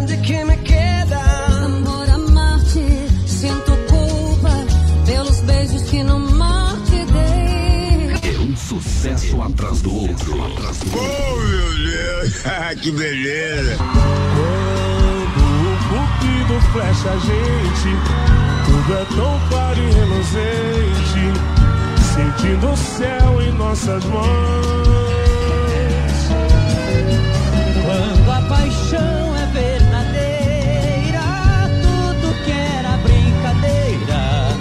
De que me queda amor a Marte, sinto culpa pelos beijos que no mar te dei. É um sucesso atrás do outro. Oh, meu Deus, que beleza. Quando o cupido flecha a gente, tudo é tão claro e reluzente, sentindo o céu em nossas mãos. Quando a paixão é verdadeira, tudo que era brincadeira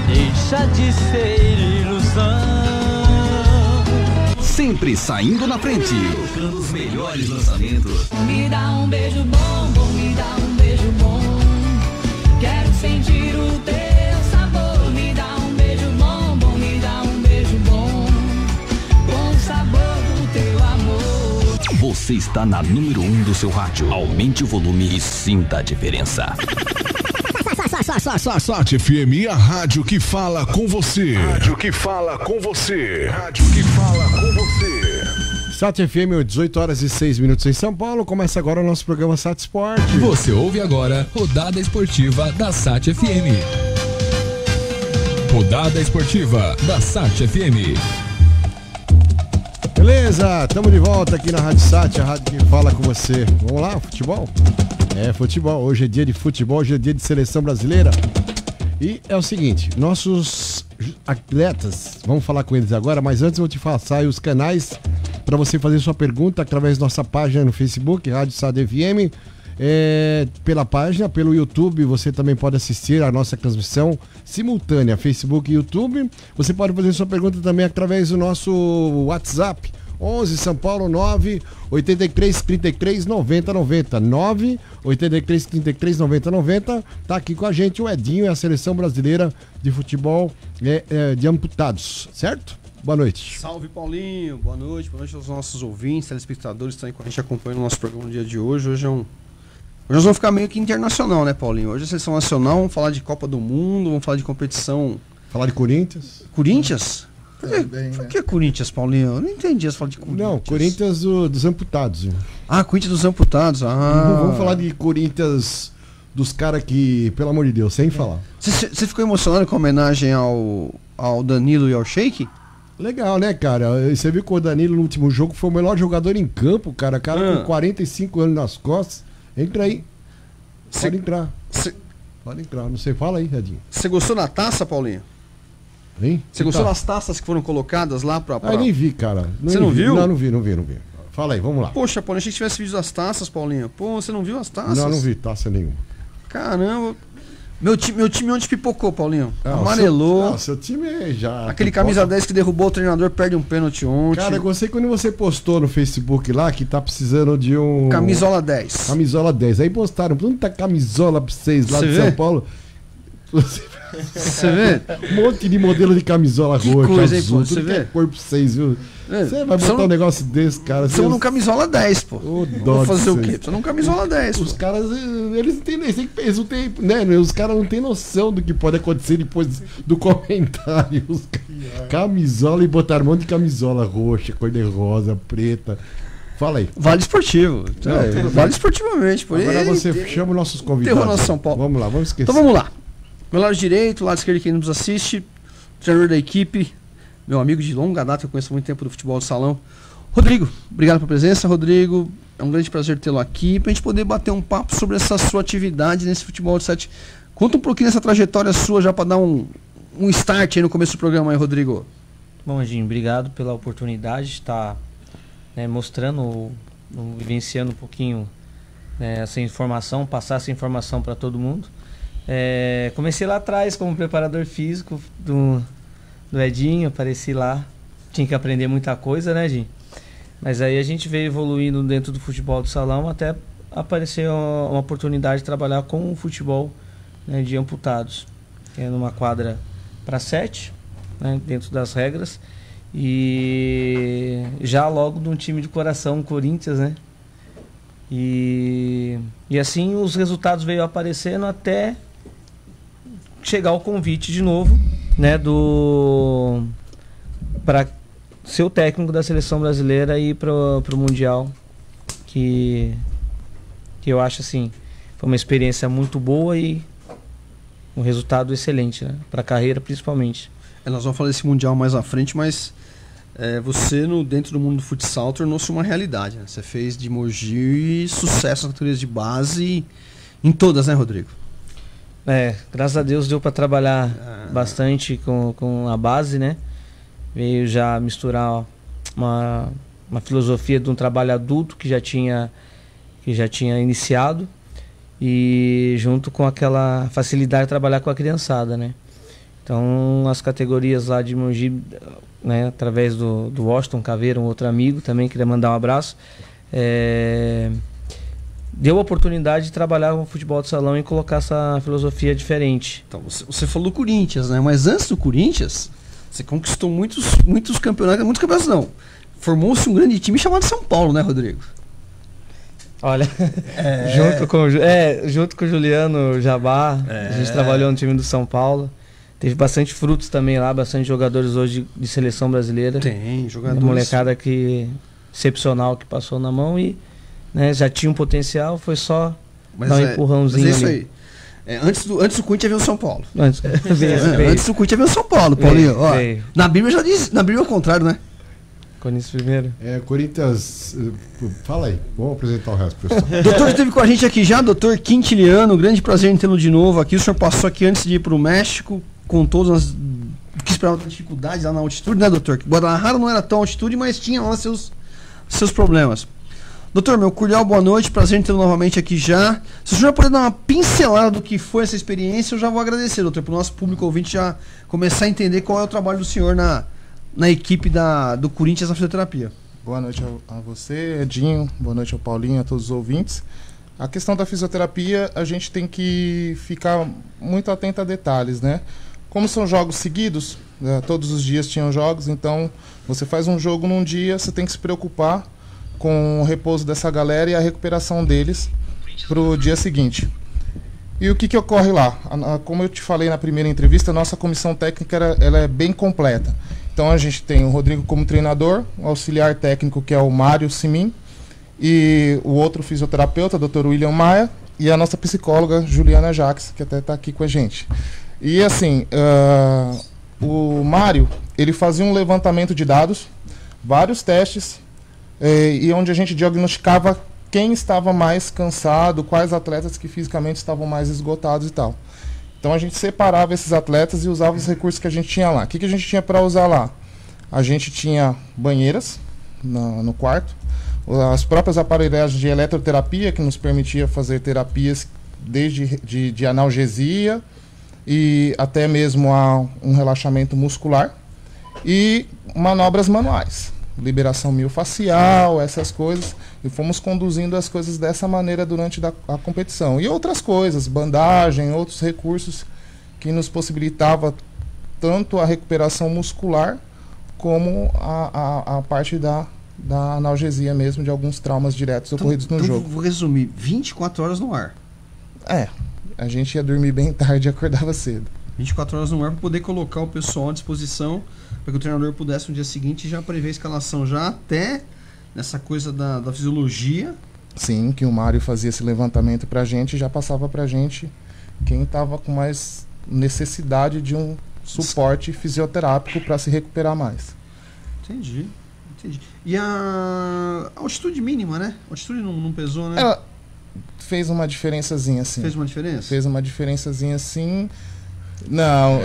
deixa de ser ilusão. Sempre saindo na frente, tocando os melhores lançamentos. Me dá um beijo bom, me dá um beijo bom. Quero sentir o teu sabor. Me dá um beijo bom, me dá um beijo bom. Com o sabor do teu amor. Você está na número 1 do seu rádio. Aumente o volume e sinta a diferença. Sat FM, a rádio que fala com você. Rádio que fala com você. Rádio que fala com você. Sat FM, 18 horas e 6 minutos em São Paulo. Começa agora o nosso programa Sat Sport. Você ouve agora Rodada Esportiva da Sat FM. Rodada Esportiva da Sat FM. Beleza, estamos de volta aqui na Rádio Sat, a rádio que fala com você. Vamos lá, futebol? É, futebol. Hoje é dia de futebol, hoje é dia de seleção brasileira. E é o seguinte, nossos atletas, vamos falar com eles agora, mas antes eu vou te passar aí os canais para você fazer sua pergunta através da nossa página no Facebook, Rádio Sat FM. Pela página, pelo YouTube, você também pode assistir a nossa transmissão simultânea, Facebook e YouTube. Você pode fazer sua pergunta também através do nosso WhatsApp, 11 São Paulo 9 83 33 90 90 9 83 33 90 90. Tá aqui com a gente o Edinho e a seleção brasileira de futebol de amputados, certo? Boa noite. Salve, Paulinho, boa noite aos nossos ouvintes, telespectadores que estão aí com a gente acompanhando o nosso programa no dia de hoje. Hoje nós vamos ficar meio que internacional, né, Paulinho? Hoje é a seleção nacional, vamos falar de Copa do Mundo, vamos falar de competição. Falar de Corinthians? Corinthians? Por que Corinthians, Paulinho? Eu não entendi essa fala de Corinthians. Não, Corinthians dos amputados. Ah, Corinthians dos amputados. Ah. Vamos falar de Corinthians dos caras que, pelo amor de Deus, sem falar. Você ficou emocionado com a homenagem ao Danilo e ao Sheik? Legal, né, cara? Você viu que o Danilo no último jogo foi o melhor jogador em campo, cara. Com 45 anos nas costas. Entra aí. Pode entrar. Pode entrar. Não sei, fala aí, Redinho. Você gostou da taça, Paulinho? Hein? Você gostou das taças que foram colocadas lá pra... Ah, nem vi, cara. Você não viu? Não vi. Fala aí, vamos lá. Poxa, Paulinho, achei que tivesse vídeo das taças, Paulinho. Pô, você não viu as taças? Não vi taça nenhuma. Caramba. Meu time onde pipocou, Paulinho? Amarelou. Seu time já... Aquele camisa 10 que derrubou o treinador, perde um pênalti ontem. Cara, eu gostei quando você postou no Facebook lá que tá precisando de um... Camisola 10. Camisola 10. Aí postaram muita camisola pra vocês lá de São Paulo. Você vê? Um monte de modelo de camisola roxa, coisa, azul, hein, pô, tudo você que é vê? cor pra vocês, viu? Você vai botar um negócio desse, cara. São num camisola 10, pô. Vou fazer o quê? São num camisola 10, Os caras, eles não têm, né? Os caras não têm noção do que pode acontecer depois do comentário. Camisola e botaram um monte de camisola roxa, cor de rosa, preta. Fala aí. Vale esportivo. Vale esportivamente, pô. Agora você chama os nossos convidados. São Paulo. Vamos lá, vamos esquecer. Então vamos lá. Meu lado direito, lado esquerdo, quem nos assiste, treinador da equipe, meu amigo de longa data, eu conheço há muito tempo do futebol do salão. Rodrigo, obrigado pela presença, Rodrigo. É um grande prazer tê-lo aqui pra gente poder bater um papo sobre essa sua atividade nesse futebol de 7. Conta um pouquinho dessa trajetória sua já para dar um start aí no começo do programa aí, Rodrigo. Bom, Edinho, obrigado pela oportunidade de estar mostrando, vivenciando um pouquinho essa informação, passar essa informação para todo mundo. Comecei lá atrás como preparador físico do Edinho, apareci lá, tinha que aprender muita coisa, né, Edinho? Mas aí a gente veio evoluindo dentro do futebol do salão até aparecer uma oportunidade de trabalhar com o futebol de amputados, numa quadra para 7, dentro das regras, e já logo de um time de coração, Corinthians, né? E assim os resultados veio aparecendo até chegar o convite de novo, né, para ser o técnico da seleção brasileira e ir pro Mundial, que eu acho assim foi uma experiência muito boa e um resultado excelente, né? Para a carreira principalmente. Nós vamos falar desse Mundial mais à frente, mas você dentro do mundo do futsal tornou-se uma realidade, né? Você fez de Mogi sucesso nas categorias de base em todas, né, Rodrigo? Graças a Deus deu para trabalhar bastante com a base, né? Veio já misturar uma filosofia de um trabalho adulto que já tinha iniciado e junto com aquela facilidade de trabalhar com a criançada, né? Então as categorias lá de Mogi, né, através do Washington Caveira, um outro amigo também, queria mandar um abraço, deu a oportunidade de trabalhar com o futebol de salão e colocar essa filosofia diferente. Então você falou do Corinthians, né? Mas antes do Corinthians, você conquistou muitos campeonatos não. Formou-se um grande time chamado São Paulo, né, Rodrigo? Olha, junto com o Juliano Jabá, a gente trabalhou no time do São Paulo. Teve bastante frutos também lá, bastante jogadores hoje de seleção brasileira. Tem, jogadores. Uma molecada excepcional que passou na mão e, né, já tinha um potencial, foi só dar um empurrãozinho. Mas é isso ali. aí. Antes do Corinthians havia o São Paulo. Antes do Corinthians havia o São Paulo, Paulinho. Na Bíblia já diz, na Bíblia é o contrário, né? Corinthians primeiro. Corinthians. Fala aí, vamos apresentar o resto, pessoal. Doutor esteve com a gente aqui já, doutor Quintiliano, grande prazer em tê-lo de novo aqui. O senhor passou aqui antes de ir para o México, com todas as que esperava dificuldades lá na altitude, né, doutor? Guadalajara não era tão altitude, mas tinha lá seus problemas. Doutor, meu cordial boa noite, prazer em tê-lo novamente aqui já. Se o senhor puder dar uma pincelada do que foi essa experiência, eu já vou agradecer, doutor, para o nosso público ouvinte já começar a entender qual é o trabalho do senhor na equipe do Corinthians na fisioterapia. Boa noite a você, Edinho, boa noite ao Paulinho, a todos os ouvintes. A questão da fisioterapia, a gente tem que ficar muito atento a detalhes, né? Como são jogos seguidos, todos os dias tinham jogos, então você faz um jogo num dia, você tem que se preocupar com o repouso dessa galera e a recuperação deles para o dia seguinte. E o que ocorre lá? Como eu te falei na primeira entrevista, a nossa comissão técnica ela é bem completa. Então a gente tem o Rodrigo como treinador, o auxiliar técnico que é o Mário Simin, e o outro fisioterapeuta, Dr. William Maia, e a nossa psicóloga Juliana Jacques, que até está aqui com a gente. E assim, o Mário, ele fazia um levantamento de dados, vários testes, e onde a gente diagnosticava quem estava mais cansado, quais atletas que fisicamente estavam mais esgotados e tal. Então a gente separava esses atletas e usava os recursos que a gente tinha lá. O que a gente tinha para usar lá? A gente tinha banheiras no quarto, as próprias aparelhagens de eletroterapia que nos permitia fazer terapias desde de analgesia e até mesmo a um relaxamento muscular e manobras manuais, liberação miofascial, essas coisas, e fomos conduzindo as coisas dessa maneira durante a competição. E outras coisas, bandagem, outros recursos que nos possibilitava tanto a recuperação muscular como a parte da analgesia mesmo, de alguns traumas diretos ocorridos no jogo. Vou resumir, 24 horas no ar. A gente ia dormir bem tarde e acordava cedo. 24 horas no ar para poder colocar o pessoal à disposição, para que o treinador pudesse no dia seguinte já prever a escalação, já até nessa coisa da fisiologia. Sim, que o Mário fazia esse levantamento pra gente e já passava pra gente quem estava com mais necessidade de um suporte fisioterápico para se recuperar mais. Entendi. E a altitude mínima, né? A altitude não pesou, né? Ela fez uma diferençazinha, sim. Fez uma diferença? Fez uma diferençazinha, sim. Não,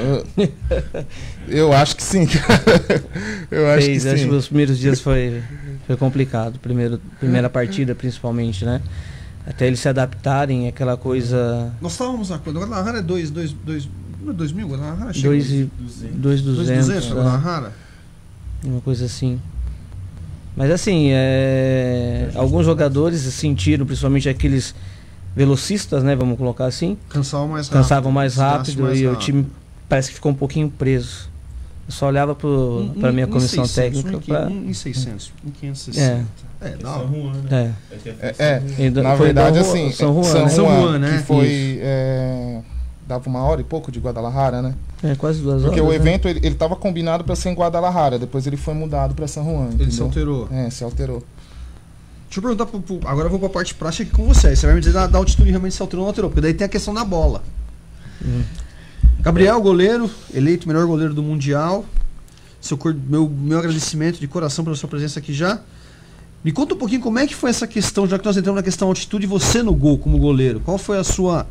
eu acho que sim. Acho que os primeiros dias foi complicado. Primeira partida, principalmente, né? Até eles se adaptarem, aquela coisa. Nós estávamos na coisa. Guadalajara é 2.000? Guadalajara chega 2.200. Guadalajara? Uma coisa assim. Mas assim, alguns jogadores sentiram, principalmente aqueles velocistas, né, vamos colocar assim, cansavam mais rápido e o time parece que ficou um pouquinho preso. Eu só olhava para minha comissão 600, técnica para 1.600, 1.560. São Juan, na verdade assim, São Juan, né? Que foi dava 1 hora e pouco de Guadalajara, né? Quase 2 horas. Porque o evento ele estava combinado para ser em Guadalajara, depois ele foi mudado para São Juan. Ele se alterou. Se alterou. Deixa eu perguntar, agora eu vou pra parte prática aqui com você. Você vai me dizer da altitude realmente se alterou ou não alterou, porque daí tem a questão da bola. Gabriel, goleiro, eleito melhor goleiro do Mundial. Meu agradecimento de coração pela sua presença aqui já. Me conta um pouquinho como é que foi essa questão, já que nós entramos na questão altitude, você no gol como goleiro. Qual foi a sua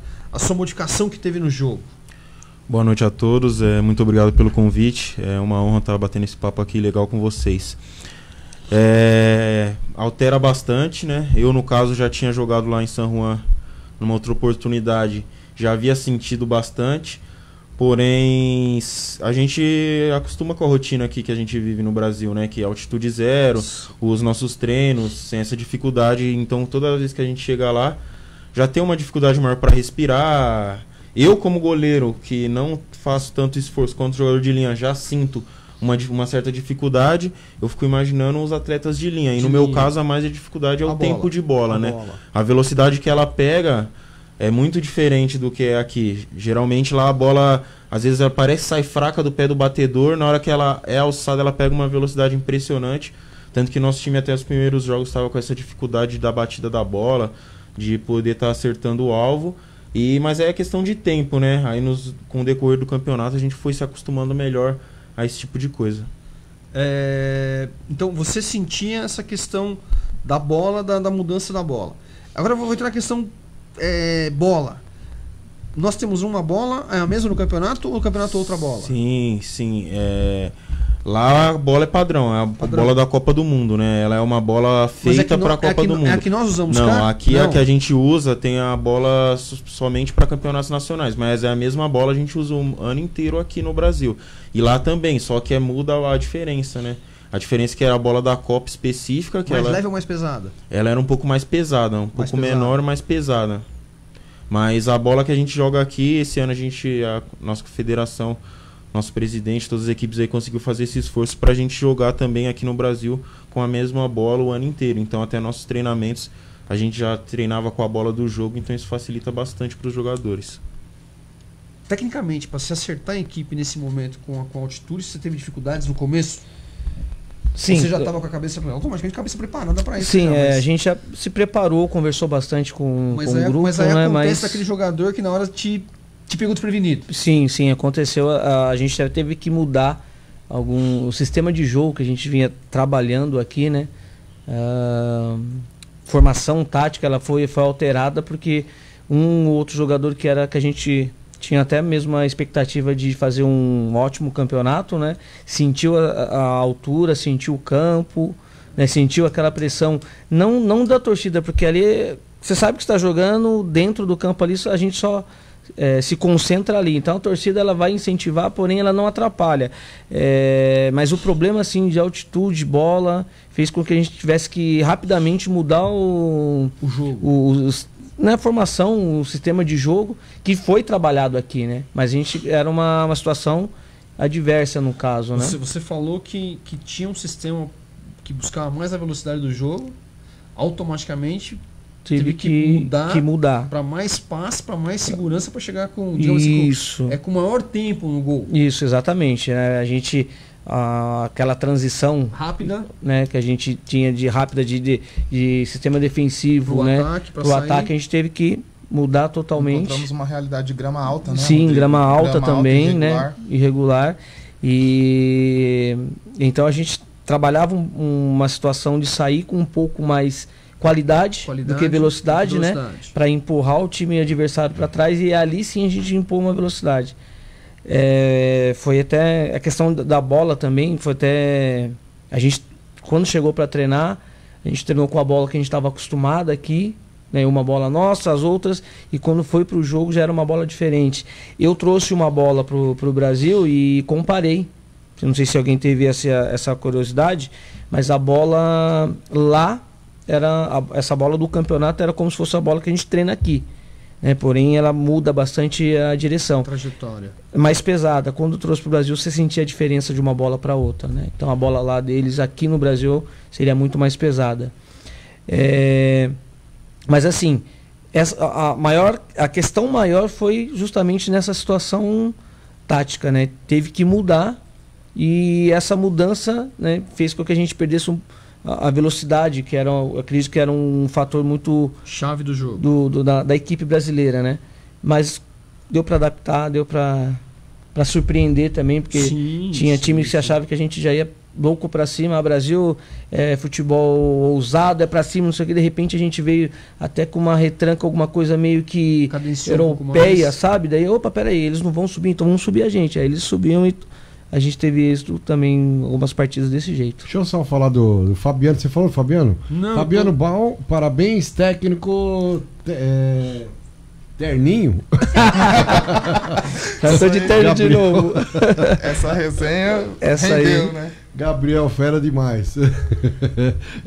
modificação que teve no jogo? Boa noite a todos, muito obrigado pelo convite. É uma honra estar batendo esse papo aqui legal com vocês. Altera bastante, né? Eu, no caso, já tinha jogado lá em San Juan numa outra oportunidade, já havia sentido bastante, porém a gente acostuma com a rotina aqui que a gente vive no Brasil, né? Que é altitude zero, os nossos treinos, sem essa dificuldade, então toda vez que a gente chega lá, já tem uma dificuldade maior para respirar. Eu, como goleiro, que não faço tanto esforço quanto jogador de linha, já sinto uma certa dificuldade. Eu fico imaginando os atletas de linha. E no meu caso, a mais dificuldade é o tempo de bola, né? A velocidade que ela pega é muito diferente do que é aqui. Geralmente lá a bola, às vezes ela parece sair fraca do pé do batedor. Na hora que ela é alçada, ela pega uma velocidade impressionante. Tanto que nosso time até os primeiros jogos estava com essa dificuldade da batida da bola, de poder estar acertando o alvo. Mas é questão de tempo, né? Aí com o decorrer do campeonato a gente foi se acostumando melhor a esse tipo de coisa. Então você sentia essa questão da bola, da mudança da bola. Agora eu vou entrar na questão bola. Nós temos uma bola, é a mesma no campeonato ou o campeonato é outra bola? Sim. Lá a bola é padrão, é a bola da Copa do Mundo, né? Ela é uma bola feita para a Copa do Mundo. É a que nós usamos, Não, aqui a que a gente usa tem a bola somente para campeonatos nacionais, mas é a mesma bola, a gente usa o ano inteiro aqui no Brasil. E lá também, só que muda a diferença, né? A diferença é que era a bola da Copa específica. Que mais leve ou mais pesada? Ela era um pouco mais pesada, um pouco menor, mais pesada. Mas a bola que a gente joga aqui, esse ano a nossa federação, nosso presidente, todas as equipes aí conseguiu fazer esse esforço pra gente jogar também aqui no Brasil com a mesma bola o ano inteiro. Então até nossos treinamentos a gente já treinava com a bola do jogo, então isso facilita bastante para os jogadores. Tecnicamente, para se acertar a equipe nesse momento com a altitude, você teve dificuldades no começo? Sim. Você já estava com a cabeça preparada para isso? Sim, a gente já se preparou, conversou bastante com o grupo. Mas aí acontece aquele jogador que na hora te pegou desprevenido. Sim, aconteceu. A gente teve que mudar o sistema de jogo que a gente vinha trabalhando aqui, né? Formação tática, ela foi alterada porque um ou outro jogador que a gente tinha até mesmo a expectativa de fazer um ótimo campeonato, né? Sentiu a altura, sentiu o campo, né? Sentiu aquela pressão, não da torcida, porque ali você sabe que está jogando dentro do campo ali, a gente só se concentra ali. Então a torcida ela vai incentivar, porém ela não atrapalha. Mas o problema assim de altitude, bola, fez com que a gente tivesse que rapidamente mudar o jogo, a formação, o sistema de jogo que foi trabalhado aqui, né? Mas a gente era uma situação adversa no caso, né? Você falou que tinha um sistema que buscava mais a velocidade do jogo, automaticamente teve que mudar para mais passe, para mais segurança, para chegar com, digamos assim, com maior tempo no gol. Isso, exatamente. A gente aquela transição rápida, né, que a gente tinha de sistema defensivo, né, pro ataque, a gente teve que mudar totalmente. Encontramos uma realidade de grama alta, né? Sim, grama alta também, né, irregular. E então a gente trabalhava uma situação de sair com um pouco mais qualidade do que velocidade, né, para empurrar o time adversário para trás, e ali sim a gente impôs uma velocidade. Foi até a questão da bola também, foi até a gente quando chegou para treinar, a gente treinou com a bola que a gente estava acostumado aqui, né, uma bola nossa, as outras, e quando foi para o jogo já era uma bola diferente. Eu trouxe uma bola pro Brasil e comparei, não sei se alguém teve essa curiosidade, mas a bola lá essa bola do campeonato era como se fosse a bola que a gente treina aqui, né? Porém ela muda bastante a direção, trajetória mais pesada. Quando trouxe para o Brasil você sentia a diferença de uma bola para outra, né? Então a bola lá deles aqui no Brasil seria muito mais pesada. Mas assim, a questão maior foi justamente nessa situação tática, né? Teve que mudar, e essa mudança, né, fez com que a gente perdesse a velocidade, que era, eu acredito que era um fator muito chave do jogo da equipe brasileira, né? Mas deu para adaptar, deu para surpreender também, porque tinha time que se achava que a gente já ia louco para cima. O Brasil é futebol ousado, é para cima, não sei o que. De repente a gente veio até com uma retranca, alguma coisa meio que europeia, sabe? Daí, opa, peraí, eles não vão subir, então vamos subir a gente. Aí eles subiam e a gente teve êxito também em algumas partidas desse jeito. Deixa eu só falar do Fabiano. Você falou do Fabiano? Não. Fabiano Bal, parabéns, técnico. Terninho. Já tô de terno de novo. Essa resenha essa rendeu, aí, né? Gabriel, fera demais.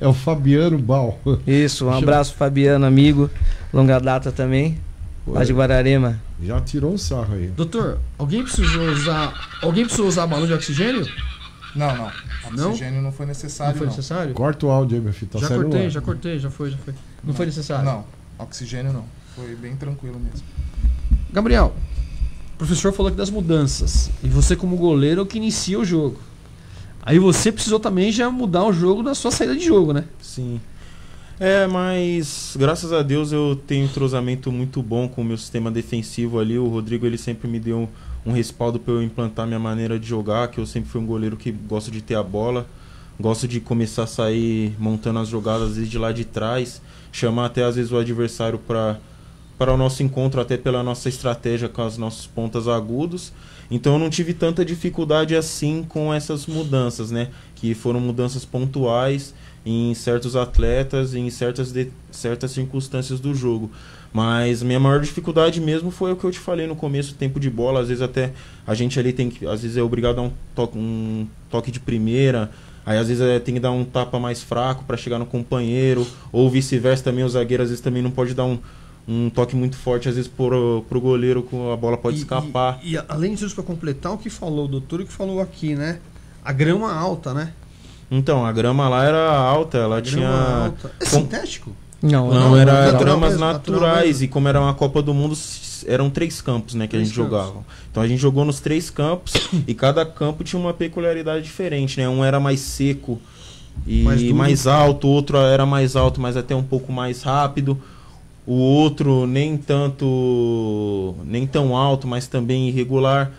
É o Fabiano Bal. Isso, um abraço, Fabiano, amigo. Longa data também. Lá de Guararema. Já tirou um sarro aí. Doutor, alguém precisou usar balão de oxigênio? Não. Oxigênio não foi necessário. Não foi necessário? Corta o áudio aí, meu filho. Tá já cortei, já foi. Não foi necessário? Não, oxigênio não. Foi bem tranquilo mesmo. Gabriel, o professor falou aqui das mudanças. E você, como goleiro, é o que inicia o jogo. Aí você precisou também já mudar o jogo na sua saída de jogo, né? Sim. Mas graças a Deus eu tenho um entrosamento muito bom com o meu sistema defensivo ali. O Rodrigo, ele sempre me deu um respaldo para eu implantar minha maneira de jogar, que eu sempre fui um goleiro que gosto de ter a bola, gosto de começar a sair montando as jogadas desde lá de trás, chamar até às vezes o adversário para o nosso encontro, até pela nossa estratégia com os nossos pontas agudos. Então eu não tive tanta dificuldade assim com essas mudanças, né? Que foram mudanças pontuais em certos atletas, em certas circunstâncias do jogo. Mas minha maior dificuldade mesmo foi o que eu te falei no começo, tempo de bola. Às vezes até a gente ali tem que, às vezes é obrigado a dar um toque de primeira, aí às vezes tem que dar um tapa mais fraco para chegar no companheiro, ou vice-versa também, o zagueiro às vezes também não pode dar um toque muito forte, às vezes pro goleiro, a bola pode escapar. E além disso, para completar o que falou o doutor, o que falou aqui, né? A grama alta, né? Então, a grama lá era alta, ela tinha... Alta. É sintético? Não, era gramas naturais, e como era uma Copa do Mundo, eram 3 campos, né, que a gente jogava. Então a gente jogou nos 3 campos, e cada campo tinha uma peculiaridade diferente, né? Um era mais seco e mais alto, o outro era mais alto, mas até um pouco mais rápido. O outro nem tão alto, mas também irregular.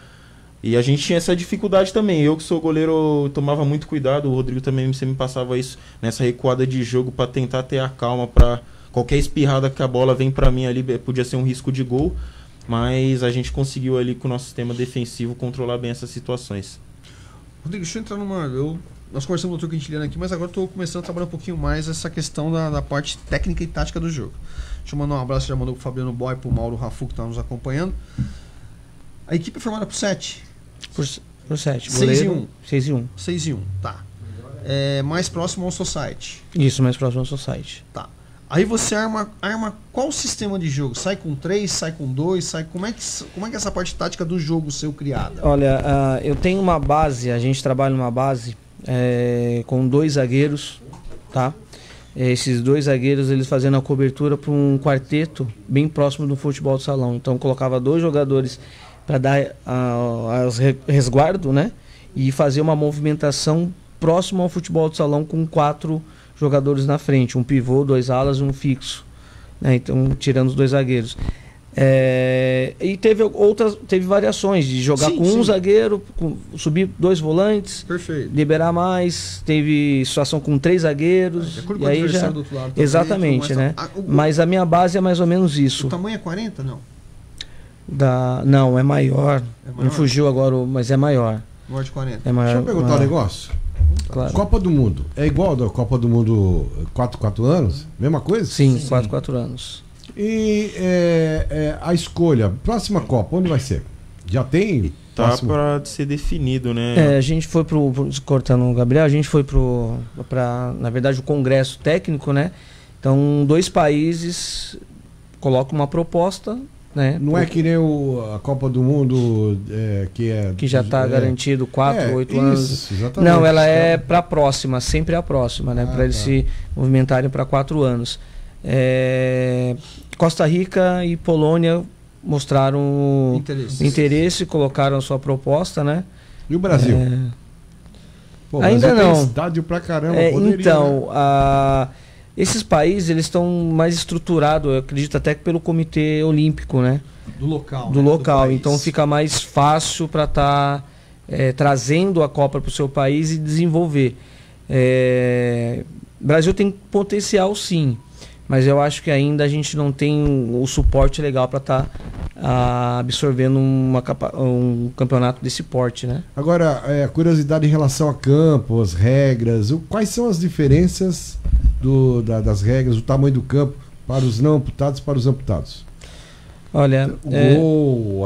E a gente tinha essa dificuldade também. Eu que sou goleiro, eu tomava muito cuidado. O Rodrigo também sempre me passava isso nessa recuada de jogo para tentar ter a calma para qualquer espirrada que a bola vem para mim ali, podia ser um risco de gol. Mas a gente conseguiu ali com o nosso sistema defensivo controlar bem essas situações. Rodrigo, deixa eu entrar numa... Nós conversamos com o doutor Quintiliano aqui, mas agora estou começando a trabalhar um pouquinho mais essa questão da parte técnica e tática do jogo. Deixa eu mandar um abraço, já mandou pro Fabiano Boy, pro Mauro Rafu, que está nos acompanhando. A equipe é formada por 7. Por 7. 6 e 1. 6 e 1. 6 e 1, tá. É mais próximo ao Society. Isso, mais próximo ao Society. Tá. Aí você arma qual sistema de jogo? Sai com 3, sai com 2, como é que é essa parte tática do jogo seu criada? Olha, eu tenho uma base, a gente trabalha numa base com 2 zagueiros, tá? Esses 2 zagueiros, eles fazendo a cobertura para um quarteto bem próximo do futebol de salão. Então colocava 2 jogadores para dar resguardo, né? E fazer uma movimentação próximo ao futebol de salão com 4 jogadores na frente, um pivô, 2 alas e um fixo, né? Então tirando os 2 zagueiros. E teve variações de jogar com um zagueiro, subir 2 volantes, perfeito, liberar mais. Teve situação com 3 zagueiros, e aí já do outro lado também, exatamente, né? Mas a minha base é mais ou menos isso. O tamanho é 40, não? Não, é maior. Me fugiu agora, mas é maior. Maior de 40. É maior, deixa eu perguntar um negócio. Claro. Copa do Mundo é igual da Copa do Mundo 4 anos? Mesma coisa? Sim, 4 anos. E a escolha, próxima Copa, onde vai ser? Já tem? Tá para ser definido, né? A gente foi cortando o Gabriel, a gente foi para, na verdade, o congresso técnico, né? Então, 2 países colocam uma proposta, né? Não é que nem a Copa do Mundo que já está garantido 4, 8 anos. Exatamente. Não, ela é para a próxima, sempre a próxima, né? Para eles se movimentarem para 4 anos. Costa Rica e Polônia mostraram interesse, colocaram a sua proposta, né? E o Brasil? Pô, Ainda Brasil não. Tem estádio pra caramba, Então, esses países eles estão mais estruturados, eu acredito até que pelo Comitê Olímpico, né? Do local. Do né? local. Do Então fica mais fácil para estar trazendo a Copa para o seu país e desenvolver. O Brasil tem potencial, sim, mas eu acho que ainda a gente não tem o suporte legal para estar absorvendo um campeonato desse porte, né? Agora, curiosidade em relação a campo, as regras, quais são as diferenças das regras, o tamanho do campo para os não amputados e para os amputados? Olha, o gol,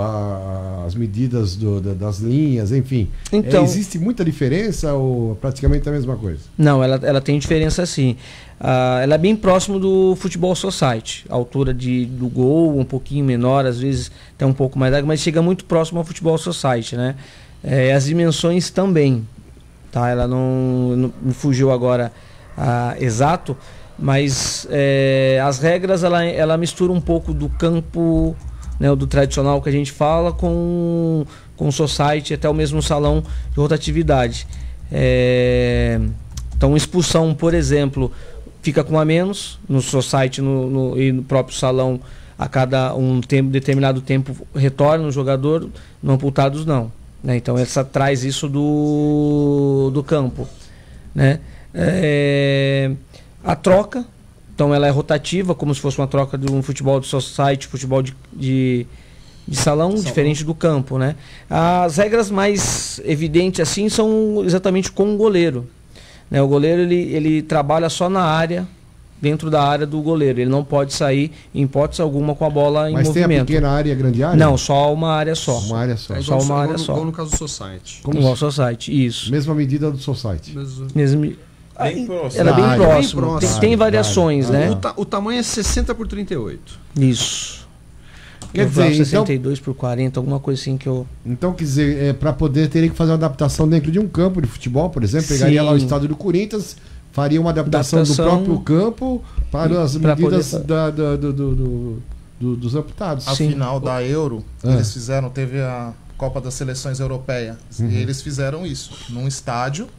as medidas das linhas, enfim. Então, existe muita diferença ou praticamente a mesma coisa? Não, ela tem diferença sim. Ela é bem próximo do futebol society. A altura do gol, um pouquinho menor, às vezes até um pouco mais larga, mas chega muito próximo ao futebol society, né? As dimensões também. Tá? Ela não fugiu agora exato, mas as regras ela mistura um pouco do campo, né, do tradicional que a gente fala com o society, até o mesmo salão de rotatividade. Então expulsão, por exemplo, fica com a menos no society e no próprio salão, a cada determinado tempo retorna o jogador, no amputados não, né? Então essa traz isso do campo, né? A troca, então ela é rotativa, como se fosse uma troca de um futebol de society, futebol de salão, diferente do campo, né? As regras mais evidentes assim são exatamente com o goleiro, né? O goleiro ele trabalha só na área, dentro da área do goleiro, ele não pode sair em hipótese alguma com a bola em movimento. Mas tem a pequena área e a grande área? Não, só uma área só. Uma área só. Só uma área só. Igual no caso do society. Igual ao society, isso. Mesma medida do society. Bem próximo. Ela é bem próximo. Tem variações, né? O tamanho é 60 por 38. Isso. Quer dizer, 62 por 40, alguma coisa assim que eu... Então, quer dizer, para poder, teria que fazer uma adaptação dentro de um campo de futebol, por exemplo, pegaria lá o estádio do Corinthians, faria uma adaptação do próprio campo para as medidas dos amputados. A final da Euro, eles fizeram, teve a Copa das Seleções Europeias, e eles fizeram isso, num estádio.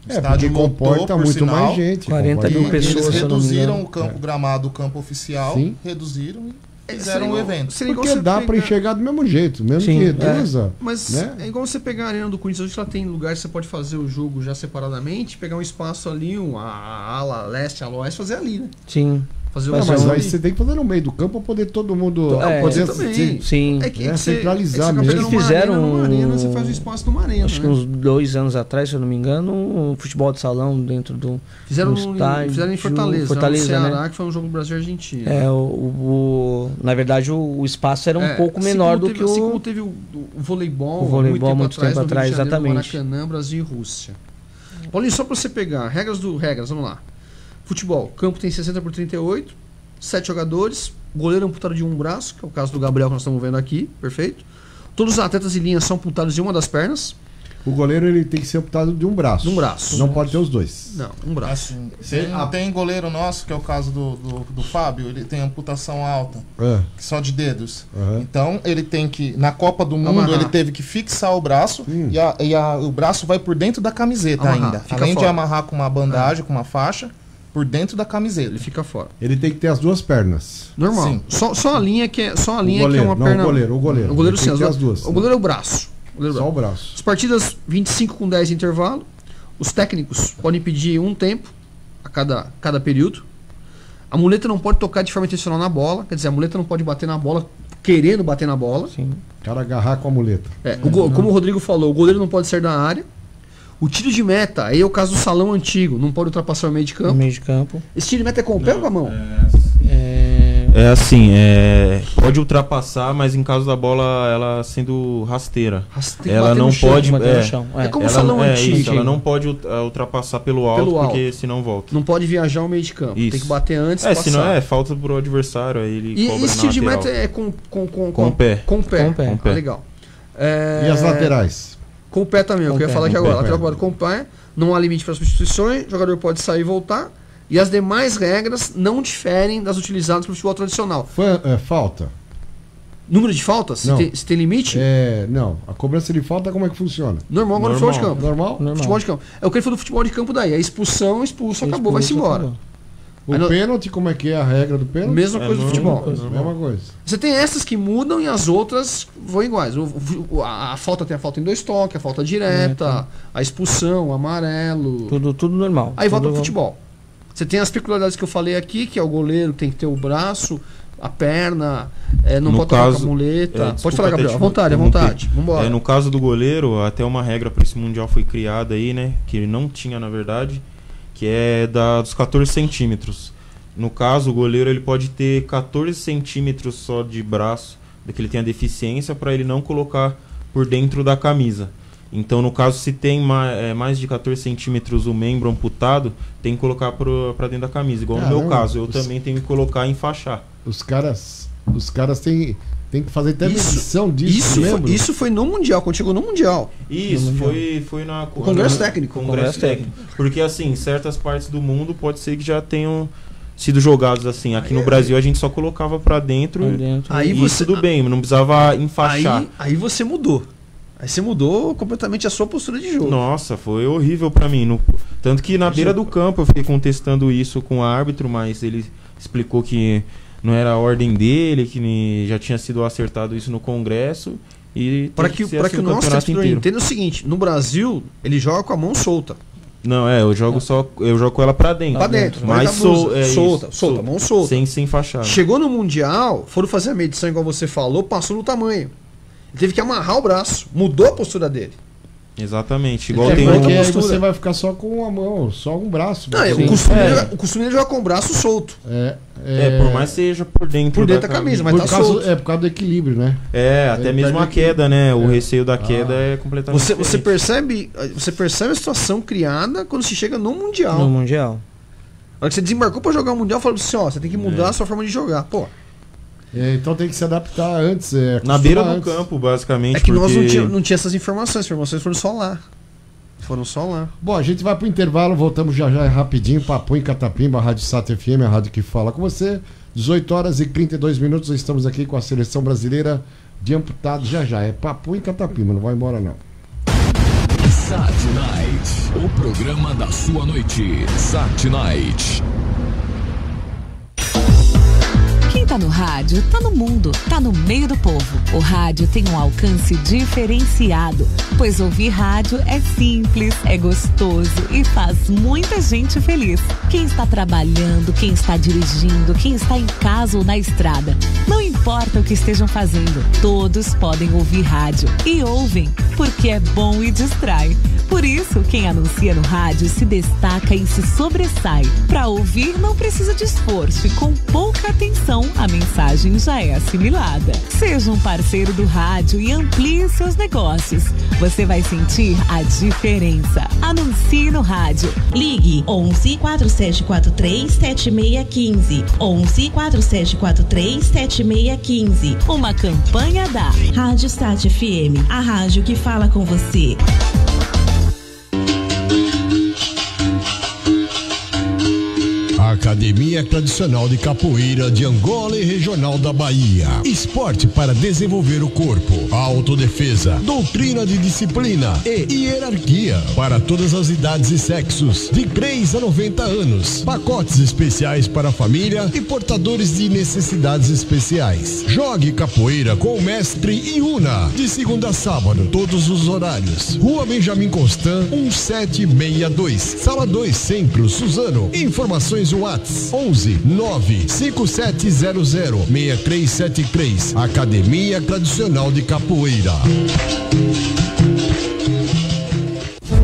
O estádio comporta muito mais gente. 40 mil pessoas. Eles reduziram o campo gramado, o campo oficial, reduziram e fizeram o evento. Porque dá para enxergar do mesmo jeito, mesmo que reduza. Mas é igual você pegar a Arena do Corinthians, hoje ela tem lugares que você pode fazer o jogo já separadamente, pegar um espaço ali, a ala leste, a ala oeste, fazer ali, né? Sim. Fazer mas aí você tem que fazer no meio do campo para poder todo mundo poder assistir. Sim. Centralizar mesmo. Eles fizeram uma arena, você faz o espaço numa arena. Acho que uns 2 anos atrás, se eu não me engano, um futebol de salão dentro do estádio. Fizeram em Fortaleza, no Ceará, né? Que foi um jogo do Brasil e Argentina. Na verdade, o espaço era um pouco menor do que o... Assim como teve o voleibol, muito tempo atrás, exatamente. Maracanã, Brasil e Rússia. Paulinho, só para você pegar, regras, vamos lá. Futebol, campo tem 60 por 38, 7 jogadores, goleiro amputado de um braço, que é o caso do Gabriel que nós estamos vendo aqui, perfeito. Todos os atletas em linha são amputados de uma das pernas. O goleiro ele tem que ser amputado de um braço. De um braço. Não pode ter os dois. Não, um braço. Assim, tem goleiro nosso, que é o caso do Fábio, ele tem amputação alta, só de dedos. Então ele tem que, na Copa do Mundo, ele teve que fixar o braço e o braço vai por dentro da camiseta ainda. Além de amarrar com uma bandagem, com uma faixa, por dentro da camiseta. Ele fica fora. Ele tem que ter as duas pernas. Normal. Sim. Só a linha que é uma perna. O goleiro. O goleiro sim, as duas. O goleiro é o braço. Só o braço. As partidas 25 com 10 de intervalo. Os técnicos podem pedir um tempo a cada período. A muleta não pode tocar de forma intencional na bola. Quer dizer, a muleta não pode bater na bola querendo bater na bola. Sim. O cara agarrar com a muleta. Como o Rodrigo falou, o goleiro não pode sair da área. O tiro de meta, aí é o caso do salão antigo, não pode ultrapassar o meio de campo. Esse tiro de meta é com o pé ou com a mão? Pode ultrapassar, mas em caso da bola ela sendo rasteira. Ela não pode. É como o salão antigo. Ela não pode ultrapassar pelo alto, porque senão volta. Não pode viajar ao meio de campo. Isso. Tem que bater antes. Senão falta pro adversário, aí ele cobra. E esse tiro de meta é com o pé. Com o pé. Legal. E as laterais? Com o pé também, eu ia falar aqui agora. Lateral com o pé, não há limite para substituições, o jogador pode sair e voltar. E as demais regras não diferem das utilizadas para o futebol tradicional. Falta? Número de faltas? Se tem limite? Não. A cobrança de falta, como é que funciona? Normal agora no futebol de campo. Normal? Futebol de campo. É o que ele falou do futebol de campo daí. É expulsão, acabou, vai-se embora. O pênalti, como é que é a regra do pênalti? Mesma coisa do futebol. Mesma coisa. Você tem essas que mudam e as outras vão iguais. A falta tem a falta em 2 toques, a falta direta, a expulsão, o amarelo. Tudo normal. Aí volta pro futebol. Você tem as peculiaridades que eu falei aqui, que é o goleiro tem que ter o braço, a perna, não pode tocar com a muleta. Pode falar, Gabriel, à vontade. Vambora. No caso do goleiro, até uma regra para esse Mundial foi criada aí, né? Que não tinha, na verdade, que é dos 14 centímetros. No caso, o goleiro ele pode ter 14 centímetros só de braço, que ele tem a deficiência, para ele não colocar por dentro da camisa. Então, no caso, se tem mais de 14 centímetros o membro amputado, tem que colocar para dentro da camisa. Igual no meu caso, eu também tenho que colocar e enfaixar. Os caras têm que fazer até medição disso. Isso foi no Mundial, quando chegou no Mundial. Isso, foi na Congresso Técnico. Congresso Técnico. Porque, assim, certas partes do mundo pode ser que já tenham sido jogados assim. Aqui no Brasil a gente só colocava para dentro. Aí tudo bem, não precisava enfaixar. Aí você mudou. Aí você mudou completamente a sua postura de jogo. Nossa, foi horrível pra mim. Tanto que na beira do campo eu fiquei contestando isso com o árbitro, mas ele explicou que não era a ordem dele, que já tinha sido acertado isso no Congresso. E para que o nosso torcedor entenda o seguinte: no Brasil, ele joga com a mão solta. Não, eu jogo com ela pra dentro. Pra dentro, mas solta, mão solta. Sem enfaixar. Chegou no Mundial, foram fazer a medição igual você falou, passou no tamanho. Ele teve que amarrar o braço, mudou a postura dele. Exatamente. Igual tem porque aí você vai ficar só com a mão, só um braço. Não, o costume é jogar com o braço solto. Por mais seja por dntro da camisa, mas tá solto. É por causa do equilíbrio, né? Até mesmo a queda, né? O receio da queda é completamente você percebe a situação criada quando se chega no Mundial. No Mundial. Na hora que você desembarcou pra jogar o Mundial, falou assim, você tem que mudar a sua forma de jogar. Pô. Então tem que se adaptar antes. Na beira do campo, basicamente. É que nós não tinha essas informações. As informações foram só lá. Bom, a gente vai pro intervalo, voltamos já rapidinho. Papo em Catapimba, a Rádio Sat FM, a rádio que fala com você. 18 horas e 32 minutos, estamos aqui com a seleção brasileira de amputados. Já, é Papo em Catapimba, não vai embora não. Sat Night, o programa da sua noite. Sat Night. Quem tá no rádio, tá no mundo, tá no meio do povo. O rádio tem um alcance diferenciado, pois ouvir rádio é simples, é gostoso e faz muita gente feliz. Quem está trabalhando, quem está dirigindo, quem está em casa ou na estrada, não importa o que estejam fazendo, todos podem ouvir rádio. E ouvem, porque é bom e distrai. Por isso, quem anuncia no rádio se destaca e se sobressai. Para ouvir não precisa de esforço e com pouca atenção a mensagem já é assimilada. Seja um parceiro do rádio e amplie seus negócios. Você vai sentir a diferença. Anuncie no rádio. Ligue 11 4743 7615. 11 4743 7615. Uma campanha da Rádio Sat FM, a rádio que fala com você. Academia Tradicional de Capoeira de Angola e Regional da Bahia. Esporte para desenvolver o corpo, autodefesa, doutrina de disciplina e hierarquia para todas as idades e sexos, de 3 a 90 anos. Pacotes especiais para a família e portadores de necessidades especiais. Jogue capoeira com o mestre Iuna, de segunda a sábado, todos os horários. Rua Benjamin Constant, 1762, Sala 2, Centro, Suzano. Informações WhatsApp 11 95700 6373. Academia Tradicional de Capoeira.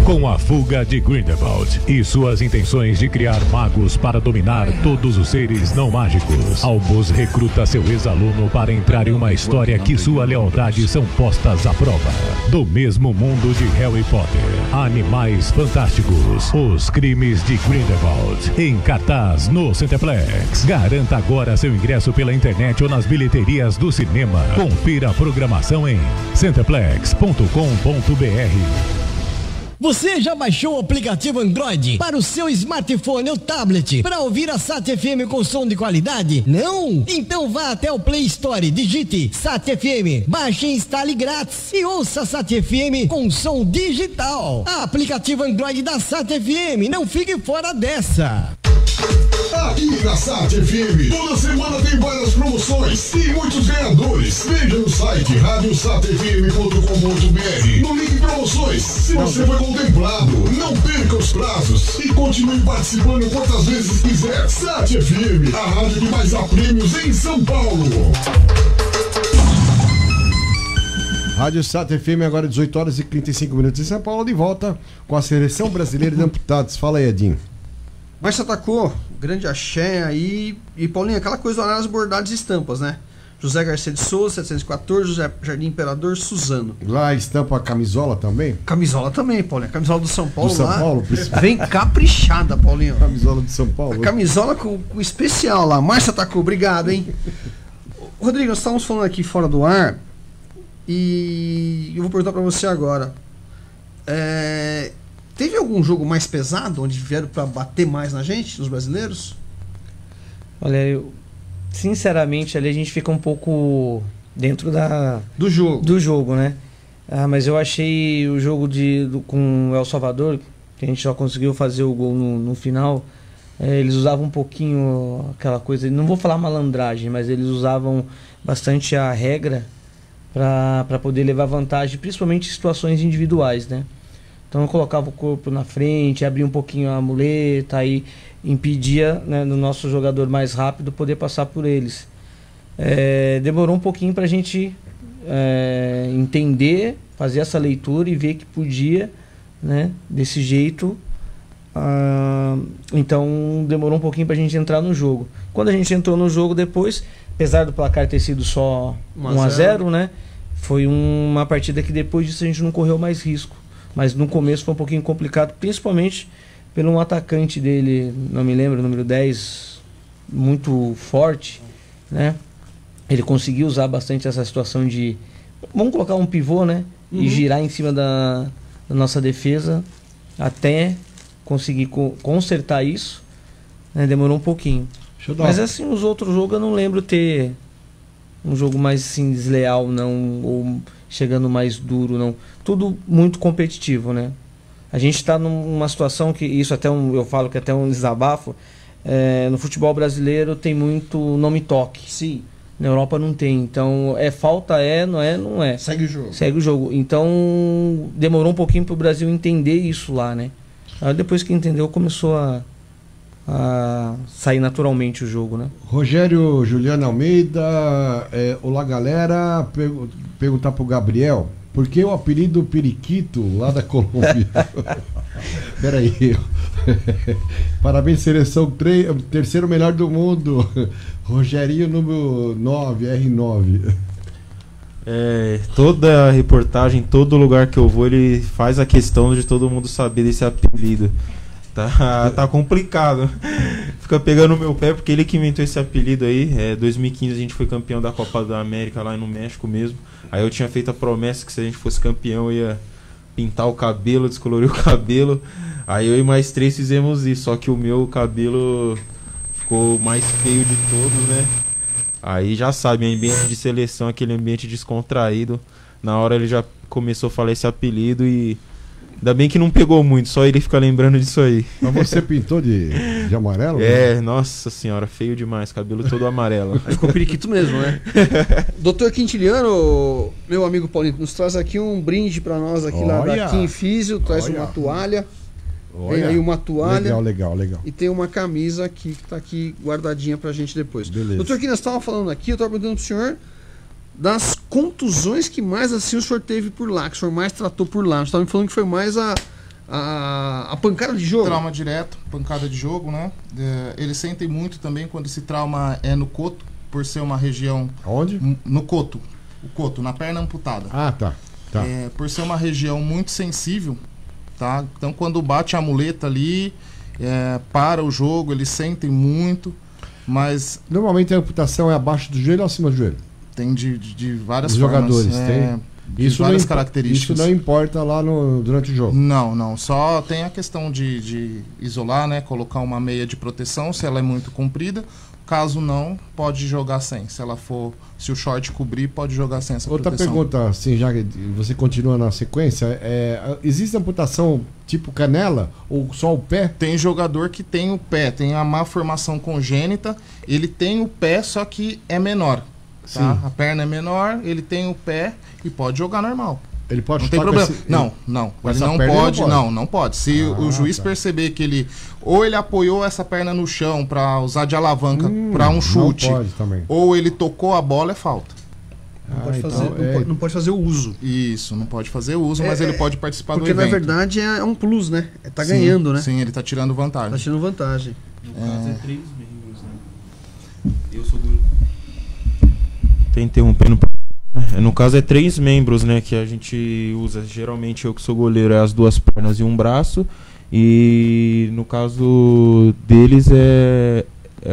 Com a fuga de Grindelwald e suas intenções de criar magos para dominar todos os seres não mágicos, Albus recruta seu ex-aluno para entrar em uma história que sua lealdade são postas à prova. Do mesmo mundo de Harry Potter, Animais Fantásticos, Os Crimes de Grindelwald, em cartaz no Centeplex. Garanta agora seu ingresso pela internet ou nas bilheterias do cinema. Confira a programação em centeplex.com.br. Você já baixou o aplicativo Android para o seu smartphone ou tablet para ouvir a Sat FM com som de qualidade? Não? Então vá até o Play Store, digite Sat FM, baixe e instale grátis e ouça a Sat FM com som digital. Aplicativo Android da Sat FM, não fique fora dessa. Aqui na Sat FM, toda semana tem várias promoções e muitos ganhadores. Veja no site radiosatfm.com.br, no link promoções. Se você foi contemplado, não perca os prazos e continue participando quantas vezes quiser. Sat FM, a rádio que mais dá prêmios em São Paulo. Rádio Sat FM, agora 18 horas e 35 minutos em São Paulo, de volta com a Seleção Brasileira de Amputados. Fala aí, Edinho. Mas atacou, grande axé aí. E Paulinho, aquela coisa do Análises Bordados e Estampas, né? José Garcia de Souza, 714, José Jardim Imperador, Suzano. Lá estampa a camisola também? Camisola também, Paulinho. A camisola do São Paulo, do São lá. Paulo, vem caprichada, Paulinho. Camisola do São Paulo. A camisola com especial lá. Márcia Atacou, obrigado, hein? Rodrigo, nós estávamos falando aqui fora do ar. E eu vou perguntar pra você agora. Teve algum jogo mais pesado, onde vieram pra bater mais na gente, nos brasileiros? Olha, sinceramente, ali a gente fica um pouco dentro do jogo, né? Mas eu achei o jogo com o El Salvador, que a gente só conseguiu fazer o gol no final. Eles usavam um pouquinho aquela coisa, não vou falar malandragem, mas eles usavam bastante a regra para poder levar vantagem, principalmente em situações individuais, né? Então eu colocava o corpo na frente, abria um pouquinho a muleta, aí impedia, né, no nosso jogador mais rápido poder passar por eles. Demorou um pouquinho para a gente entender, fazer essa leitura e ver que podia, né, desse jeito. Então demorou um pouquinho para a gente entrar no jogo. Quando a gente entrou no jogo depois, apesar do placar ter sido só 1-0, né, foi uma partida que depois disso a gente não correu mais risco. Mas no começo foi um pouquinho complicado, principalmente pelo um atacante dele, não me lembro, número 10, muito forte, né? Ele conseguiu usar bastante essa situação de, vamos colocar um pivô, né? E girar em cima da nossa defesa até conseguir consertar isso, né? Demorou um pouquinho. Mas assim, os outros jogos eu não lembro ter um jogo mais assim, desleal, não, ou chegando mais duro, não. Tudo muito competitivo, né? A gente está numa situação que, isso até eu falo que até um desabafo, no futebol brasileiro tem muito nome-toque. Sim. Na Europa não tem. Então, falta, não é. Segue o jogo. Segue o jogo. Então, demorou um pouquinho para o Brasil entender isso lá, né? Aí depois que entendeu, começou a sair naturalmente o jogo, né? Rogério Juliano Almeida, olá galera, perguntar pro Gabriel, por que o apelido Periquito lá da Colômbia? Peraí. Parabéns, seleção 3, terceiro melhor do mundo. Rogerinho número 9, R9. Toda reportagem, todo lugar que eu vou, ele faz a questão de todo mundo saber desse apelido. Tá complicado. Fica pegando o meu pé, porque ele que inventou esse apelido aí. 2015 a gente foi campeão da Copa da América lá no México mesmo. Aí eu tinha feito a promessa que se a gente fosse campeão eu ia pintar o cabelo, descolorir o cabelo. Aí eu e mais 3 fizemos isso, só que o meu cabelo ficou mais feio de todos, né? Aí já sabe, ambiente de seleção, aquele ambiente descontraído. Na hora ele já começou a falar esse apelido e ainda bem que não pegou muito, só ele fica lembrando disso aí. Mas você pintou de amarelo? Nossa senhora, feio demais, cabelo todo amarelo. Aí ficou periquito mesmo, né? Doutor Quintiliano, meu amigo Paulinho, nos traz aqui um brinde pra nós aqui lá da Kim Físio, traz uma toalha. Tem aí uma toalha. Legal. E tem uma camisa aqui que tá aqui guardadinha pra gente depois. Beleza. Doutor, que nós estávamos falando aqui, eu estava perguntando pro senhor das contusões que mais assim o senhor teve por lá, que o senhor mais tratou por lá. Nós estávamos falando que foi mais a pancada de jogo. Trauma direto, pancada de jogo, né? Eles sentem muito também quando esse trauma é no coto, por ser uma região... Onde? No coto. O coto, na perna amputada. Ah, tá. Por ser uma região muito sensível, tá? Então quando bate a muleta ali, para o jogo, eles sentem muito, mas... Normalmente a amputação é abaixo do joelho ou acima do joelho? Tem de várias Os formas. Jogadores tem? de várias características. Isso não importa lá durante o jogo? Não. Só tem a questão de isolar, né? Colocar uma meia de proteção, se ela é muito comprida. Caso não, pode jogar sem. Se o short cobrir, pode jogar sem essa Outra proteção. pergunta, assim, já que você continua na sequência, existe amputação tipo canela ou só o pé? Tem jogador que tem o pé, tem a má formação congênita, ele tem o pé, só que é menor. Tá? A perna é menor, ele tem o pé e pode jogar normal. Ele pode não tem problema. Não. Ele não pode. Se o juiz perceber que ele apoiou essa perna no chão para usar de alavanca para um chute, ou ele tocou a bola, é falta. Não pode fazer o uso. Isso, não pode fazer o uso, mas ele pode participar do evento. Porque na verdade é um plus, né? Tá ganhando, né? Sim, ele tá tirando vantagem. Tá tirando vantagem. No caso é 3 membros, né? Eu sou Tô interrompendo. No caso é 3 membros, né, que a gente usa. Geralmente eu que sou goleiro é as 2 pernas e um braço. E no caso deles é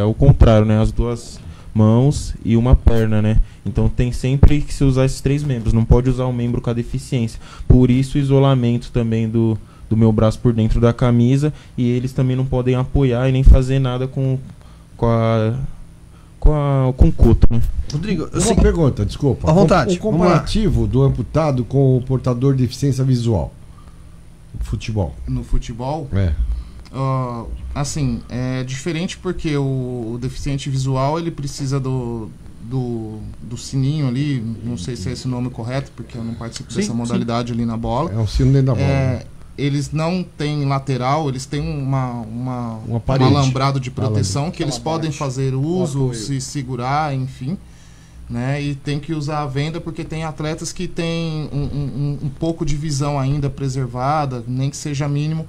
o contrário, né, as 2 mãos e uma perna, né. Então tem sempre que se usar esses 3 membros. Não pode usar um membro com a deficiência. Por isso o isolamento também do meu braço por dentro da camisa. E eles também não podem apoiar e nem fazer nada com o coto, né? Rodrigo, uma pergunta, desculpa. À vontade. O comparativo do amputado com o portador de deficiência visual no futebol. No futebol? Assim, é diferente porque o deficiente visual ele precisa do sininho ali, não sei se é esse o nome correto, porque eu não participo dessa modalidade ali na bola. É um sino dentro da bola. Né? Eles não têm lateral, eles têm um alambrado de proteção que eles podem fazer uso, se segurar, enfim, né? E tem que usar a venda porque tem atletas que têm um pouco de visão ainda preservada, nem que seja mínimo,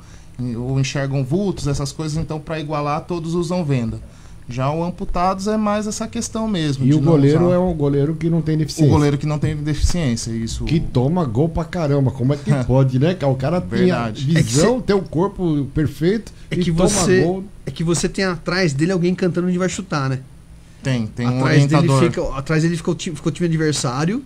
ou enxergam vultos, essas coisas, então para igualar todos usam venda. Já o amputados é mais essa questão mesmo. E o goleiro é um goleiro que não tem deficiência. O goleiro que não tem deficiência, isso. Que toma gol pra caramba. Como é que pode, né? O cara tem a visão, tem o corpo perfeito toma gol. É que você tem atrás dele alguém cantando onde vai chutar, né? Tem um orientador. Atrás dele fica o time adversário.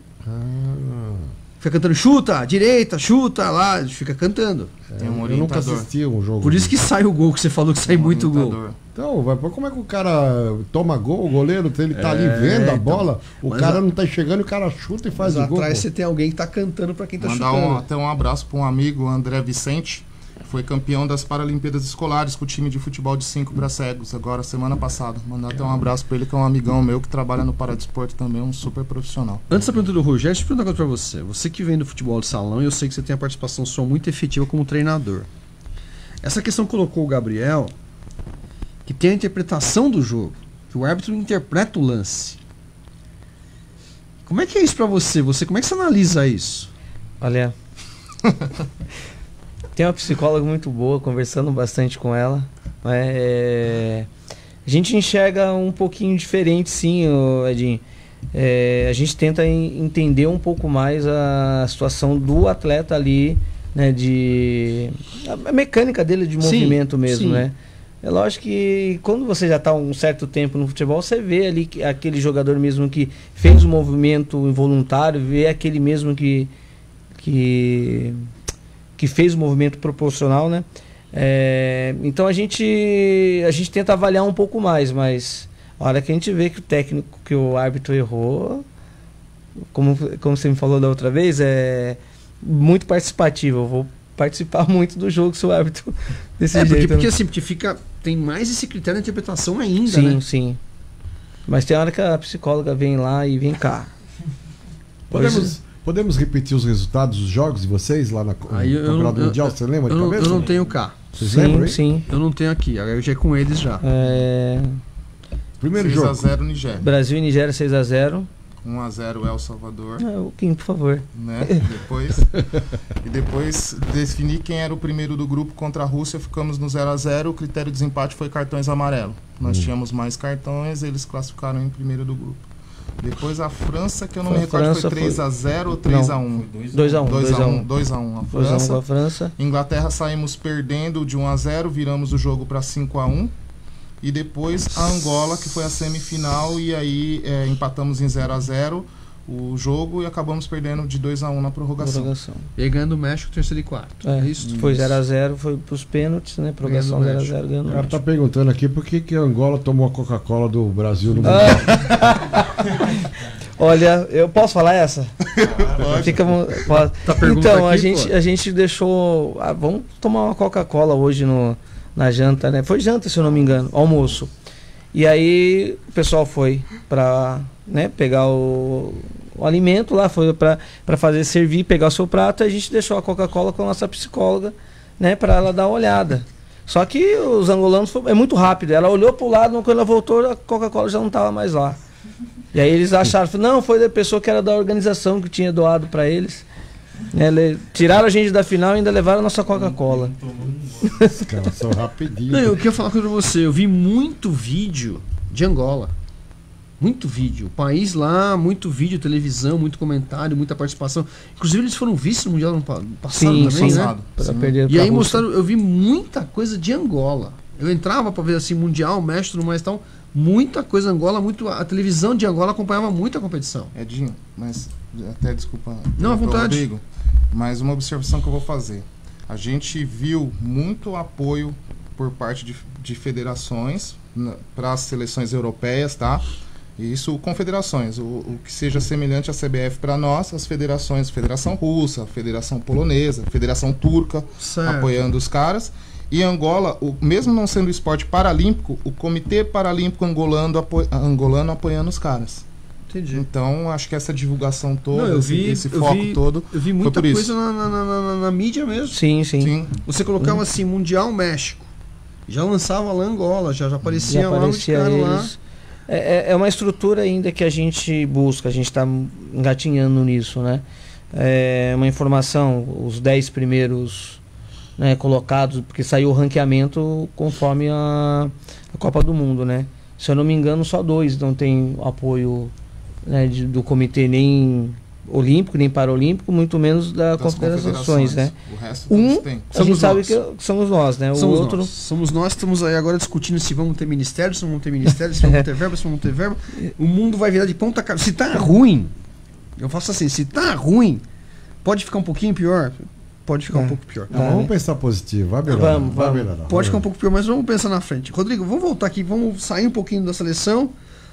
Fica cantando, chuta, direita, chuta, lá, fica cantando. Tem um orientador. Eu nunca assisti um jogo. Por isso que sai o gol, que você falou que sai muito gol. Então, como é que o cara toma gol, o goleiro, ele tá ali vendo a bola, o cara não tá chegando e o cara chuta e faz o gol. Atrás você tem alguém que tá cantando pra quem tá chutando. Mandar até um abraço pra um amigo, André Vicente, foi campeão das Paralimpíadas Escolares com o time de futebol de 5 para cegos, agora semana passada. Mandar até um abraço pra ele, que é um amigão meu que trabalha no Paradesporto também, um super profissional. Antes da pergunta do Rogério, deixa eu perguntar uma coisa pra você. Você que vem do futebol de salão, e eu sei que você tem a participação sua muito efetiva como treinador. Essa questão colocou o Gabriel, que tem a interpretação do jogo, que o árbitro interpreta o lance. Como é que é isso pra você? Como é que você analisa isso? Olha, tem uma psicóloga muito boa, conversando bastante com ela. A gente enxerga um pouquinho diferente, sim, Edinho. A gente tenta entender um pouco mais a situação do atleta ali, né, a mecânica dele de movimento mesmo, né? É lógico que quando você já está um certo tempo no futebol, você vê ali aquele jogador mesmo que fez o movimento involuntário, vê aquele mesmo que fez o movimento proporcional, né? Então a gente tenta avaliar um pouco mais, mas a hora que a gente vê que o árbitro errou, como você me falou da outra vez, é muito participativo. Eu vou participar muito do jogo se o árbitro desse jeito. Porque assim, tem mais esse critério de interpretação ainda, né? Sim. Mas tem hora que a psicóloga vem lá e vem cá. Podemos repetir os resultados dos jogos de vocês lá no Campeonato Mundial? Você lembra de cabeça? Eu não tenho cá. Vocês lembram? Sim. Eu não tenho aqui. Agora eu já é com eles já. Primeiro jogo. 6x0 Nigéria. Brasil e Nigéria 6x0. 1x0 El Salvador. O Kim, por favor. Né? Depois definir quem era o primeiro do grupo contra a Rússia, ficamos no 0x0. O critério de desempate foi cartões amarelo. Nós tínhamos mais cartões, eles classificaram em primeiro do grupo. Depois a França, que eu não me recordo, foi 3x0 ou 3x1? 2x1. 2x1 a França. Inglaterra saímos perdendo de 1x0, viramos o jogo para 5x1. E depois a Angola, que foi a semifinal, e aí empatamos em 0x0. o jogo e acabamos perdendo de 2-1 na prorrogação. E aí ganhando o México, terceiro e quarto. É, isso? Foi 0-0, foi pros pênaltis, né? Prorrogação 0-0, ganhando O cara tá perguntando aqui por que a Angola tomou a Coca-Cola do Brasil no Mundial. Olha, eu posso falar essa? Fica, pode. Então, aqui, a gente deixou. Vamos tomar uma Coca-Cola hoje na janta, né? Foi janta, se eu não me engano, almoço. E aí o pessoal foi pra, né, pegar o alimento lá, foi pra fazer servir, pegar o seu prato, e a gente deixou a Coca-Cola com a nossa psicóloga, né, pra ela dar uma olhada. Só que os angolanos é muito rápido. Ela olhou pro lado, quando ela voltou, a Coca-Cola já não tava mais lá. E aí eles acharam, não, foi da pessoa que era da organização que tinha doado para eles. Tiraram a gente da final e ainda levaram a nossa Coca-Cola. Os caras são rapidinhos. Não, eu queria falar com você, eu vi muito vídeo de Angola. Muito vídeo. O país lá, muito vídeo, televisão, muito comentário, muita participação. Inclusive eles foram vistos no Mundial no passado também, né? E aí mostraram, eu vi muita coisa de Angola. Eu entrava para ver assim, Mundial, México, tudo mais e tal. Muita coisa Angola, a televisão de Angola acompanhava muito a competição. Edinho, mas até desculpa. Não, à vontade. Rodrigo, mas uma observação que eu vou fazer. A gente viu muito apoio por parte de federações para as seleções europeias, tá? Isso confederações, o que seja semelhante à CBF para nós, as federações, Federação Russa, Federação Polonesa, Federação Turca, apoiando os caras. E Angola, mesmo não sendo esporte paralímpico, o Comitê Paralímpico angolano apoiando os caras. Entendi. Então, acho que essa divulgação toda, não, esse foco todo. Eu vi muita coisa na mídia mesmo. Sim. Você colocava assim, Mundial México. Já lançava lá Angola, já aparecia lá os caras lá. É uma estrutura ainda que a gente busca, a gente está engatinhando nisso, né? É uma informação, os 10 primeiros, né, colocados, porque saiu o ranqueamento conforme a Copa do Mundo, né? Se eu não me engano, só 2 não tem apoio, né, do comitê nem olímpico, nem paralímpico, muito menos das confederações, né? O resto tem. A gente sabe que somos nós, né? Somos nós, estamos aí agora discutindo se vamos ter ministério, se não vamos ter ministério, se vamos ter verba, se não vamos ter verba. O mundo vai virar de ponta cabeça. Se tá ruim, eu faço assim, se tá ruim, pode ficar um pouquinho pior. Pode ficar um pouco pior. Não, vamos pensar positivo, vai melhorar. Vamos. Pode ficar um pouco pior, mas vamos pensar na frente. Rodrigo, vamos voltar aqui, vamos sair um pouquinho da seleção.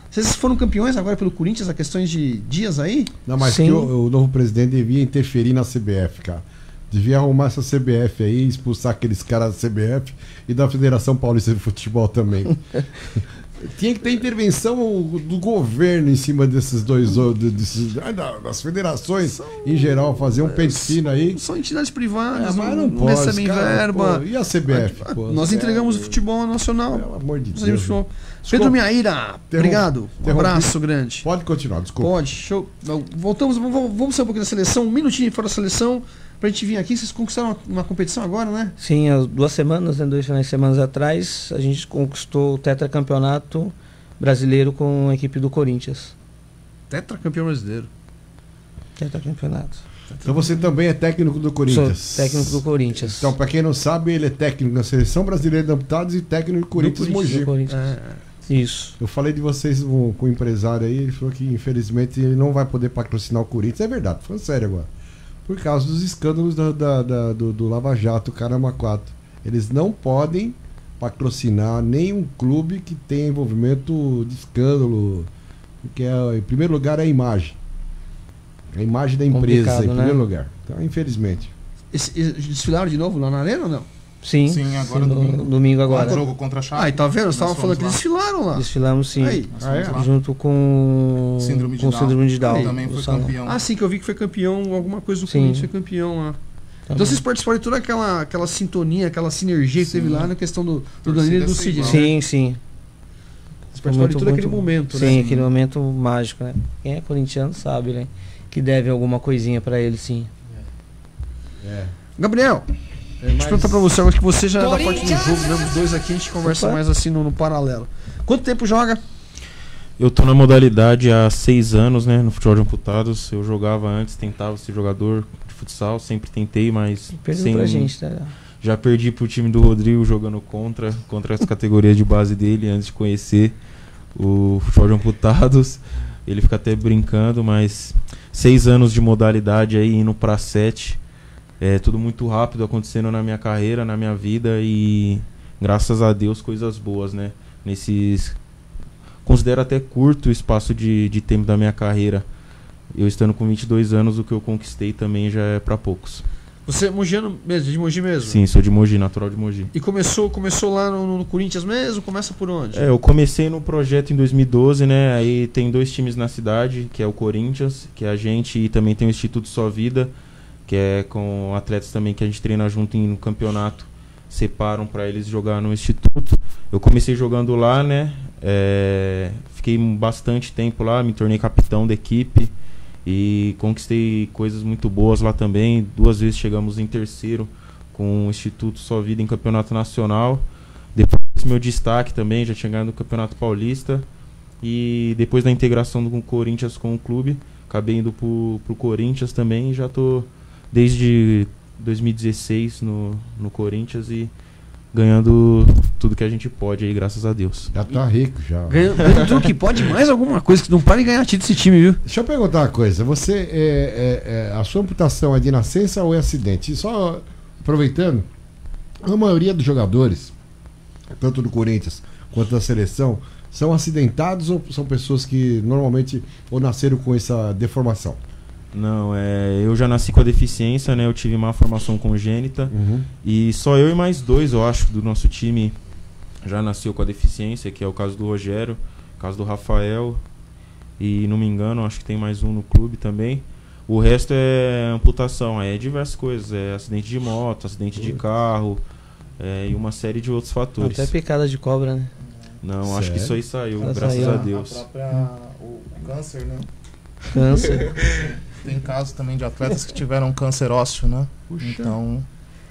Vocês foram campeões agora pelo Corinthians, há questões de dias aí? Não, mas que o novo presidente devia interferir na CBF, cara. Devia arrumar essa CBF aí, expulsar aqueles caras da CBF e da Federação Paulista de Futebol também. Tinha que ter intervenção do governo em cima desses dois, das federações em geral, fazer um pente-fino aí. São entidades privadas, mas não pode, recebem verba. E a CBF? Nós entregamos o futebol nacional. Pelo amor de Deus. Pedro Miaíra, obrigado. Um abraço grande. Pode continuar, desculpa. Pode, show. Voltamos, vamos sair um pouquinho da seleção, um minutinho fora da seleção, pra gente vir aqui. Vocês conquistaram uma competição agora, né? Sim, há 2 semanas, né, 2 finais de semana atrás, a gente conquistou o tetracampeonato brasileiro com a equipe do Corinthians. Tetracampeão brasileiro. Tetracampeonato. Então você também é técnico do Corinthians? Sou técnico do Corinthians. Então, pra quem não sabe, ele é técnico na Seleção Brasileira de Amputados e técnico do Corinthians Mogi. Isso. Eu falei de vocês com o empresário aí, ele falou que infelizmente ele não vai poder patrocinar o Corinthians. É verdade, falando sério agora. Por causa dos escândalos do Lava Jato, Caramba 4. Eles não podem patrocinar nenhum clube que tenha envolvimento de escândalo. Porque em primeiro lugar é a imagem. A imagem da empresa, em primeiro lugar. Então, infelizmente. Desfilaram de novo lá na arena ou não? Sim, agora domingo agora. Jogo contra a Chape. Tá vendo? Você estava falando que eles desfilaram lá. Desfilamos, sim. Aí. Junto com Síndrome de Down. Também foi campeão. Sim, que eu vi que foi campeão, alguma coisa do Corinthians foi campeão lá. Então vocês participaram de toda aquela sintonia, aquela sinergia que teve lá na questão do Danilo e do Cid. Sim. Vocês participaram de todo aquele momento, né? Sim, aquele momento mágico, né? Quem é corintiano sabe, né? Que deve alguma coisinha pra ele, sim. Gabriel, deixa eu perguntar pra você agora que você já é da parte do jogo, né? Os dois aqui a gente conversa mais assim no paralelo. Quanto tempo joga? Eu tô na modalidade há 6 anos, né? No futebol de amputados. Eu jogava antes, tentava ser jogador de futsal, sempre tentei, mas perdeu pra gente, tá? Já perdi pro time do Rodrigo jogando contra as categorias de base dele antes de conhecer o futebol de amputados. Ele fica até brincando, mas 6 anos de modalidade aí, indo pra 7. É tudo muito rápido acontecendo na minha carreira, na minha vida, e graças a Deus coisas boas, né? Considero até curto o espaço de tempo da minha carreira. Eu estando com 22 anos, o que eu conquistei também já é pra poucos. Você é mogiano mesmo, de Mogi mesmo? Sim, sou de Mogi, natural de Mogi. E começou lá no Corinthians mesmo? Começa por onde? Eu comecei no projeto em 2012, né? Aí tem 2 times na cidade, que é o Corinthians, que é a gente, e também tem o Instituto Só Vida, que é com atletas também que a gente treina junto no campeonato, separam para eles jogar no Instituto. Eu comecei jogando lá, né? Fiquei bastante tempo lá, me tornei capitão da equipe e conquistei coisas muito boas lá também. 2 vezes chegamos em terceiro com o Instituto Só Vida em campeonato nacional. Depois meu destaque também, já tinha ganhado no Campeonato Paulista. E depois da integração do Corinthians com o clube, acabei indo pro Corinthians também, e já tô desde 2016 no Corinthians e ganhando tudo que a gente pode aí, graças a Deus. Já tá rico, já. Ganhando tudo que pode, mais alguma coisa, que não para de ganhar título esse time, viu? Deixa eu perguntar uma coisa. Você, a sua amputação é de nascença ou é acidente? E só aproveitando, a maioria dos jogadores, tanto do Corinthians quanto da seleção, são acidentados ou são pessoas que normalmente ou nasceram com essa deformação? Não, eu já nasci com a deficiência, né? Eu tive uma formação congênita. E só eu e mais 2, eu acho, do nosso time já nasceu com a deficiência, que é o caso do Rogério, o caso do Rafael, e não me engano, acho que tem mais um no clube também. O resto é amputação, aí é diversas coisas, é acidente de moto, acidente de carro, e uma série de outros fatores. Até picada de cobra, né? Não, acho que isso aí saiu, Ela graças saiu. a Deus. O câncer, né? Câncer. Tem casos também de atletas que tiveram câncer ósseo, né? Então,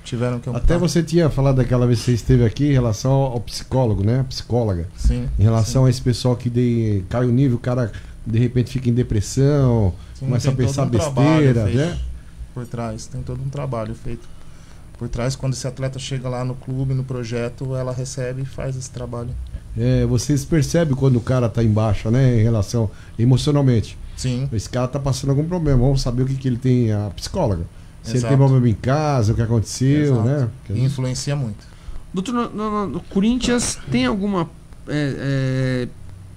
tiveram que Até você tinha falado daquela vez que você esteve aqui em relação ao psicólogo, né? Psicóloga. Sim. Em relação a esse pessoal que cai o nível, o cara de repente fica em depressão, começa a pensar besteira, né? Por trás, tem todo um trabalho feito por trás. Quando esse atleta chega lá no clube, no projeto, ela recebe e faz esse trabalho. Vocês percebem quando o cara tá em baixa, né? Em relação emocionalmente. Sim. Esse cara tá passando algum problema. Vamos saber o que ele tem, a psicóloga. Se ele Exato. tem problema em casa, o que aconteceu, Exato. né? E influencia muito. Doutor, no Corinthians tem alguma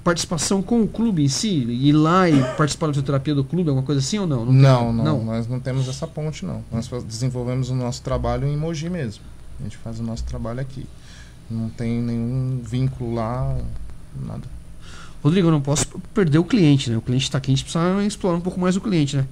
participação com o clube em si? Ir lá e participar da fisioterapia do clube, alguma coisa assim ou não? Não, nós não temos essa ponte, não. Nós desenvolvemos o nosso trabalho em Mogi mesmo. A gente faz o nosso trabalho aqui. Não tem nenhum vínculo lá, nada. Rodrigo, eu não posso perder o cliente, né? O cliente está aqui, a gente precisa explorar um pouco mais o cliente, né?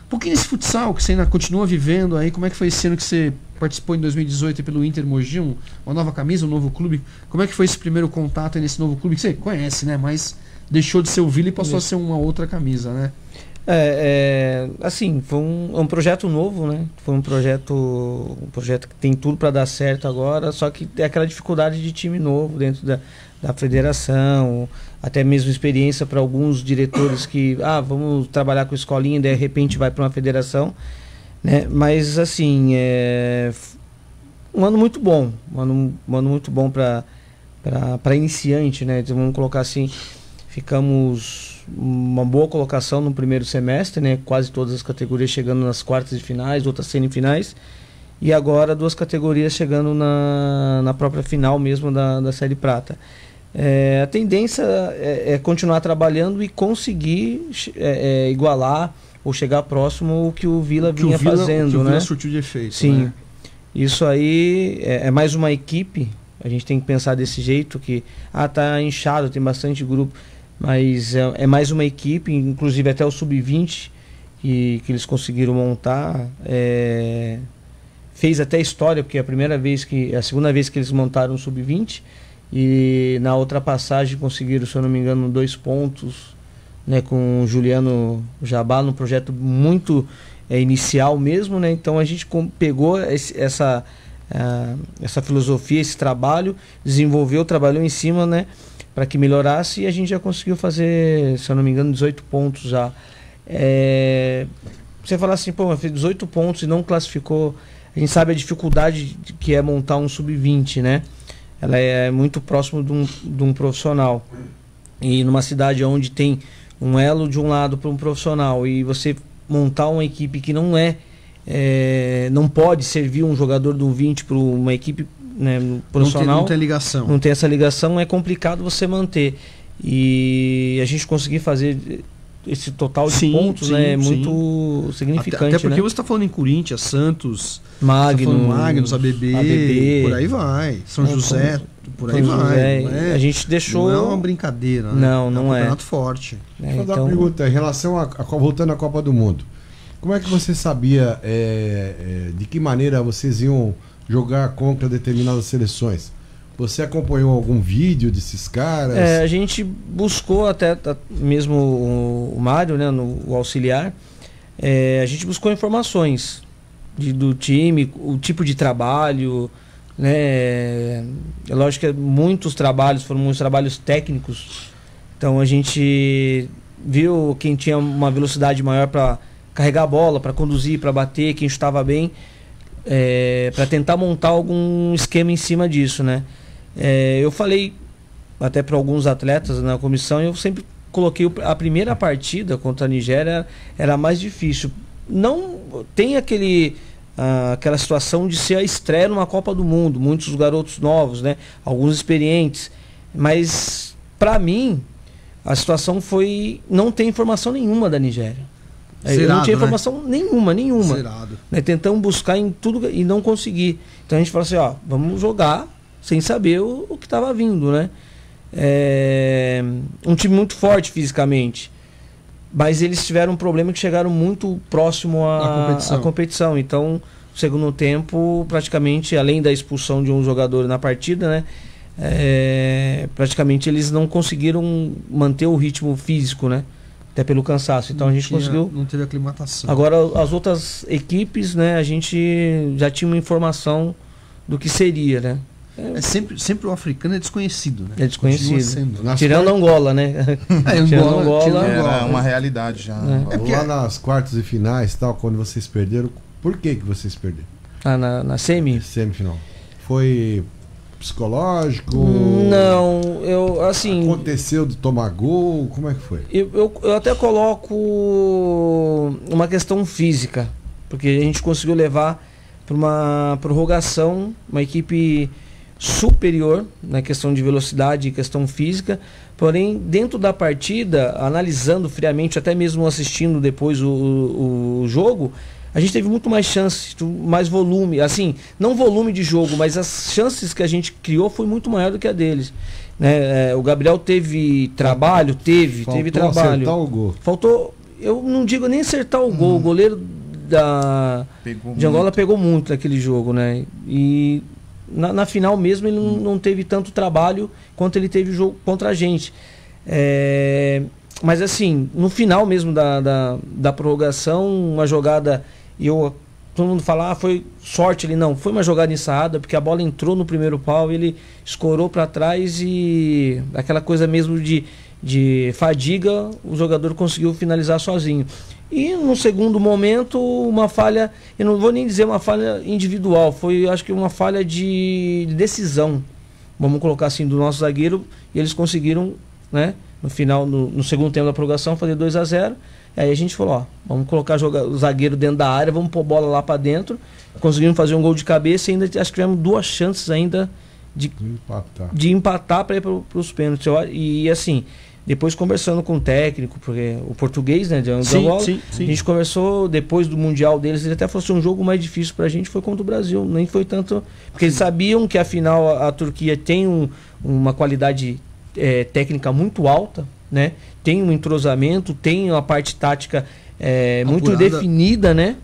Um pouquinho desse futsal que você ainda continua vivendo aí, como é que foi esse ano que você participou em 2018 pelo Inter Mogi, uma nova camisa, um novo clube? Como é que foi esse primeiro contato aí nesse novo clube que você conhece, né? Mas deixou de ser o Vila e passou a ser uma outra camisa, né? Assim, foi um projeto novo, né? Foi um projeto que tem tudo para dar certo agora, só que é aquela dificuldade de time novo dentro da federação, até mesmo experiência para alguns diretores que, vamos trabalhar com escolinha, de repente vai para uma federação, né? Mas assim, um ano muito bom, um ano muito bom para iniciante, né? Então, vamos colocar assim, ficamos uma boa colocação no primeiro semestre, né? Quase todas as categorias chegando nas quartas de finais, outras semifinais, e agora 2 categorias chegando na própria final mesmo da Série Prata. A tendência é continuar trabalhando e conseguir igualar ou chegar próximo o que o Vila vinha fazendo, que o né? Vila surtiu de efeito. Sim, né? Isso aí é mais uma equipe. A gente tem que pensar desse jeito que tá inchado, tem bastante grupo, mas é mais uma equipe, inclusive até o sub-20 que eles conseguiram montar, fez até história, porque a segunda vez que eles montaram o sub-20, e na outra passagem conseguiram, se eu não me engano, 2 pontos, né, com o Juliano Jabá, num projeto muito inicial mesmo, né? Então a gente pegou essa filosofia, esse trabalho, trabalhou em cima, né, para que melhorasse, e a gente já conseguiu fazer, se eu não me engano, 18 pontos já. Você falar assim, fez 18 pontos e não classificou, a gente sabe a dificuldade que é montar um sub-20, né? Ela é muito próximo de um profissional. E numa cidade onde tem um elo de um lado para um profissional e você montar uma equipe que não pode servir um jogador do 20 para uma equipe, né, profissional, não tem ligação, não tem essa ligação, é complicado você manter. E a gente conseguir fazer esse total de pontos, né, é muito significante. Até porque, né? você está falando em Corinthians, Santos, Magnus, ABB, por aí vai, São José, por aí vai. A gente deixou... Não é uma brincadeira, né? Não é um é. campeonato forte. Deixa eu dar uma pergunta em relação voltando à Copa do Mundo. Como é que você sabia de que maneira vocês iam jogar contra determinadas seleções? Você acompanhou algum vídeo desses caras? A gente buscou até mesmo o Mário, né, o auxiliar, a gente buscou informações do time, o tipo de trabalho, né? É lógico que muitos trabalhos foram muitos trabalhos técnicos, então a gente viu quem tinha uma velocidade maior para carregar a bola, para conduzir, para bater, quem estava bem, para tentar montar algum esquema em cima disso, né? Eu falei até para alguns atletas na comissão, eu sempre coloquei a primeira partida contra a Nigéria era a mais difícil. Não tem aquela situação de ser a estreia numa Copa do Mundo, muitos garotos novos, né? Alguns experientes, mas para mim a situação foi não ter informação nenhuma da Nigéria. Zerado, eu não tinha né? informação nenhuma. Zerado. Né? Tentamos buscar em tudo e não consegui. Então a gente falou assim, vamos jogar sem saber o que estava vindo, né? Um time muito forte fisicamente, mas eles tiveram um problema que chegaram muito próximo à competição. Então, no segundo tempo, praticamente, além da expulsão de um jogador na partida, né? Praticamente eles não conseguiram manter o ritmo físico, né? Até pelo cansaço. Então a gente conseguiu. Não teve aclimatação. Agora, as outras equipes, né? A gente já tinha uma informação do que seria, né? Sempre o africano é desconhecido, né? É desconhecido. Sendo. Tirando Angola, né? Angola era uma realidade já. Lá nas quartas e finais, tal, quando vocês perderam, por que vocês perderam? Na semifinal. Foi psicológico? Não, assim... Aconteceu de tomar gol? Como é que foi? Eu até coloco uma questão física, porque a gente conseguiu levar para uma prorrogação, uma equipe superior na questão de velocidade e questão física, porém dentro da partida, analisando friamente, até mesmo assistindo depois o jogo, a gente teve muito mais chances, mais volume, assim, não volume de jogo, mas as chances que a gente criou foi muito maior do que a deles, né? O Gabriel teve trabalho, teve trabalho. Acertar o gol. Faltou, eu não digo nem acertar o gol, o goleiro de Angola pegou muito naquele jogo, né? E na final mesmo ele não teve tanto trabalho quanto ele teve o jogo contra a gente. Mas assim, no final mesmo da prorrogação, uma jogada, todo mundo fala, foi sorte ali, não, foi uma jogada ensaiada, porque a bola entrou no primeiro pau, ele escorou para trás e aquela coisa mesmo de fadiga, o jogador conseguiu finalizar sozinho. E no segundo momento, uma falha, eu não vou nem dizer uma falha individual, foi acho que uma falha de decisão, vamos colocar assim, do nosso zagueiro, e eles conseguiram, né, no final, no segundo tempo da prorrogação, fazer 2-0. Aí a gente falou, vamos colocar o zagueiro dentro da área, vamos pôr bola lá para dentro. Conseguimos fazer um gol de cabeça e ainda acho que tivemos 2 chances ainda de empatar para ir para os pênaltis. E assim, depois conversando com o técnico, porque o português, né, de Angola, a gente conversou depois do Mundial deles, ele até falou assim, um jogo mais difícil pra gente foi contra o Brasil, nem foi tanto, porque eles sabiam que afinal a Turquia tem uma qualidade técnica muito alta, né, tem um entrosamento, tem uma parte tática muito definida, né,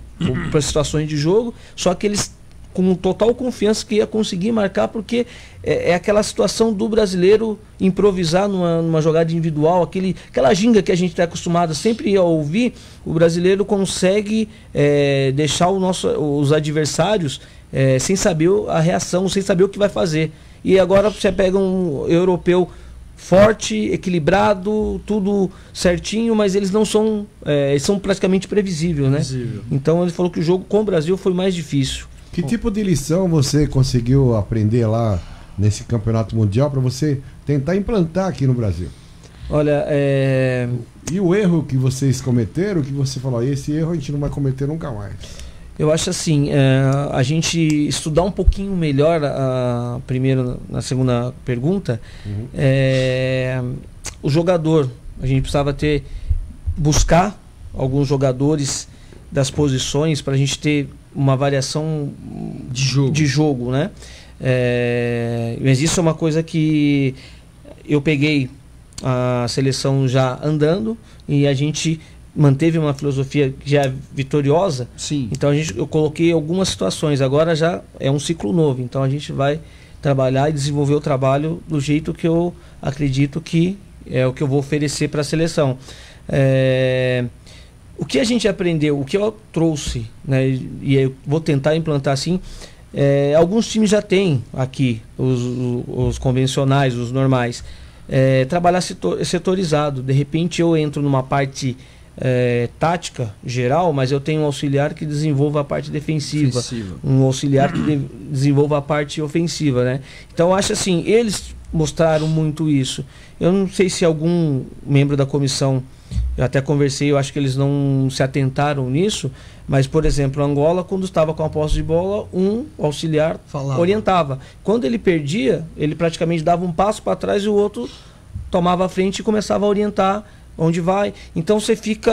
para situações de jogo, só que eles com total confiança que ia conseguir marcar, porque é aquela situação do brasileiro improvisar numa jogada individual, aquela ginga que a gente está acostumado sempre a ouvir. O brasileiro consegue deixar os adversários sem saber a reação, sem saber o que vai fazer. E agora você pega um europeu forte, equilibrado, tudo certinho, mas eles não são, eles são praticamente previsíveis, né? Então ele falou que o jogo com o Brasil foi mais difícil. Que tipo de lição você conseguiu aprender lá nesse campeonato mundial para você tentar implantar aqui no Brasil? Olha, E o erro que vocês cometeram, que você falou, esse erro a gente não vai cometer nunca mais? Eu acho assim, a gente estudar um pouquinho melhor primeiro, na segunda pergunta, o jogador, a gente precisava buscar alguns jogadores das posições para a gente ter uma variação de jogo, né? Mas isso é uma coisa que eu peguei a seleção já andando e a gente manteve uma filosofia já vitoriosa. Sim. Então eu coloquei algumas situações. Agora já é um ciclo novo. Então a gente vai trabalhar e desenvolver o trabalho do jeito que eu acredito que é o que eu vou oferecer para a seleção. O que a gente aprendeu, o que eu trouxe, né, e eu vou tentar implantar assim, alguns times já têm aqui, os convencionais, os normais, trabalhar setorizado. De repente eu entro numa parte tática geral, mas eu tenho um auxiliar que desenvolva a parte defensiva, um auxiliar que desenvolva a parte ofensiva, né? Então eu acho assim, eles mostraram muito isso. Eu não sei se algum membro da comissão, eu até conversei, eu acho que eles não se atentaram nisso, mas, por exemplo, Angola, quando estava com a posse de bola, um auxiliar orientava. Quando ele perdia, ele praticamente dava um passo para trás e o outro tomava a frente e começava a orientar onde vai. Então você fica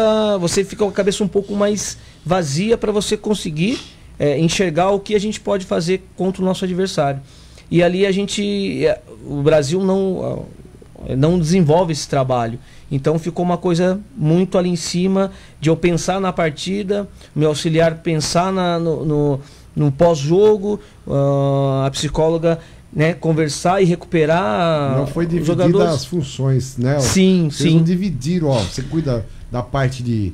com a cabeça um pouco mais vazia para você conseguir enxergar o que a gente pode fazer contra o nosso adversário. E ali o Brasil não desenvolve esse trabalho. Então ficou uma coisa muito ali em cima de eu pensar na partida, meu auxiliar pensar no pós-jogo, a psicóloga, né, conversar e recuperar. Não foi dividida as funções, né? Sim, Vocês não dividiram, você cuida da parte de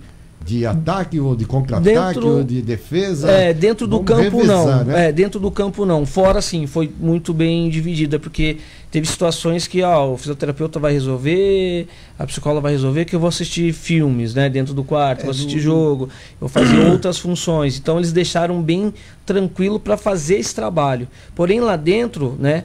ataque ou de contra-ataque ou de defesa? Dentro do campo não. Né? Dentro do campo não. Fora sim, foi muito bem dividida, porque teve situações que o fisioterapeuta vai resolver, a psicóloga vai resolver, que eu vou assistir filmes, né, dentro do quarto, vou assistir jogo, eu vou fazer outras funções. Então eles deixaram bem tranquilo para fazer esse trabalho. Porém lá dentro, né,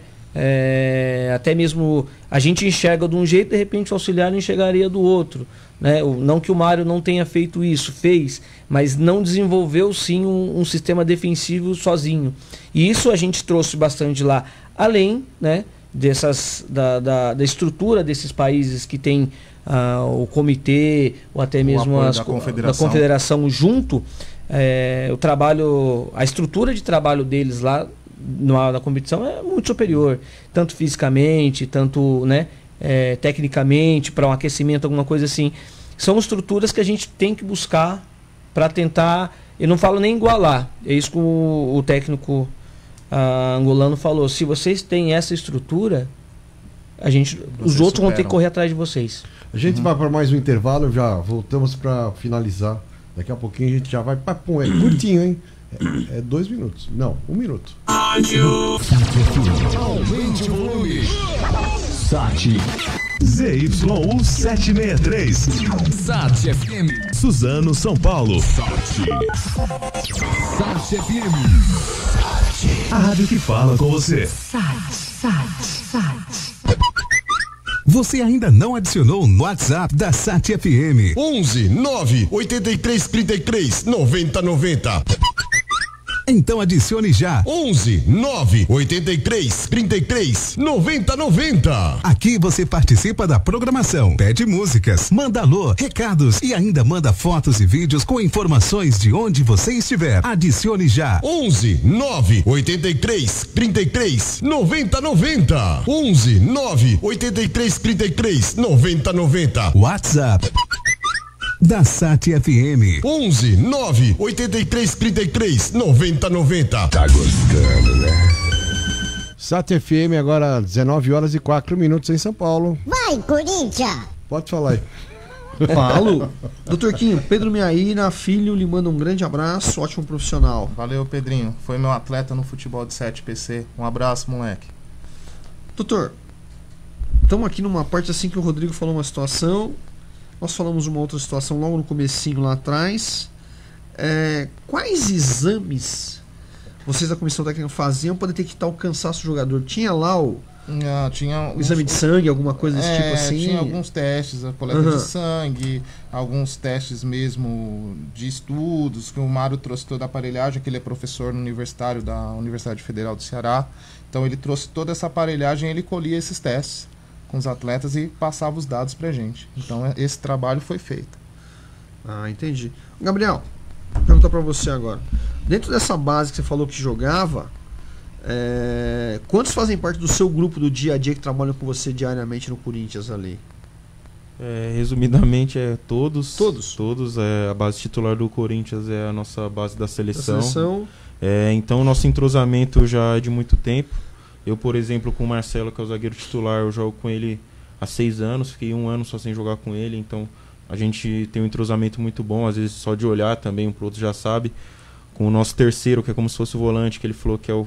até mesmo a gente enxerga de um jeito, de repente o auxiliar enxergaria do outro, né? Não que o Mário não tenha feito isso, fez, mas não desenvolveu sim um sistema defensivo sozinho. E isso a gente trouxe bastante lá, além, né, da estrutura desses países que tem o comitê ou até mesmo da confederação junto, a estrutura de trabalho deles lá na competição é muito superior, tanto fisicamente, tanto, né, tecnicamente, para um aquecimento, alguma coisa assim. São estruturas que a gente tem que buscar para tentar, eu não falo nem igualar, é isso que o técnico angolano falou: se vocês têm essa estrutura, os outros vão ter que correr atrás de vocês. A gente vai para mais um intervalo, já voltamos para finalizar. Daqui a pouquinho a gente já vai para curtinho, hein? 2 minutos. Não, 1 minuto. Aumente o volume. Sat ZYU 763. Sat FM. Suzano, São Paulo. Sat FM. A rádio que fala com você. Sat. Você ainda não adicionou no WhatsApp da Sat FM? 11 9 83 33 90 90. Então adicione já. 11 9 83 33 90 90. Aqui você participa da programação, pede músicas, manda alô, recados e ainda manda fotos e vídeos com informações de onde você estiver. Adicione já. 11 9 83 33 90 90. 11 9 83 33 90 90. WhatsApp da Sat FM. 11 9 83 33 90 90. Tá gostando, né? Sat FM agora 19 horas e 4 minutos em São Paulo. Vai, Corinthians! Pode falar aí. Falo. Doutor Quinho, Pedro Miaína, filho, lhe manda um grande abraço, ótimo profissional. Valeu, Pedrinho. Foi meu atleta no futebol de 7 PC. Um abraço, moleque. Doutor, estamos aqui numa parte assim que o Rodrigo falou uma situação. Nós falamos uma outra situação logo no comecinho lá atrás. Quais exames vocês da comissão técnica faziam para detectar o cansaço do jogador? Tinha lá Tinha exame de sangue, alguma coisa desse tipo assim? Tinha alguns testes, a coleta de sangue, alguns testes mesmo de estudos, que o Mário trouxe toda a aparelhagem, que ele é professor universitário da Universidade Federal do Ceará. Então ele trouxe toda essa aparelhagem, ele colhia esses testes com os atletas e passava os dados pra gente. Então esse trabalho foi feito. Entendi. Gabriel, vou perguntar pra você agora. Dentro dessa base que você falou que jogava, quantos fazem parte do seu grupo do dia a dia que trabalham com você diariamente no Corinthians ali? Resumidamente, todos. Todos. A base titular do Corinthians é a nossa base da seleção. Então o nosso entrosamento já é de muito tempo. Eu, por exemplo, com o Marcelo, que é o zagueiro titular, eu jogo com ele há 6 anos. Fiquei 1 ano só sem jogar com ele. Então a gente tem um entrosamento muito bom. Às vezes só de olhar também, um pro outro já sabe. Com o nosso terceiro, que é como se fosse o volante, que ele falou que é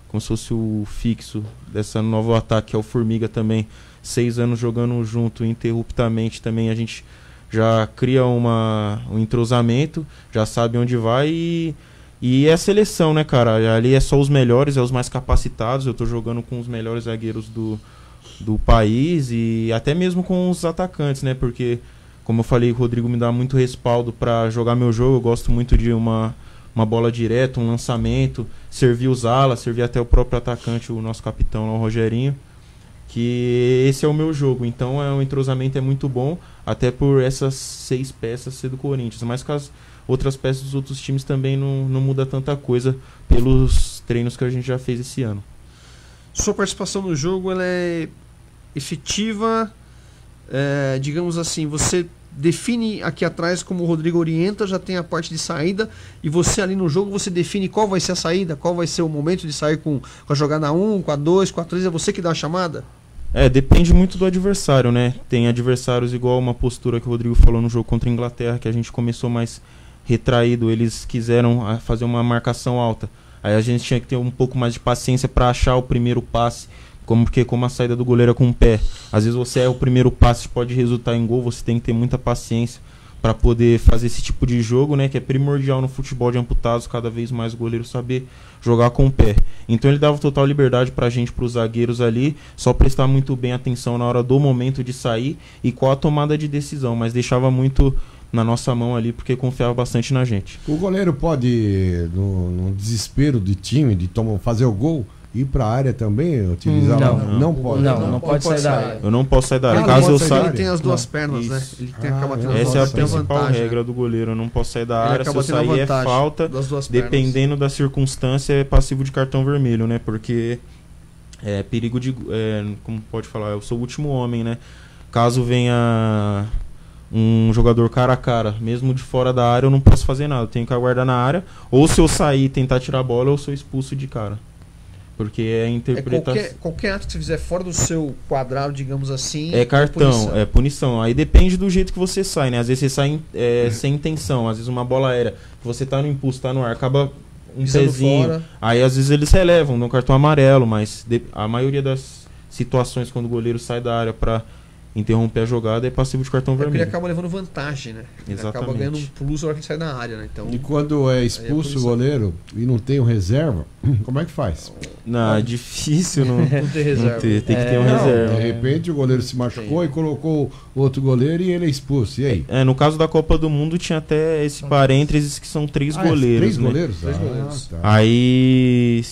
como se fosse o fixo dessa novo ataque, que é o Formiga também. 6 anos jogando junto ininterruptamente também, a gente já cria um entrosamento, já sabe onde vai e é a seleção, né, cara? Ali é só os melhores, os mais capacitados. Eu tô jogando com os melhores zagueiros do país e até mesmo com os atacantes, né? Porque, como eu falei, o Rodrigo me dá muito respaldo para jogar meu jogo. Eu gosto muito de uma bola direta, um lançamento, servir os alas, servir até o próprio atacante, o nosso capitão, o Rogerinho, que esse é o meu jogo. Então o entrosamento é muito bom, até por essas 6 peças ser do Corinthians, mas com as outras peças dos outros times também não muda tanta coisa pelos treinos que a gente já fez esse ano. Sua participação no jogo ela é efetiva, digamos assim, você define aqui atrás como o Rodrigo orienta, já tem a parte de saída, e você ali no jogo você define qual vai ser a saída, qual vai ser o momento de sair com a jogada 1, com a 2, com a 3, é você que dá a chamada? Depende muito do adversário, né? Tem adversários igual uma postura que o Rodrigo falou no jogo contra a Inglaterra, que a gente começou mais retraído, eles quiseram fazer uma marcação alta. Aí a gente tinha que ter um pouco mais de paciência para achar o primeiro passe, porque como a saída do goleiro é com o pé, às vezes você o primeiro passe pode resultar em gol, você tem que ter muita paciência para poder fazer esse tipo de jogo, né, que é primordial no futebol de amputados, cada vez mais o goleiro saber jogar com o pé. Então ele dava total liberdade pra gente, pros zagueiros ali, só prestar muito bem atenção na hora do momento de sair e qual a tomada de decisão, mas deixava muito na nossa mão ali, porque confiava bastante na gente. O goleiro pode, no desespero de time, de fazer o gol, ir para a área também, utilizar? Não pode. Não pode sair da área. Eu não posso sair da área. Caso eu saia, ele tem as duas pernas, né? Ele acaba tendo essa é a principal regra do goleiro. Eu não posso sair da área. Se eu sair é falta. Dependendo da circunstância, é passivo de cartão vermelho, né? Porque é perigo de, como pode falar, eu sou o último homem, né? Caso venha um jogador cara a cara, mesmo de fora da área, eu não posso fazer nada. Eu tenho que aguardar na área. Ou se eu sair e tentar tirar a bola, eu sou expulso de cara. Porque é a interpretação. Qualquer ato que você fizer fora do seu quadrado, digamos assim. É cartão, é punição. Aí depende do jeito que você sai, né? Às vezes você sai sem intenção. Às vezes uma bola aérea, você tá no impulso, tá no ar, acaba um pezinho. Fora. Aí às vezes eles relevam, dão cartão amarelo. Mas a maioria das situações, quando o goleiro sai da área pra interromper a jogada, é passivo de cartão vermelho. Ele acaba levando vantagem, né? Ele acaba ganhando um plus na hora que sai da área, né? Então, e quando é expulso o goleiro e não tem um reserva, como é que faz? Não, é difícil não ter reserva. Tem que ter um reserva. De repente o goleiro se machucou e colocou outro goleiro e ele é expulso. E aí? No caso da Copa do Mundo tinha até esse parênteses que são 3 goleiros. 3 goleiros? Né? 3 goleiros. Tá. Aí,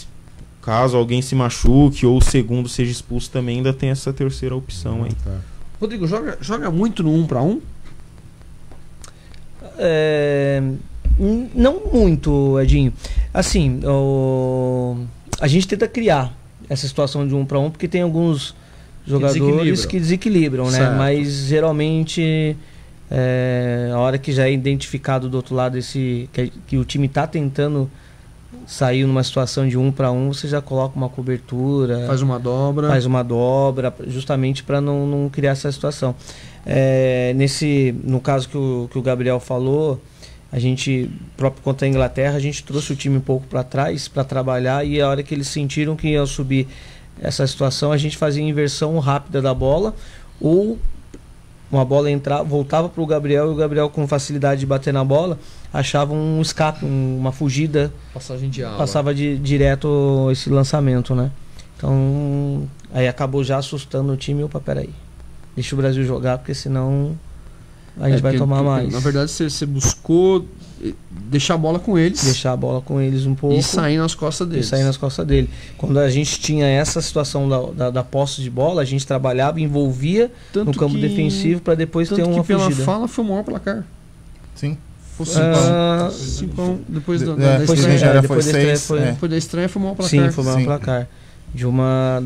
caso alguém se machuque ou o segundo seja expulso, também ainda tem essa terceira opção aí. Tá. Rodrigo, joga muito no 1 para 1? Não muito, Edinho. Assim, a gente tenta criar essa situação de 1 para 1 porque tem alguns jogadores que desequilibram, né? Mas geralmente a hora que já é identificado do outro lado que o time está tentando sair numa situação de 1 para 1, você já coloca uma cobertura, faz uma dobra, justamente para não criar essa situação. No caso que o Gabriel falou, a gente, próprio contra a Inglaterra, a gente trouxe o time um pouco para trás para trabalhar, e a hora que eles sentiram que ia subir essa situação, a gente fazia inversão rápida da bola, ou uma bola voltava para o Gabriel, e o Gabriel, com facilidade de bater na bola, achava um escape, uma fugida, passagem de ala, passava direto esse lançamento, né? Então, aí acabou já assustando o time. Opa, peraí, deixa o Brasil jogar, porque senão a gente vai tomar mais. Na verdade, você buscou deixar a bola com eles. Deixar a bola com eles um pouco. E sair nas costas deles. E sair nas costas dele. Quando a gente tinha essa situação da posse de bola, a gente trabalhava, envolvia no campo defensivo para depois ter uma pela fugida. fala foi o maior placar. Sim. Depois da estreia foi 6. Depois da estreia foi o maior placar. Sim, foi o maior placar. De uma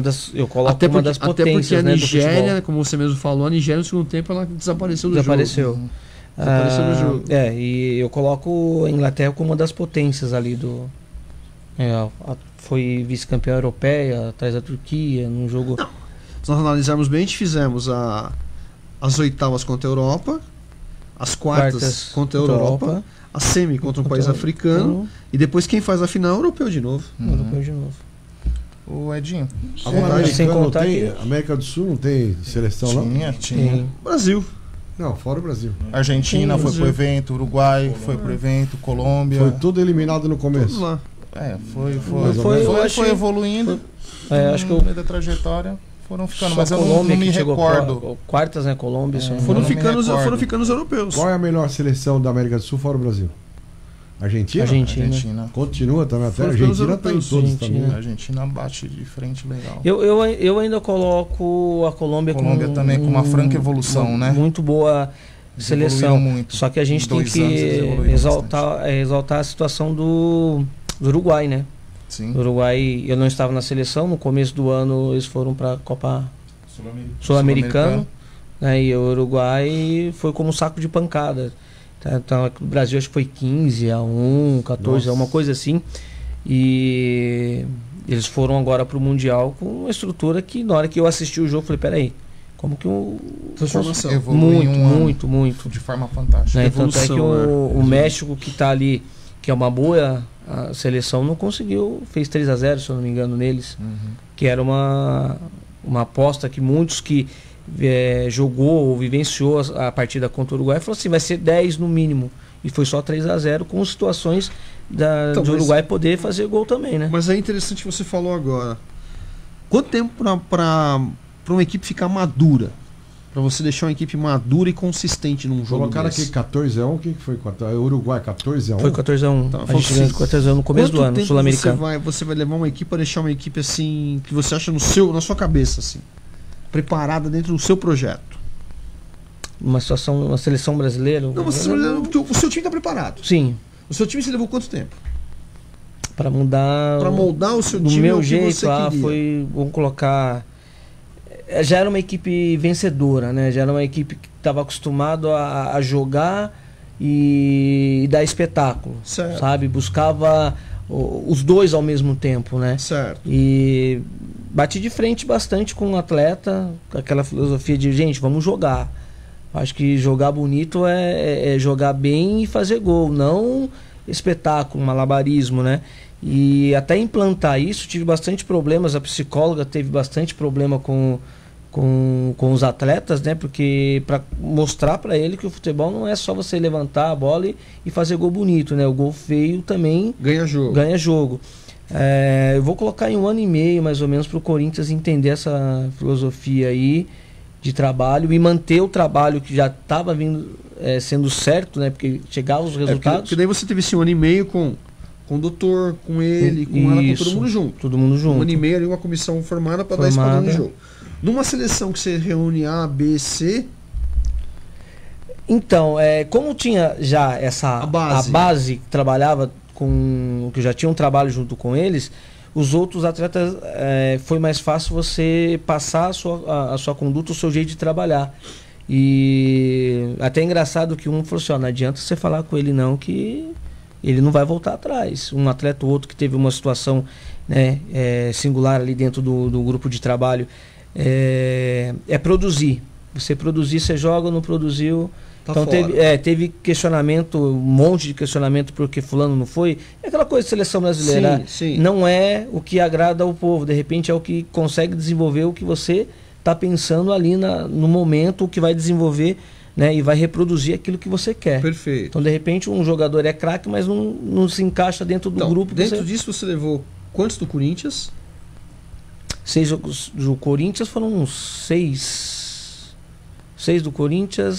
das, eu coloco uma das potências, até porque a Nigéria, né, como você mesmo falou, a Nigéria no segundo tempo ela desapareceu do jogo. Desapareceu do jogo. E eu coloco a Inglaterra como uma das potências ali do... foi vice-campeã europeia, atrás da Turquia, num jogo... Não. Se nós analisarmos bem, a gente fizemos as oitavas contra a Europa, as quartas contra a Europa, a semi contra um país africano, e depois quem faz a final é o europeu de novo. Europeu de novo. O Edinho. Sem contar que América do Sul não tem seleção lá? Tinha. Brasil. Não, fora o Brasil. Argentina foi pro evento, Uruguai foi pro evento, Colômbia. Foi tudo eliminado no começo. Tudo lá. Foi evoluindo. Acho que no meio da trajetória foram ficando, mas eu Colômbia não me recordo. Quartas, né? Colômbia. Foram ficando os europeus. Qual é a melhor seleção da América do Sul fora o Brasil? Argentina. Continua também até. A Argentina está em todos também. A Argentina bate de frente legal. Eu ainda coloco a Colômbia também com uma franca evolução, né? Muito boa seleção. Muito. Só que a gente tem que exaltar a situação do Uruguai, né? Sim. O Uruguai, eu não estava na seleção. No começo do ano eles foram para a Copa Sul-Americana, né? E o Uruguai foi como um saco de pancada. Então, o Brasil acho que foi 15-1, 14, uma coisa assim. E eles foram agora para o Mundial com uma estrutura que, na hora que eu assisti o jogo, eu falei, peraí, como que o... Transformação. Muito. De forma fantástica. Né? Tanto é que o México, que está ali, que é uma boa seleção, não conseguiu, fez 3-0, se eu não me engano, neles. Que era uma aposta que muitos que jogou ou vivenciou a partida contra o Uruguai falou assim, vai ser 10 no mínimo, e foi só 3-0 com situações do Uruguai poder fazer gol também, né? Mas é interessante que você falou agora, quanto tempo para uma equipe ficar madura, para você deixar uma equipe madura e consistente num jogo colocaram aqui 14-1, o que foi? O Uruguai 14-1? Foi 14-1, então, a gente ganhou 14-1 no começo do ano, sul-americano. Você vai levar uma equipe para deixar uma equipe assim, que você acha na sua cabeça assim, preparada dentro do seu projeto? Uma seleção brasileira? Não, o seu time está preparado. Sim. O seu time você levou quanto tempo? Para moldar o seu do time meu ao que jeito, você queria. vamos colocar, já era uma equipe vencedora, né? Já era uma equipe que estava acostumado a jogar e dar espetáculo, certo. Sabe? Buscava os dois ao mesmo tempo, né? Certo. E bati de frente bastante com o atleta, com aquela filosofia de, gente, vamos jogar. Acho que jogar bonito é jogar bem e fazer gol, não espetáculo, malabarismo, né? E até implantar isso, tive bastante problemas, a psicóloga teve bastante problema com os atletas, né? Porque para mostrar para ele que o futebol não é só você levantar a bola e fazer gol bonito, né? O gol feio também ganha jogo. Eu vou colocar em 1 ano e meio mais ou menos para o Corinthians entender essa filosofia aí de trabalho e manter o trabalho que já estava vindo sendo certo, né? Porque chegavam os resultados. Porque daí você teve esse 1 ano e meio com o doutor, com ele, com ela, com todo mundo junto. Todo mundo junto. 1 ano e meio ali, uma comissão formada para dar esse padrão de jogo. Numa seleção que você reúne A, B, C... Então, como tinha já a base que trabalhava que já tinha um trabalho junto com eles, os outros atletas foi mais fácil você passar a sua conduta, o seu jeito de trabalhar. E até é engraçado que um falou assim, não adianta você falar com ele não, que ele não vai voltar atrás. Um atleta ou outro que teve uma situação, né, singular ali dentro do grupo de trabalho, produzir. Você produzir, você joga, não produziu... Então teve questionamento, um monte de questionamento porque fulano não foi. É aquela coisa de seleção brasileira. Sim. Não é o que agrada ao povo. De repente é o que consegue desenvolver o que você está pensando ali no momento, o que vai desenvolver, né, e vai reproduzir aquilo que você quer. Perfeito. Então de repente um jogador é craque, mas não se encaixa dentro do grupo. Dentro disso você levou quantos do Corinthians? 6 do Corinthians foram uns 6. 6 do Corinthians.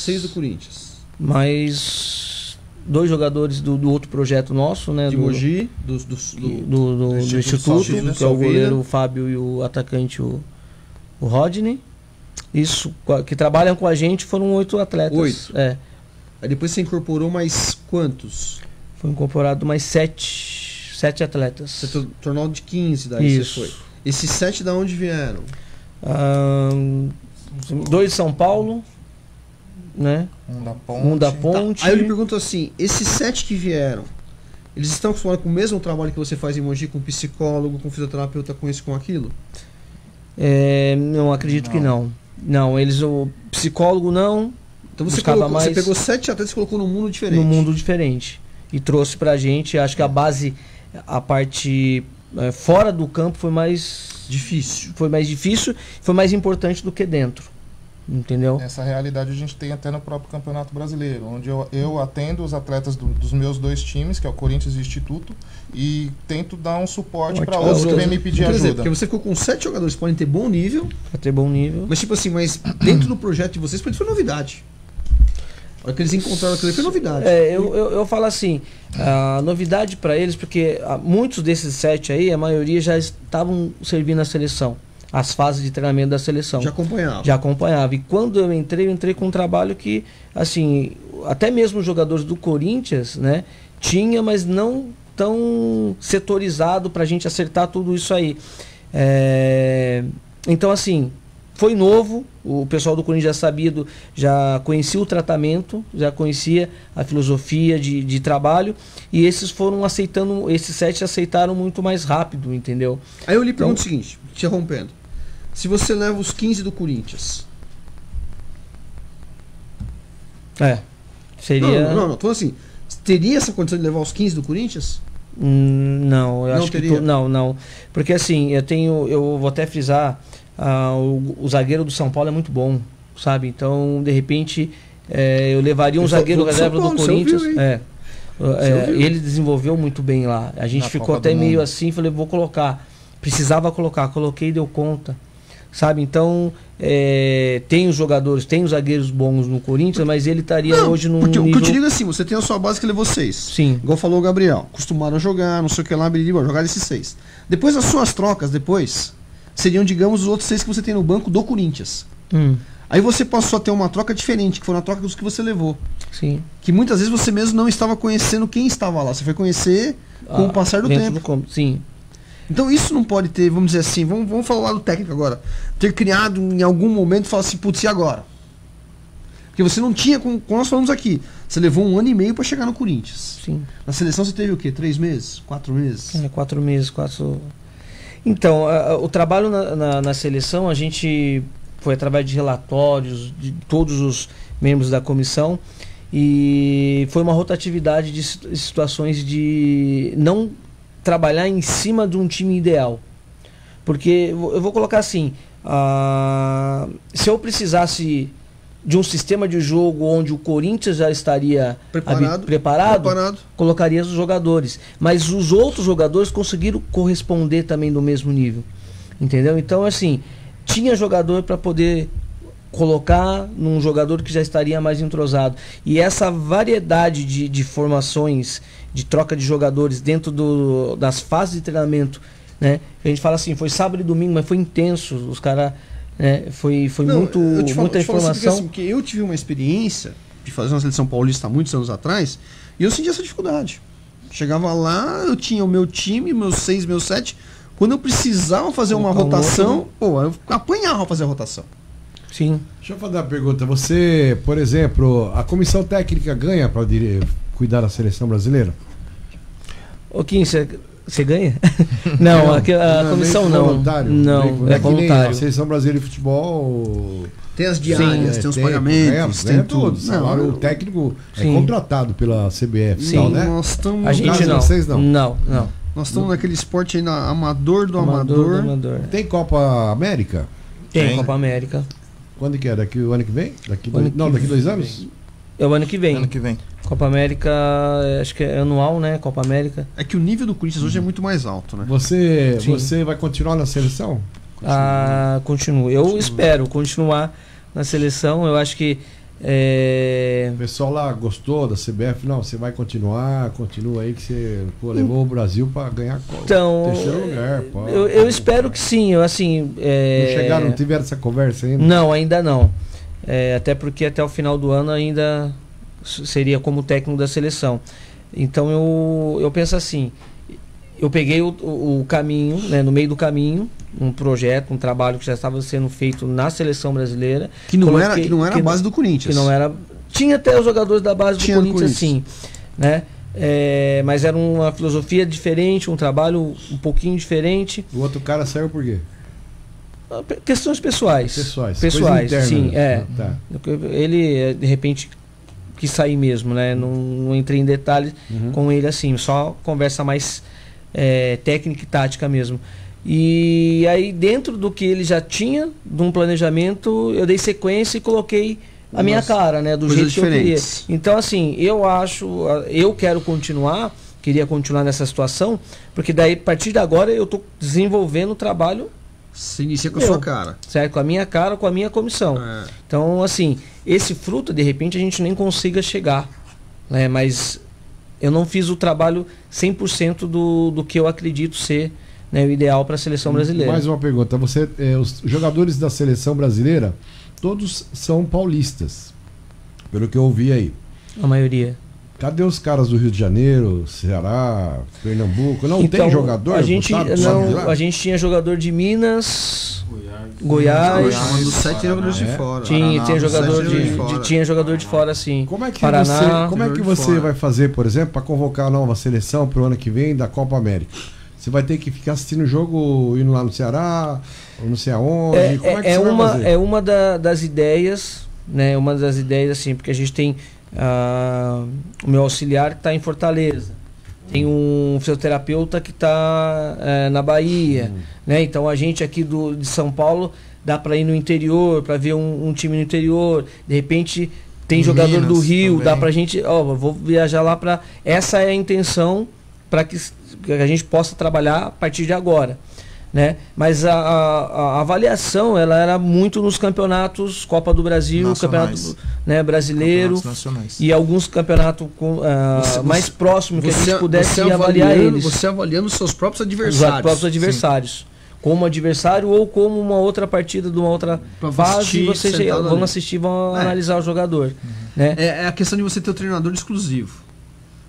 6 do Corinthians. Mais 2 jogadores do outro projeto nosso, né? De Mogi, do Instituto, que é o goleiro o Fábio e o atacante o Rodney. Isso, que trabalham com a gente, foram 8 atletas. 8? É. Aí depois você incorporou mais quantos? Foi incorporado mais 7 atletas. Você tornou de 15 daí. Isso. Você foi. Esses 7 da onde vieram? 2 de São Paulo, né? Um da Ponte. Tá. Aí eu lhe pergunto assim, esses 7 que vieram, eles estão acostumados com o mesmo trabalho que você faz em Mogi, com psicólogo, com fisioterapeuta, com isso, com aquilo? Não, acredito que não. Não, o psicólogo não. Então você pegou 7 atletas e colocou num mundo diferente. Num mundo diferente. E trouxe pra gente, acho que a base, a parte fora do campo foi mais difícil. Foi mais difícil, foi mais importante do que dentro. Entendeu? Essa realidade a gente tem até no próprio Campeonato Brasileiro, onde eu atendo os atletas dos meus 2 times, que é o Corinthians e o Instituto, e tento dar um suporte para outros que vêm me pedir ajuda. Porque você ficou com 7 jogadores que podem ter bom nível. Pra ter bom nível. Mas tipo assim, dentro do projeto de vocês foi novidade. A hora que eles encontraram aquilo foi novidade. Eu falo assim, a novidade para eles, porque muitos desses 7 aí, a maioria já estavam servindo a seleção. As fases de treinamento da seleção. Já acompanhava. E quando eu entrei com um trabalho que, assim, até mesmo os jogadores do Corinthians, né, tinha, mas não tão setorizado pra gente acertar tudo isso aí. Então, assim, foi novo, o pessoal do Corinthians já conhecia o tratamento, já conhecia a filosofia de trabalho, e esses foram aceitando, esses 7 aceitaram muito mais rápido, entendeu? Aí eu lhe pergunto o seguinte, te interrompendo. Se você leva os 15 do Corinthians. Seria. Não, tô assim. Teria essa condição de levar os 15 do Corinthians? Não, eu acho que não. Porque assim, eu vou até frisar, o zagueiro do São Paulo é muito bom, sabe? Então, de repente, eu levaria um zagueiro reserva do Corinthians. Ele desenvolveu muito bem lá. A gente ficou até meio assim, falei, vou colocar. Precisava colocar, coloquei e deu conta. Sabe, então tem os jogadores, tem os zagueiros bons no Corinthians, mas ele estaria hoje num nível... O que eu te digo assim, você tem a sua base que levou 6. Sim. Igual falou o Gabriel, acostumaram a jogar, não sei o que lá, jogar esses 6. Depois as suas trocas, seriam, digamos, os outros 6 que você tem no banco do Corinthians. Aí você passou a ter uma troca diferente, que foi a troca dos que você levou. Sim. Que muitas vezes você mesmo não estava conhecendo quem estava lá, você foi conhecer com o passar do tempo. Sim. Então isso não pode ter, vamos dizer assim, vamos falar do técnico agora, ter criado em algum momento e falar assim, putz, e agora? Porque você não tinha, como nós falamos aqui, você levou 1 ano e meio para chegar no Corinthians. Sim. Na seleção você teve o quê? 3 meses? 4 meses? 4 meses, 4... Então, o trabalho na seleção, a gente foi através de relatórios de todos os membros da comissão, e foi uma rotatividade de situações de não trabalhar em cima de um time ideal. Porque eu vou colocar assim, se eu precisasse de um sistema de jogo onde o Corinthians já estaria preparado, colocaria os jogadores. Mas os outros jogadores conseguiram corresponder também do mesmo nível. Entendeu? Então, assim, tinha jogador para poder colocar num jogador que já estaria mais entrosado. E essa variedade de formações, de troca de jogadores dentro das fases de treinamento, né? A gente fala assim, foi sábado e domingo, mas foi intenso. Os caras, foi muita informação. Porque eu tive uma experiência de fazer uma seleção paulista há muitos anos atrás, e eu senti essa dificuldade. Chegava lá, eu tinha o meu time, meus 6, meus 7. Quando eu precisava fazer uma rotação, eu apanhava pra fazer a rotação. Sim. Deixa eu fazer uma pergunta. Você, por exemplo, a comissão técnica ganha para cuidar da seleção brasileira? Ô Kim, você ganha? Não, a comissão não. Voluntário, não, é voluntário. A seleção brasileira de futebol tem as diárias, tem os pagamentos, tem tudo. O técnico é contratado pela CBF. Sim, né? Nós estamos... A gente não. Vocês não. Não. Nós estamos naquele esporte ainda amador do amador. Tem Copa América? Tem Copa América. Quando que é? Daqui o ano que vem? Daqui 2 anos? É o ano que vem. Ano que vem. Copa América, acho que é anual, né? Copa América. É que o nível do Corinthians hoje é muito mais alto, né? Você vai continuar na seleção? Continuo. Eu espero continuar na seleção. Eu acho que o pessoal lá gostou da CBF. Não, você vai continua aí que você levou o Brasil para ganhar então, terceiro lugar. Eu espero que sim. Não tiveram essa conversa ainda? Não, ainda não. Até porque até o final do ano ainda seria como técnico da seleção. Então eu penso assim, eu peguei o caminho, né, no meio do caminho, um projeto, um trabalho que já estava sendo feito na seleção brasileira. Que não era a base do Corinthians. Que não era, tinha até os jogadores da base do Corinthians, sim. Né? Mas era uma filosofia diferente, um trabalho um pouquinho diferente. O outro cara saiu por quê? Questões pessoais. Pessoais, sim. Tá. Ele, de repente, quis sair mesmo, né? Não entrei em detalhes com ele assim, só conversa mais técnica e tática mesmo. E aí, dentro do que ele já tinha, de um planejamento, eu dei sequência e coloquei a minha cara, né? Do jeito que eu queria. Então, assim, eu queria continuar nessa situação, porque daí, a partir de agora, eu estou desenvolvendo o trabalho. Se inicia com a sua cara. Certo, com a minha cara, com a minha comissão. Então, assim, esse fruto, de repente, a gente nem consiga chegar. Né? Mas eu não fiz o trabalho 100% do que eu acredito ser, né, o ideal para a seleção brasileira. Mais uma pergunta. Os jogadores da seleção brasileira, todos são paulistas, pelo que eu ouvi aí. A maioria. Cadê os caras do Rio de Janeiro, Ceará, Pernambuco? Não tem jogador? A gente tinha jogador de Minas, Goiás. Chamando 7 jogadores de fora. Tinha jogador de fora, sim. Como é que Paraná, você vai fazer, por exemplo, para convocar a nova seleção para o ano que vem da Copa América? Você vai ter que ficar assistindo o jogo, indo lá no Ceará, ou não sei aonde? Como é que você vai fazer? É uma das ideias, né? Uma das ideias, assim, porque a gente tem o meu auxiliar que está em Fortaleza, tem um fisioterapeuta que está na Bahia, né? Então a gente aqui de São Paulo dá para ir no interior, para ver um time no interior, de repente tem jogador do Rio, também. Dá para a gente, vou viajar lá para... Essa é a intenção para que a gente possa trabalhar a partir de agora. Né? Mas a avaliação ela era muito nos campeonatos Copa do Brasil, campeonato, né, brasileiro e alguns campeonatos mais próximos que a gente pudesse avaliar eles. Você avaliando os seus próprios adversários. Os próprios adversários. Sim. Como adversário ou como uma outra partida de uma outra fase, vão assistir, vão analisar o jogador. Né? É a questão de você ter o treinador exclusivo.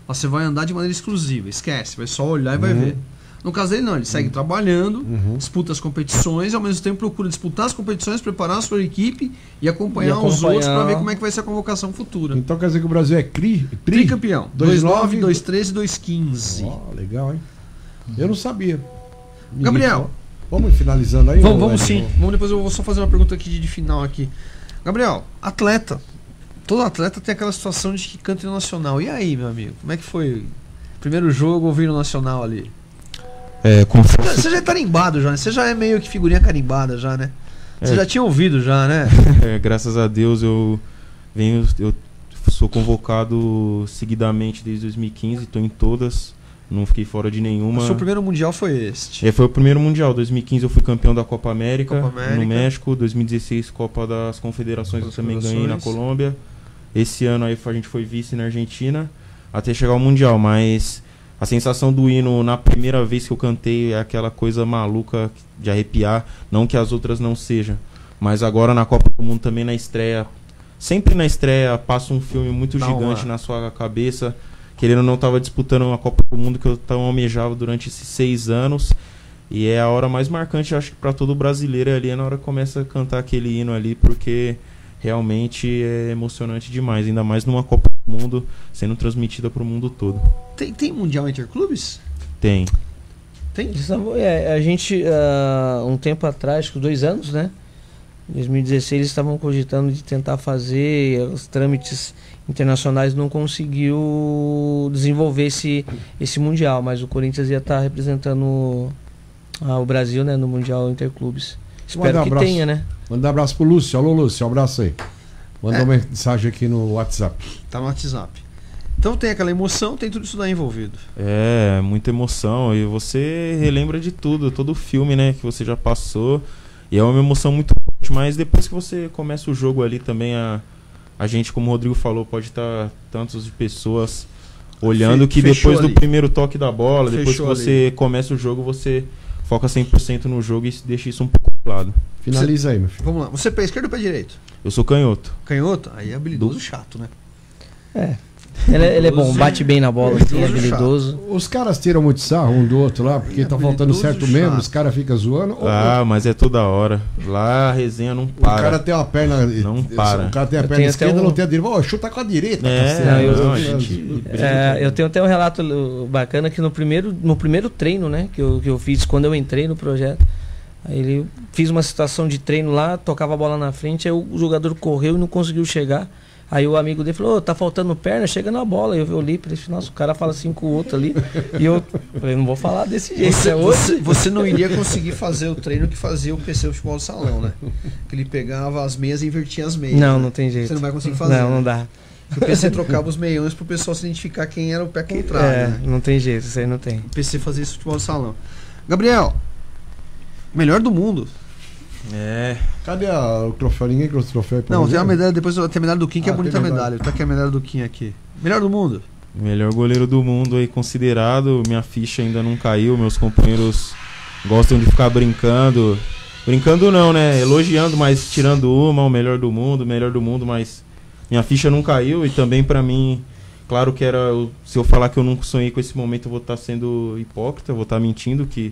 Você vai andar de maneira exclusiva, esquece, vai só olhar e vai ver. No caso dele não, ele segue trabalhando, disputa as competições e ao mesmo tempo procura disputar as competições, preparar a sua equipe e acompanhar os outros para ver como é que vai ser a convocação futura. Então quer dizer que o Brasil é tricampeão, 2009, 2013 e 2015. Legal, hein? Eu não sabia. Gabriel, vamos finalizando aí? Vamos sim. Vamos, depois eu vou só fazer uma pergunta aqui de final aqui. Gabriel, atleta. Todo atleta tem aquela situação de que canta no Nacional. E aí, meu amigo? Como é que foi? Primeiro jogo, ouvir no Nacional ali. Você já é tarimbado já, né? Você já é meio que figurinha carimbada já, né? Você já tinha ouvido já, né? Graças a Deus eu sou convocado seguidamente desde 2015, estou em todas, não fiquei fora de nenhuma. O seu primeiro mundial foi este? Foi o primeiro mundial. 2015 eu fui campeão da Copa América no México, 2016 Copa das Confederações eu também ganhei na Colômbia. Esse ano aí a gente foi vice na Argentina até chegar ao mundial, mas a sensação do hino na primeira vez que eu cantei é aquela coisa maluca de arrepiar, não que as outras não sejam, mas agora na Copa do Mundo também na estreia, sempre na estreia passa um filme muito gigante na sua cabeça, querendo ou não estava disputando uma Copa do Mundo que eu tão almejava durante esses 6 anos, e é a hora mais marcante, acho que para todo brasileiro ali, é na hora que começa a cantar aquele hino ali, porque realmente é emocionante demais, ainda mais numa Copa do Mundo sendo transmitida para o mundo todo. Tem Mundial Interclubes? Tem. A gente, um tempo atrás, 2 anos, né? Em 2016 eles estavam cogitando de tentar fazer, os trâmites internacionais não conseguiu desenvolver esse Mundial, mas o Corinthians ia estar representando o Brasil, né, no Mundial Interclubes. Espero que tenha, né? Manda um abraço pro Lúcio. Alô, Lúcio, um abraço aí. Mandou uma mensagem aqui no WhatsApp. Tá no WhatsApp. Então tem aquela emoção, tem tudo isso daí envolvido. É, muita emoção. E você relembra de tudo, todo o filme, né, que você já passou. E é uma emoção muito forte. Mas depois que você começa o jogo ali também, a gente, como o Rodrigo falou, pode estar tantos de pessoas olhando que depois do primeiro toque da bola, depois que você começa o jogo, você foca 100% no jogo e deixa isso um pouco de lado. Finaliza aí, meu filho. Vamos lá. Você é pé esquerdo ou pé direito? Eu sou canhoto. Canhoto? Aí é habilidoso chato, né? É. Ele é bom, bate bem na bola, assim, é habilidoso. Os caras tiram muito sarro um do outro lá, porque tá faltando certo membro, os caras ficam zoando. Mas é toda hora. Lá a resenha não para. O cara tem uma perna. Não para. O cara tem a perna esquerda, não tem a direita. Chuta com a direita. Eu tenho até um relato bacana que no primeiro treino, né, que eu fiz quando eu entrei no projeto. Aí ele fiz uma situação de treino lá, tocava a bola na frente, aí o jogador correu e não conseguiu chegar. Aí o amigo dele falou, tá faltando perna, chega na bola. Eu olhei pra ele, nossa, o cara fala assim com o outro ali. E eu falei, não vou falar desse jeito. Você não iria conseguir fazer o treino que fazia o PC Futebol do Salão, né? Que ele pegava as meias e invertia as meias. Não, né? não tem jeito. Você não vai conseguir fazer. Não dá. O PC trocava os meiões pro pessoal se identificar quem era o pé contrário. Né? Não tem jeito, isso aí não tem. O PC fazia isso no Futebol do Salão. Gabriel, melhor do mundo. Cadê o troféu? Ninguém trouxe o troféu aí pra Não, você? tem a medalha, depois tem a medalha do Kim, que é bonita a tem medalha. Tá aqui a medalha do Kim aqui. Melhor do mundo? Melhor goleiro do mundo aí considerado. Minha ficha ainda não caiu. Meus companheiros gostam de ficar brincando. Brincando não, né? Elogiando, mas tirando o melhor do mundo, mas minha ficha não caiu. E também pra mim, claro que se eu falar que eu nunca sonhei com esse momento, eu vou estar sendo hipócrita, vou estar mentindo, que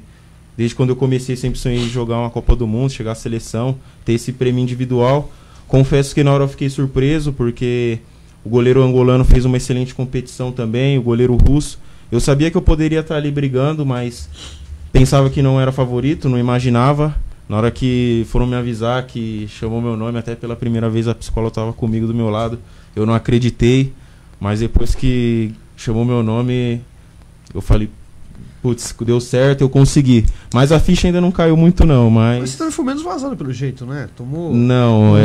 desde quando eu comecei sempre sonhei em jogar uma Copa do Mundo, chegar à seleção, ter esse prêmio individual. Confesso que na hora eu fiquei surpreso, porque o goleiro angolano fez uma excelente competição também, o goleiro russo. Eu sabia que eu poderia estar ali brigando, mas pensava que não era favorito, não imaginava. Na hora que foram me avisar, que chamou meu nome, até pela primeira vez a psicóloga estava comigo do meu lado, eu não acreditei, mas depois que chamou meu nome, eu falei, putz, deu certo, eu consegui. Mas a ficha ainda não caiu muito não, mas você também foi menos vazado pelo jeito, né? Tomou... Não,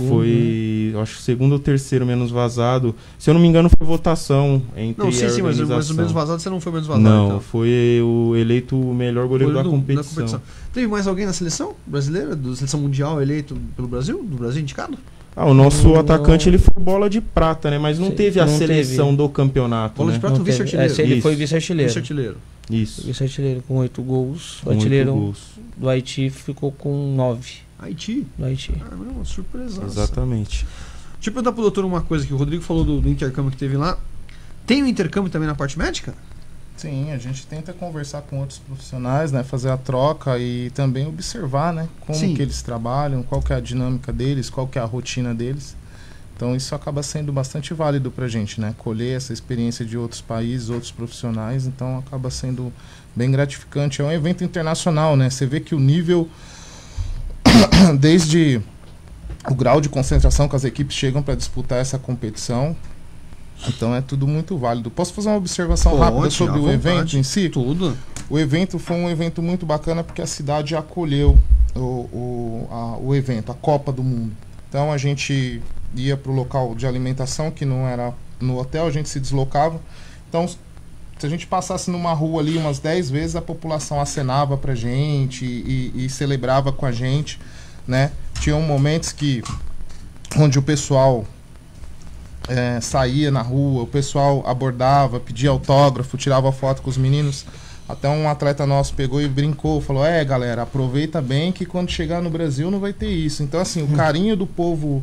foi acho que o segundo ou terceiro menos vazado. Se eu não me engano foi votação entre sim, mas o menos vazado você não foi menos vazado. Não, então. foi o eleito o melhor goleiro da competição. Teve mais alguém na seleção brasileira, da seleção mundial eleito pelo Brasil? Do Brasil indicado? O nosso atacante ele foi bola de prata, né? Mas não teve a seleção do campeonato. Bola de prata ou vice-artilheiro? Ele foi vice-artilheiro. Vice-artilheiro. Isso. Vice-artilheiro com 8 gols. O artilheiro do Haiti ficou com 9. Haiti? Do Haiti. Uma surpresa. Exatamente. Deixa eu perguntar pro doutor uma coisa que o Rodrigo falou do intercâmbio que teve lá. Tem o intercâmbio também na parte médica? Sim, a gente tenta conversar com outros profissionais, né, fazer a troca e também observar, né, como que eles trabalham, qual que é a dinâmica deles, qual que é a rotina deles. Então isso acaba sendo bastante válido pra gente, né, colher essa experiência de outros países, outros profissionais, então acaba sendo bem gratificante. É um evento internacional, né, você vê que o nível, desde o grau de concentração que as equipes chegam para disputar essa competição, então é tudo muito válido. Posso fazer uma observação rápida sobre o evento em si? Tudo. O evento foi um evento muito bacana porque a cidade acolheu o evento, a Copa do Mundo. Então a gente ia para o local de alimentação, que não era no hotel, a gente se deslocava. Então se a gente passasse numa rua ali umas 10 vezes, a população acenava pra gente e celebrava com a gente, né? Tinham momentos onde o pessoal saía na rua, o pessoal abordava, pedia autógrafo, tirava foto com os meninos. Até um atleta nosso pegou e brincou, falou, galera, aproveita bem que quando chegar no Brasil não vai ter isso. Então assim, o carinho do povo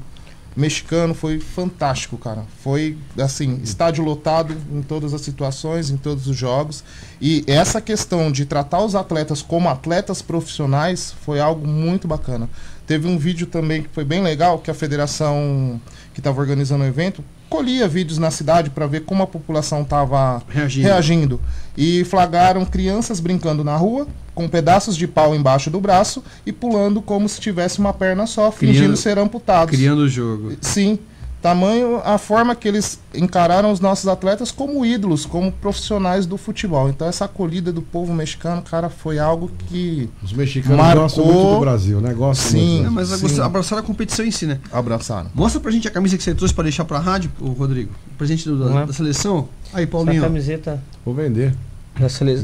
mexicano foi fantástico, cara. Foi assim, estádio lotado em todas as situações, em todos os jogos. E essa questão de tratar os atletas como atletas profissionais foi algo muito bacana. Teve um vídeo também que foi bem legal, que a federação que estava organizando o evento colhia vídeos na cidade para ver como a população estava reagindo. E flagraram crianças brincando na rua, com pedaços de pau embaixo do braço e pulando como se tivesse uma perna só, fingindo ser amputados. Criando o jogo. Sim. Tamanho a forma que eles encararam os nossos atletas como ídolos, como profissionais do futebol. Então essa acolhida do povo mexicano, cara, foi algo que os mexicanos gostam muito do Brasil, né? Gostam sim, muito. Mas abraçaram a competição em si, né? Abraçaram. Mostra pra gente a camisa que você trouxe pra deixar pra rádio, o Rodrigo. Presente da seleção. Aí, Paulinho. Essa camiseta vou vender.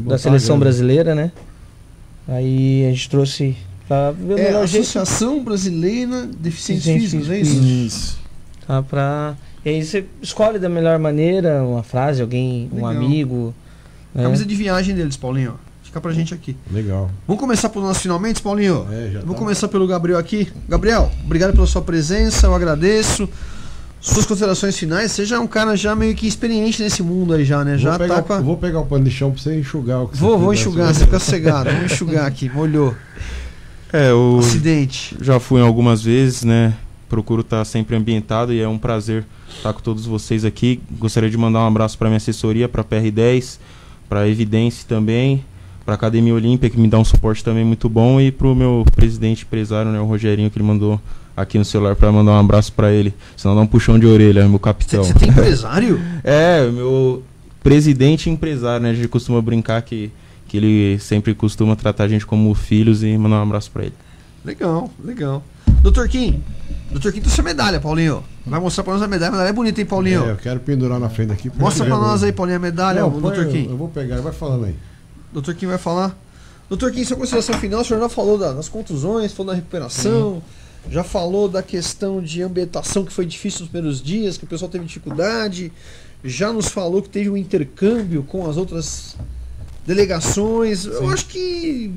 Da seleção brasileira, né? Aí a gente trouxe pra ver o melhor Associação Brasileira de Deficientes Físicos, é isso? Isso. Tá, e aí você escolhe da melhor maneira uma frase, alguém, um amigo. Camisa de viagem deles, Paulinho. Fica pra gente aqui. Legal. Vamos começar por nós finalmente, Paulinho? Já Vou começar pelo Gabriel aqui. Gabriel, obrigado pela sua presença, eu agradeço. Suas considerações finais, você já é um cara já meio que experiente nesse mundo aí já, né? Vou pegar o pano de chão pra você enxugar o que Vou enxugar, você fica cegado. Vamos enxugar aqui, molhou. Eu acidente. Já fui algumas vezes, né? Procuro estar sempre ambientado e é um prazer estar com todos vocês aqui. Gostaria de mandar um abraço para minha assessoria, para a PR10, para a Evidência também, para a Academia Olímpia, que me dá um suporte também muito bom, e para o meu presidente empresário, né, o Rogerinho, que ele mandou aqui no celular para mandar um abraço para ele. Senão dá um puxão de orelha, meu capitão. Você tem empresário? Meu presidente empresário, né? A gente costuma brincar que ele sempre costuma tratar a gente como filhos, e mandar um abraço para ele. Legal. Dr. Kim trouxe a medalha, Paulinho. Vai mostrar pra nós a medalha. A medalha é bonita, hein, Paulinho? Eu quero pendurar na frente aqui. Mostra pra nós aí, Paulinho, a medalha, Dr. Kim. Eu vou pegar, vai falando aí. Dr. Kim vai falar. Dr. Kim, sua consideração final, o senhor já falou das contusões, falou da recuperação, já falou da questão de ambientação que foi difícil nos primeiros dias, que o pessoal teve dificuldade, já nos falou que teve um intercâmbio com as outras delegações. Sim. Eu acho que,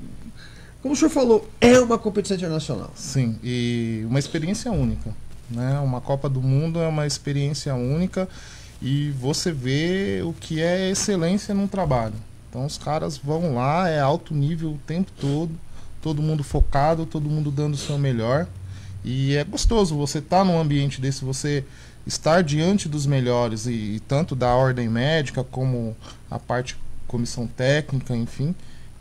como o senhor falou, é uma competição internacional. Sim, e uma experiência única, né? Uma Copa do Mundo é uma experiência única e você vê o que é excelência num trabalho. Então os caras vão lá, é alto nível o tempo todo mundo focado, todo mundo dando o seu melhor. E é gostoso você estar num ambiente desse, você estar diante dos melhores, e tanto da ordem médica como a parte comissão técnica, enfim.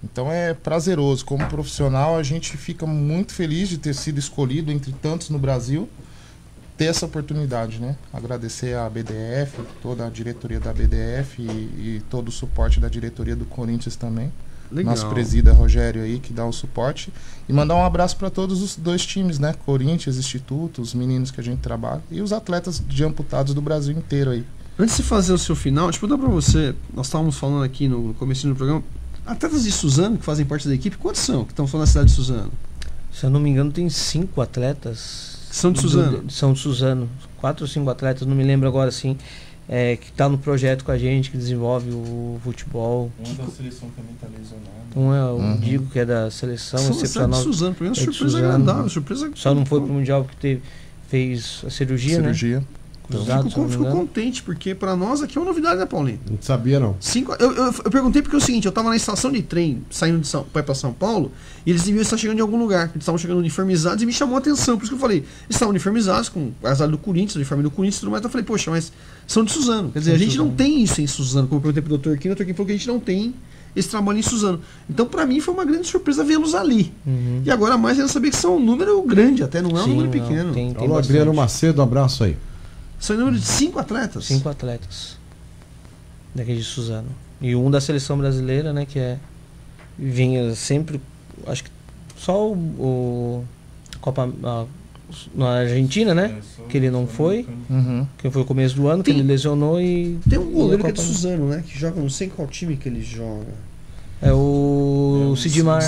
Então é prazeroso. Como profissional, a gente fica muito feliz de ter sido escolhido entre tantos no Brasil, ter essa oportunidade, né? Agradecer à BDF, toda a diretoria da BDF e todo o suporte da diretoria do Corinthians também. Legal. Nosso presida Rogério aí, que dá o suporte. E mandar um abraço para todos os dois times, né? Corinthians, Instituto, os meninos que a gente trabalha e os atletas de amputados do Brasil inteiro aí. Antes de fazer o seu final, deixa eu perguntar pra você, nós estávamos falando aqui no começo do programa, atletas de Suzano, que fazem parte da equipe, quantos são que estão falando na cidade de Suzano? Se eu não me engano, tem 5 atletas. São de Suzano? São de Suzano. 4 ou 5 atletas, não me lembro agora, assim, que está no projeto com a gente, que desenvolve o futebol. Um da seleção também está lesionado. Um é o Digo, que é da seleção. São de Suzano, para mim é uma surpresa agradável. Surpresa... Só não foi pro Mundial porque fez a cirurgia, né? Fico contente, porque para nós aqui é uma novidade, né, Paulinho? Não sabia, não. Eu perguntei porque é o seguinte, eu estava na estação de trem, saindo para São Paulo, e eles deviam estar chegando de algum lugar. Eles estavam chegando uniformizados e me chamou a atenção. Por isso que eu falei, eles estavam uniformizados, com as áreas do Corinthians, o uniforme do Corinthians e tudo mais. Então eu falei, poxa, mas são de Suzano. Quer dizer, a gente não tem isso em Suzano. Como eu perguntei pro Dr. Kim, o Dr. Kim falou que a gente não tem esse trabalho em Suzano. Então, para mim, foi uma grande surpresa vê-los ali. E agora mais eu saber que são um número grande, até não é um número pequeno. Alô, Adriano Macedo, um abraço aí. São em número de 5 atletas? 5 atletas daqui de Suzano. E um da seleção brasileira, né? Que vinha sempre. Acho que só o Copa na Argentina, né? Que ele não foi. Que foi o começo do ano, que ele lesionou e. Tem um goleiro que é de Suzano, né? Que joga, não sei em qual time que ele joga. É o Sidmar.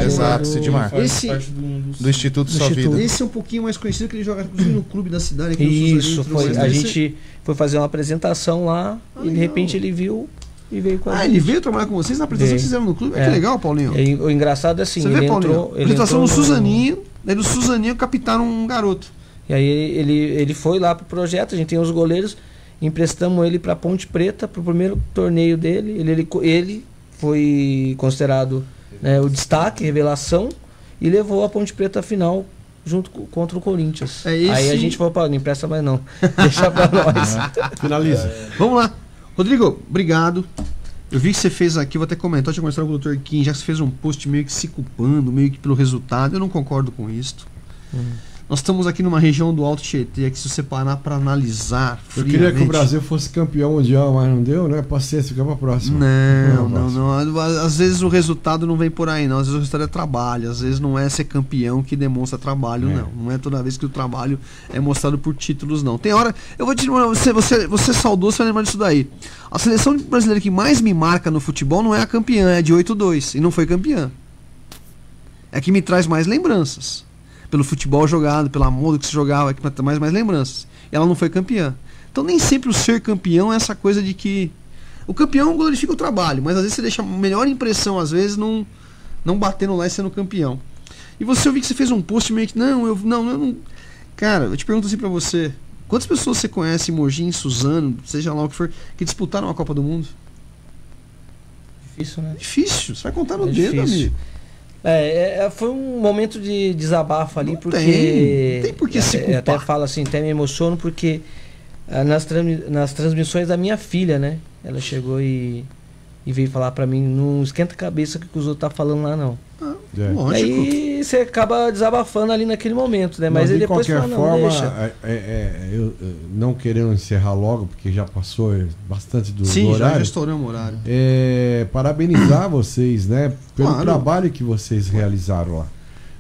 Exato, Sidmar. Esse do Instituto Sua Vida. Esse é um pouquinho mais conhecido, que ele joga no clube da cidade. Aqui Isso, foi. A gente foi fazer uma apresentação lá e de repente ele viu e veio com a gente. Ele veio trabalhar com vocês na apresentação que fizeram no clube? Que legal, Paulinho. E o engraçado é assim, você ele vê, entrou... Apresentação no Suzaninho, daí do Suzaninho captaram um garoto. E aí ele foi lá pro projeto, a gente tem os goleiros, emprestamos ele pra Ponte Preta, pro primeiro torneio dele, ele foi considerado, né, o destaque, revelação, e levou a Ponte Preta à final junto contra o Corinthians. Aí a gente falou, não empresta mais não, deixa pra nós. Finaliza. Vamos lá. Rodrigo, obrigado. Eu vi que você fez aqui, vou até comentar, tinha conversado com o Dr. Kim, já que você fez um post meio que se culpando, meio que pelo resultado, eu não concordo com isso. Nós estamos aqui numa região do Alto Tietê, que se você parar para analisar Eu queria que o Brasil fosse campeão mundial, mas não deu, né? Paciência, fica pra próxima. Não. Às vezes o resultado não vem por aí, não. Às vezes o resultado é trabalho. Às vezes não é ser campeão que demonstra trabalho, não. Não é toda vez que o trabalho é mostrado por títulos, não. Tem hora... Eu vou te você saudou, você vai lembrar disso daí. A seleção brasileira que mais me marca no futebol não é a campeã, é a de 8-2. E não foi campeã. É que me traz mais lembranças. Pelo futebol jogado, pelo amor que se jogava, que mais lembranças. E ela não foi campeã. Então nem sempre o ser campeão é essa coisa de que... O campeão glorifica o trabalho, mas às vezes você deixa a melhor impressão, às vezes, não batendo lá e sendo campeão. E você, eu vi que você fez um post meio que... Não, eu não... Cara, eu te pergunto assim pra você. Quantas pessoas você conhece em Mogi, em Suzano, seja lá o que for, que disputaram a Copa do Mundo? Difícil, né? Difícil. Você vai contar no dedo, difícil. amigo. Foi um momento de desabafo ali, porque... Tem por que se culpar. Eu até falo assim, até me emociono, porque nas transmissões da minha filha, né? Ela chegou e veio falar pra mim, não esquenta a cabeça que os outros tá falando lá, não. Lógico. Aí você acaba desabafando ali naquele momento, né? Mas de ele depois qualquer fala, forma, não, deixa. eu não querendo encerrar logo, porque já passou bastante do Sim, horário. já estouramos o horário. Parabenizar vocês, né? Pelo Claro. trabalho que vocês realizaram lá.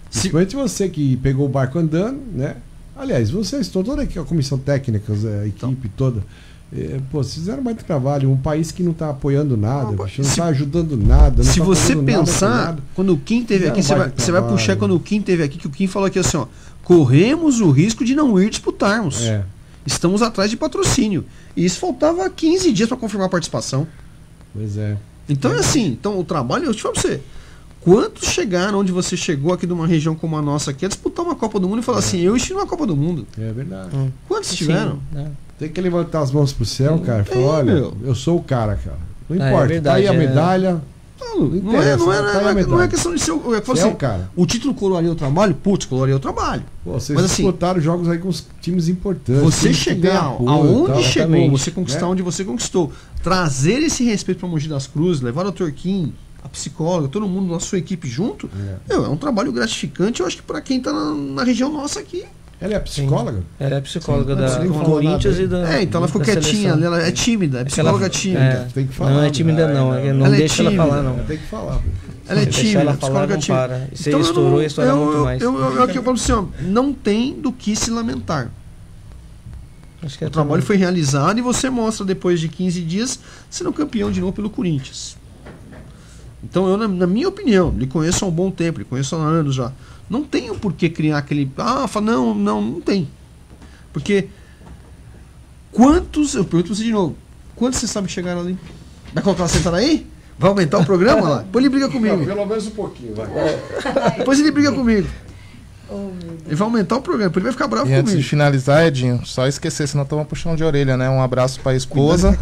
Principalmente você que pegou o barco andando, né? Aliás, vocês, toda a comissão técnica, a equipe toda. Vocês fizeram mais trabalho. Um país que não está apoiando nada, não está ajudando nada. Se tá você fazendo nada pensar, com nada. quando o Kim teve aqui, Fizeram você vai puxar quando o Kim teve aqui, que o Kim falou aqui assim, ó, corremos o risco de não ir disputarmos. Estamos atrás de patrocínio. E isso faltava 15 dias para confirmar a participação. Pois é. Então é assim, então o trabalho, eu te falo pra você, quantos chegaram onde você chegou aqui de uma região como a nossa aqui a disputar uma Copa do Mundo e falar assim, eu estive numa Copa do Mundo? É verdade. Quantos tiveram? Tem que levantar as mãos pro céu, cara. Falar, olha, eu sou o cara, cara. Não importa, verdade, tá aí a medalha. Não é questão de ser o assim, cara. O título coroaria o trabalho? Putz, coroaria o trabalho. Vocês mas assim, disputaram jogos aí com os times importantes. Você chegar aonde chegou, você conquistar né? onde você conquistou, trazer esse respeito para Mogi das Cruzes, levar o Torquim, a psicóloga, todo mundo na sua equipe junto, é um trabalho gratificante, eu acho que para quem tá na região nossa aqui. Ela é psicóloga? Ela é psicóloga do Corinthians e da. Então ela ficou quietinha, ela é tímida, é psicóloga tímida. Tem que falar. Não é tímida, não. Não deixa ela falar, não. Tem que falar. Ela é tímida, ela falar, não para. E você estourou e estoura muito mais. Eu falo assim, ó, não tem do que se lamentar. Acho que o trabalho foi realizado e você mostra depois de 15 dias sendo campeão de novo pelo Corinthians. Então eu, na minha opinião, lhe conheço há um bom tempo, lhe conheço há anos já. Não tenho por que criar aquele... não tem. Porque quantos... Eu pergunto pra você de novo. Quantos você sabe que chegaram ali? Vai colocar uma sentada aí? Vai aumentar o programa lá? Depois ele briga comigo. Não, pelo menos um pouquinho, vai. Depois ele briga comigo. Ele vai aumentar o programa, depois ele vai ficar bravo comigo. Antes de finalizar, Edinho, só esquecer, senão toma puxão de orelha, né? Um abraço pra esposa.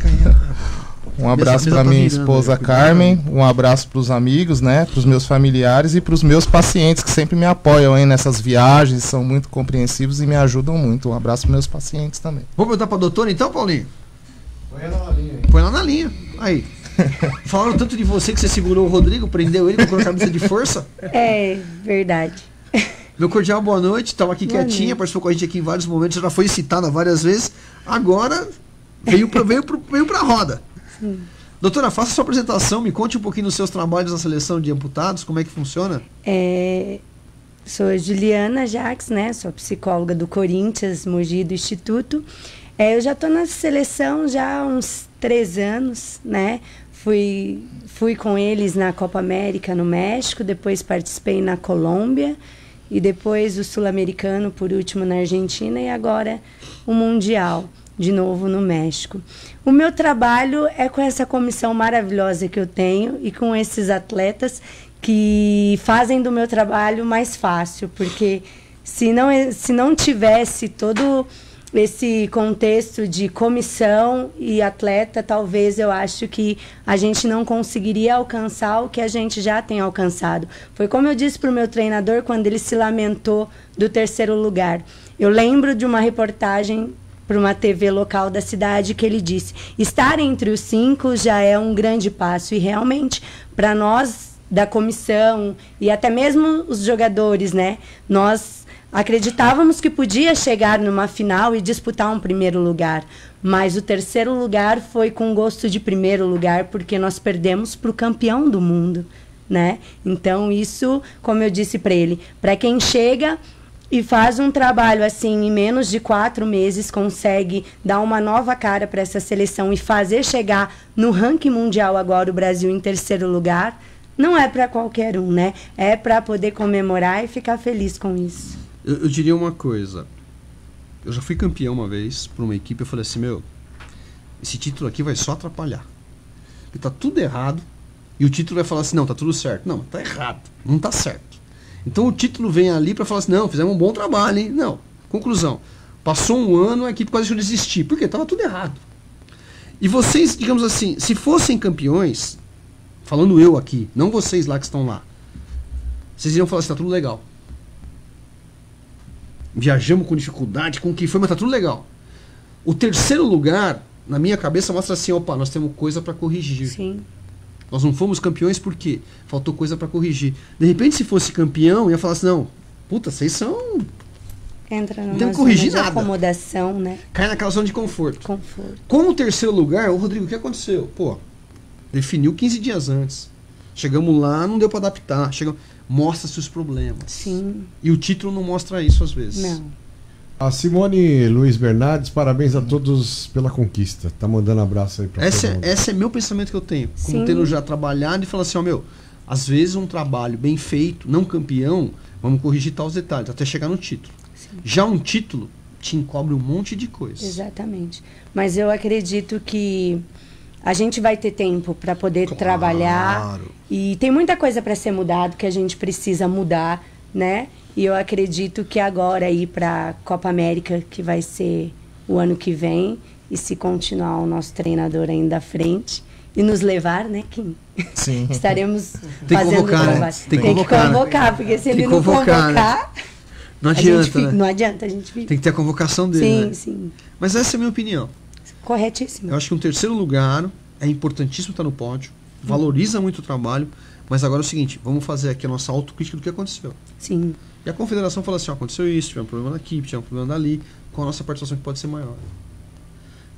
Um abraço para minha esposa Carmen, um abraço para os amigos, né, para os meus familiares e para os meus pacientes que sempre me apoiam aí nessas viagens, são muito compreensivos e me ajudam muito. Um abraço para meus pacientes também. Vou perguntar para a doutora então, Paulinho? Põe ela na linha. Põe ela na linha. Aí. Falaram tanto de você que você segurou o Rodrigo, prendeu ele, colocou a camisa de força? É, verdade. Meu cordial boa noite, estava aqui quietinha, participou com a gente aqui em vários momentos, já foi citada várias vezes, agora veio para a roda. Doutora, faça sua apresentação, me conte um pouquinho dos seus trabalhos na seleção de amputados, como é que funciona? Sou Juliana Jacques, né? Sou psicóloga do Corinthians, Mogi, do Instituto. Eu já estou na seleção já há uns 3 anos, né? Fui com eles na Copa América no México, depois participei na Colômbia e depois o Sul-Americano, por último na Argentina e agora o Mundial, de novo no México. O meu trabalho é com essa comissão maravilhosa que eu tenho e com esses atletas que fazem do meu trabalho mais fácil, porque se não tivesse todo esse contexto de comissão e atleta, talvez eu acho que a gente não conseguiria alcançar o que a gente já tem alcançado. Foi como eu disse para o meu treinador quando ele se lamentou do 3º lugar. Eu lembro de uma reportagem para uma TV local da cidade que ele disse: estar entre os 5 já é um grande passo, e realmente para nós da comissão e até mesmo os jogadores, né, nós Acreditávamos que podia chegar numa final e disputar um primeiro lugar, mas o terceiro lugar foi com gosto de primeiro lugar, porque nós perdemos para o campeão do mundo, né? Então isso, como eu disse para ele, para quem chega e faz um trabalho assim em menos de 4 meses, consegue dar uma nova cara para essa seleção e fazer chegar no ranking mundial agora o Brasil em terceiro lugar, não é para qualquer um, né? É para poder comemorar e ficar feliz com isso. Eu diria uma coisa. Eu já fui campeão uma vez por uma equipe. Eu falei assim, esse título aqui vai só atrapalhar. Porque tá tudo errado. E o título vai falar assim, não, tá tudo certo. Não, tá errado. Não tá certo. Então o título vem ali para falar assim, não, fizemos um bom trabalho, hein? Não. Conclusão. Passou um ano, a equipe quase deixou de existir. Por quê? Tava tudo errado. E vocês, digamos assim, se fossem campeões, falando eu aqui, não vocês lá que estão lá, vocês iriam falar assim, tá tudo legal. Viajamos com dificuldade, com o que foi, mas tá tudo legal. O terceiro lugar, na minha cabeça, mostra assim, opa, nós temos coisa para corrigir. Sim. Nós não fomos campeões porque faltou coisa para corrigir. De repente, se fosse campeão, ia falar assim, não, puta, vocês são... Entra numa não tem que corrigir zona de nada. acomodação, né? Cai naquela zona de conforto. Conforto. Como o terceiro lugar, ô Rodrigo, o que aconteceu? Pô, definiu 15 dias antes. Chegamos lá, não deu para adaptar. Mostra-se os problemas. Sim. E o título não mostra isso às vezes. Não. A Simone Luiz Bernardes, parabéns a todos pela conquista. Tá mandando abraço aí pra todo mundo. Esse é meu pensamento que eu tenho. Como Sim. tendo já trabalhado e falar assim, às vezes um trabalho bem feito, não campeão, vamos corrigir tais detalhes, até chegar no título. Sim. Já um título te encobre um monte de coisa. Exatamente. Mas eu acredito que a gente vai ter tempo para poder trabalhar. E tem muita coisa para ser mudado que a gente precisa mudar, né? E eu acredito que agora ir para a Copa América, que vai ser o ano que vem, e se continuar o nosso treinador ainda à frente e nos levar, né, Kim? Sim. Estaremos Tem que fazendo convocar, trabalho. né? Tem que convocar, porque se ele não convocar, não adianta, né? Não adianta, a gente fica. Tem que ter a convocação dele, Sim, né? sim. Mas essa é a minha opinião. Corretíssimo. Eu acho que um terceiro lugar é importantíssimo estar no pódio, valoriza muito o trabalho, mas agora é o seguinte, vamos fazer aqui a nossa autocrítica do que aconteceu. Sim. E a confederação fala assim, aconteceu isso, tivemos um problema daqui, tivemos um problema dali, com a nossa participação que pode ser maior.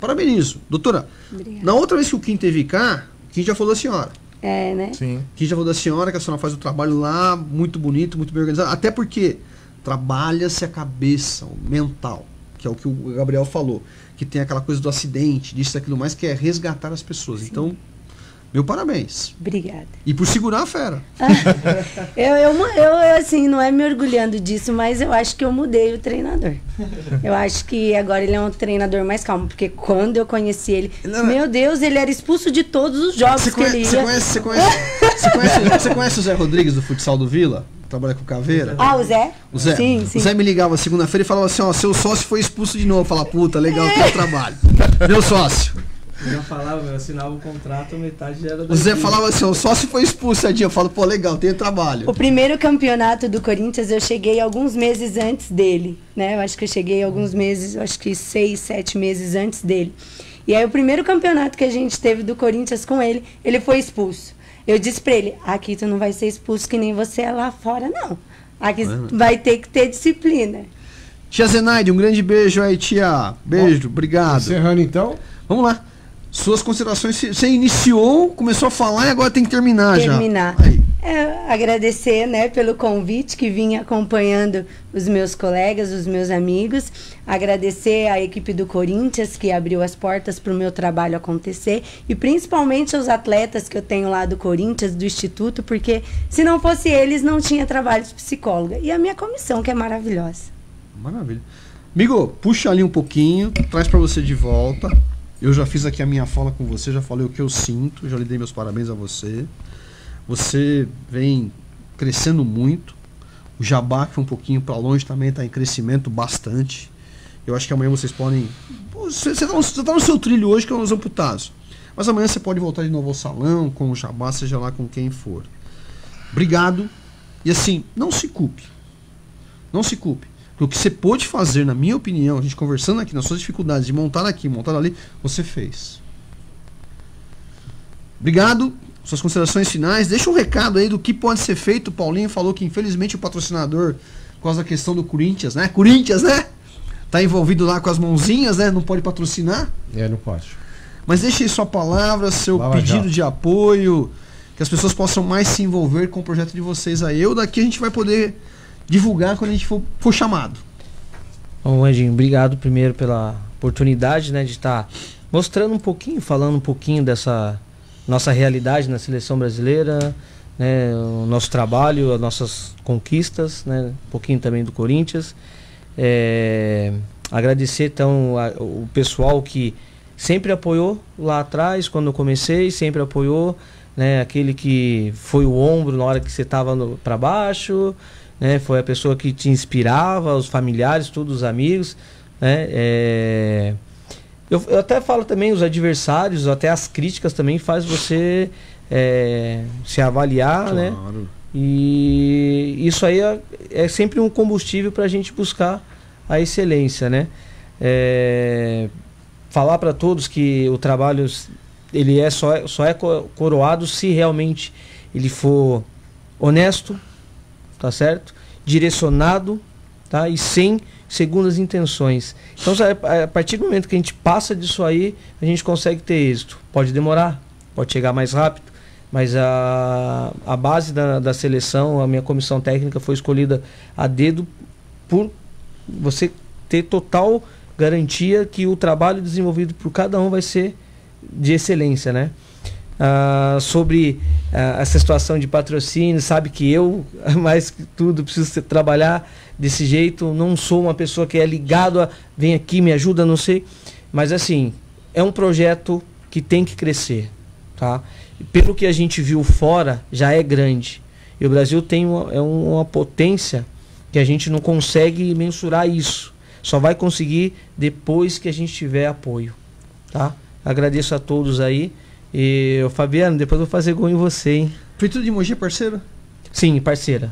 Parabenizo. Doutora, Obrigada. na outra vez que o Kim teve cá, o Kim já falou da senhora. É, né? Sim. Kim já falou da senhora, que a senhora faz o trabalho lá, muito bonito, muito bem organizado, até porque trabalha-se a cabeça, o mental, que é o que o Gabriel falou, que tem aquela coisa do acidente, disso, daquilo mais, que é resgatar as pessoas. Sim. Então, meu parabéns. Obrigada. E por segurar a fera. Eu, assim, não é me orgulhando disso, mas eu acho que eu mudei o treinador. Eu acho que agora ele é um treinador mais calmo, porque quando eu conheci ele, meu Deus, ele era expulso de todos os jogos que ele ia. Você conhece o Zé Rodrigues do futsal do Vila? Trabalha com Caveira? Ah, o Zé? O Zé? Sim, sim. O Zé me ligava segunda-feira e falava assim, seu sócio foi expulso de novo. Eu falava, puta, legal, que trabalho. Meu sócio. Eu já falava, eu assinava o contrato, metade já era O Zé falava assim, o sócio foi expulso, eu falo, pô, legal, tem trabalho. O primeiro campeonato do Corinthians eu cheguei alguns meses antes dele, né? Eu acho que eu cheguei alguns meses, acho que 6, 7 meses antes dele. E aí o primeiro campeonato que a gente teve do Corinthians com ele, ele foi expulso. Eu disse pra ele, aqui tu não vai ser expulso que nem você é lá fora, não. Aqui vai ter que ter disciplina. Tia Zenaide, um grande beijo aí, tia. Beijo, obrigado. Encerrando então. Vamos lá. Suas considerações, você iniciou, começou a falar e agora tem que terminar já. Agradecer, né, pelo convite que vinha acompanhando os meus colegas, os meus amigos. Agradecer à equipe do Corinthians que abriu as portas para o meu trabalho acontecer e principalmente aos atletas que eu tenho lá do Corinthians, do Instituto, porque se não fosse eles não tinha trabalho de psicóloga. E a minha comissão que é maravilhosa. Maravilha. Amigo, puxa ali um pouquinho, traz para você de volta. Eu já fiz aqui a minha fala com você, já falei o que eu sinto, já lhe dei meus parabéns a você. Você vem crescendo muito. O Jabá, que foi um pouquinho para longe, também está em crescimento bastante. Eu acho que amanhã vocês podem... Você está no seu trilho hoje, que é os amputados. Mas amanhã você pode voltar de novo ao salão, com o Jabá, seja lá com quem for. Obrigado. E assim, não se culpe. Não se culpe. O que você pôde fazer, na minha opinião, a gente conversando aqui nas suas dificuldades de montar aqui, montar ali, você fez. Obrigado. Suas considerações finais. Deixa um recado aí do que pode ser feito. O Paulinho falou que infelizmente o patrocinador causa da questão do Corinthians, né? Corinthians, né? Tá envolvido lá com as mãozinhas, né? Não pode patrocinar. Não pode. Mas deixe aí sua palavra, seu pedido de apoio, que as pessoas possam mais se envolver com o projeto de vocês aí. Daqui a gente vai poder divulgar quando a gente for chamado. Bom, Edinho, obrigado primeiro pela oportunidade, né, de estar mostrando um pouquinho, falando um pouquinho dessa nossa realidade na seleção brasileira, né, o nosso trabalho, as nossas conquistas, né, um pouquinho também do Corinthians. Agradecer então o pessoal que sempre apoiou lá atrás, quando eu comecei, sempre apoiou, né, aquele que foi o ombro na hora que você estava para baixo, né, foi a pessoa que te inspirava, os familiares, todos os amigos, né, eu até falo também, os adversários, até as críticas também faz você se avaliar, claro, né, e isso aí é sempre um combustível para a gente buscar a excelência, né. Falar para todos que o trabalho ele só é coroado se realmente ele for honesto, tá certo? Direcionado, tá? E sem segundas intenções. Então, a partir do momento que a gente passa disso aí, a gente consegue ter êxito. Pode demorar, pode chegar mais rápido, mas a base da seleção, a minha comissão técnica foi escolhida a dedo por você ter total garantia que o trabalho desenvolvido por cada um vai ser de excelência, né? Sobre essa situação de patrocínio, sabe que eu, mais que tudo, preciso trabalhar desse jeito. Não sou uma pessoa que é ligado a vem aqui, me ajuda, não sei. Mas assim, é um projeto que tem que crescer, tá? Pelo que a gente viu fora, já é grande. E o Brasil tem uma potência que a gente não consegue mensurar isso. Só vai conseguir depois que a gente tiver apoio, tá? Agradeço a todos aí. E, Fabiano, depois eu vou fazer gol em você, hein? Prefeitura de Mogi é parceira? Sim, parceira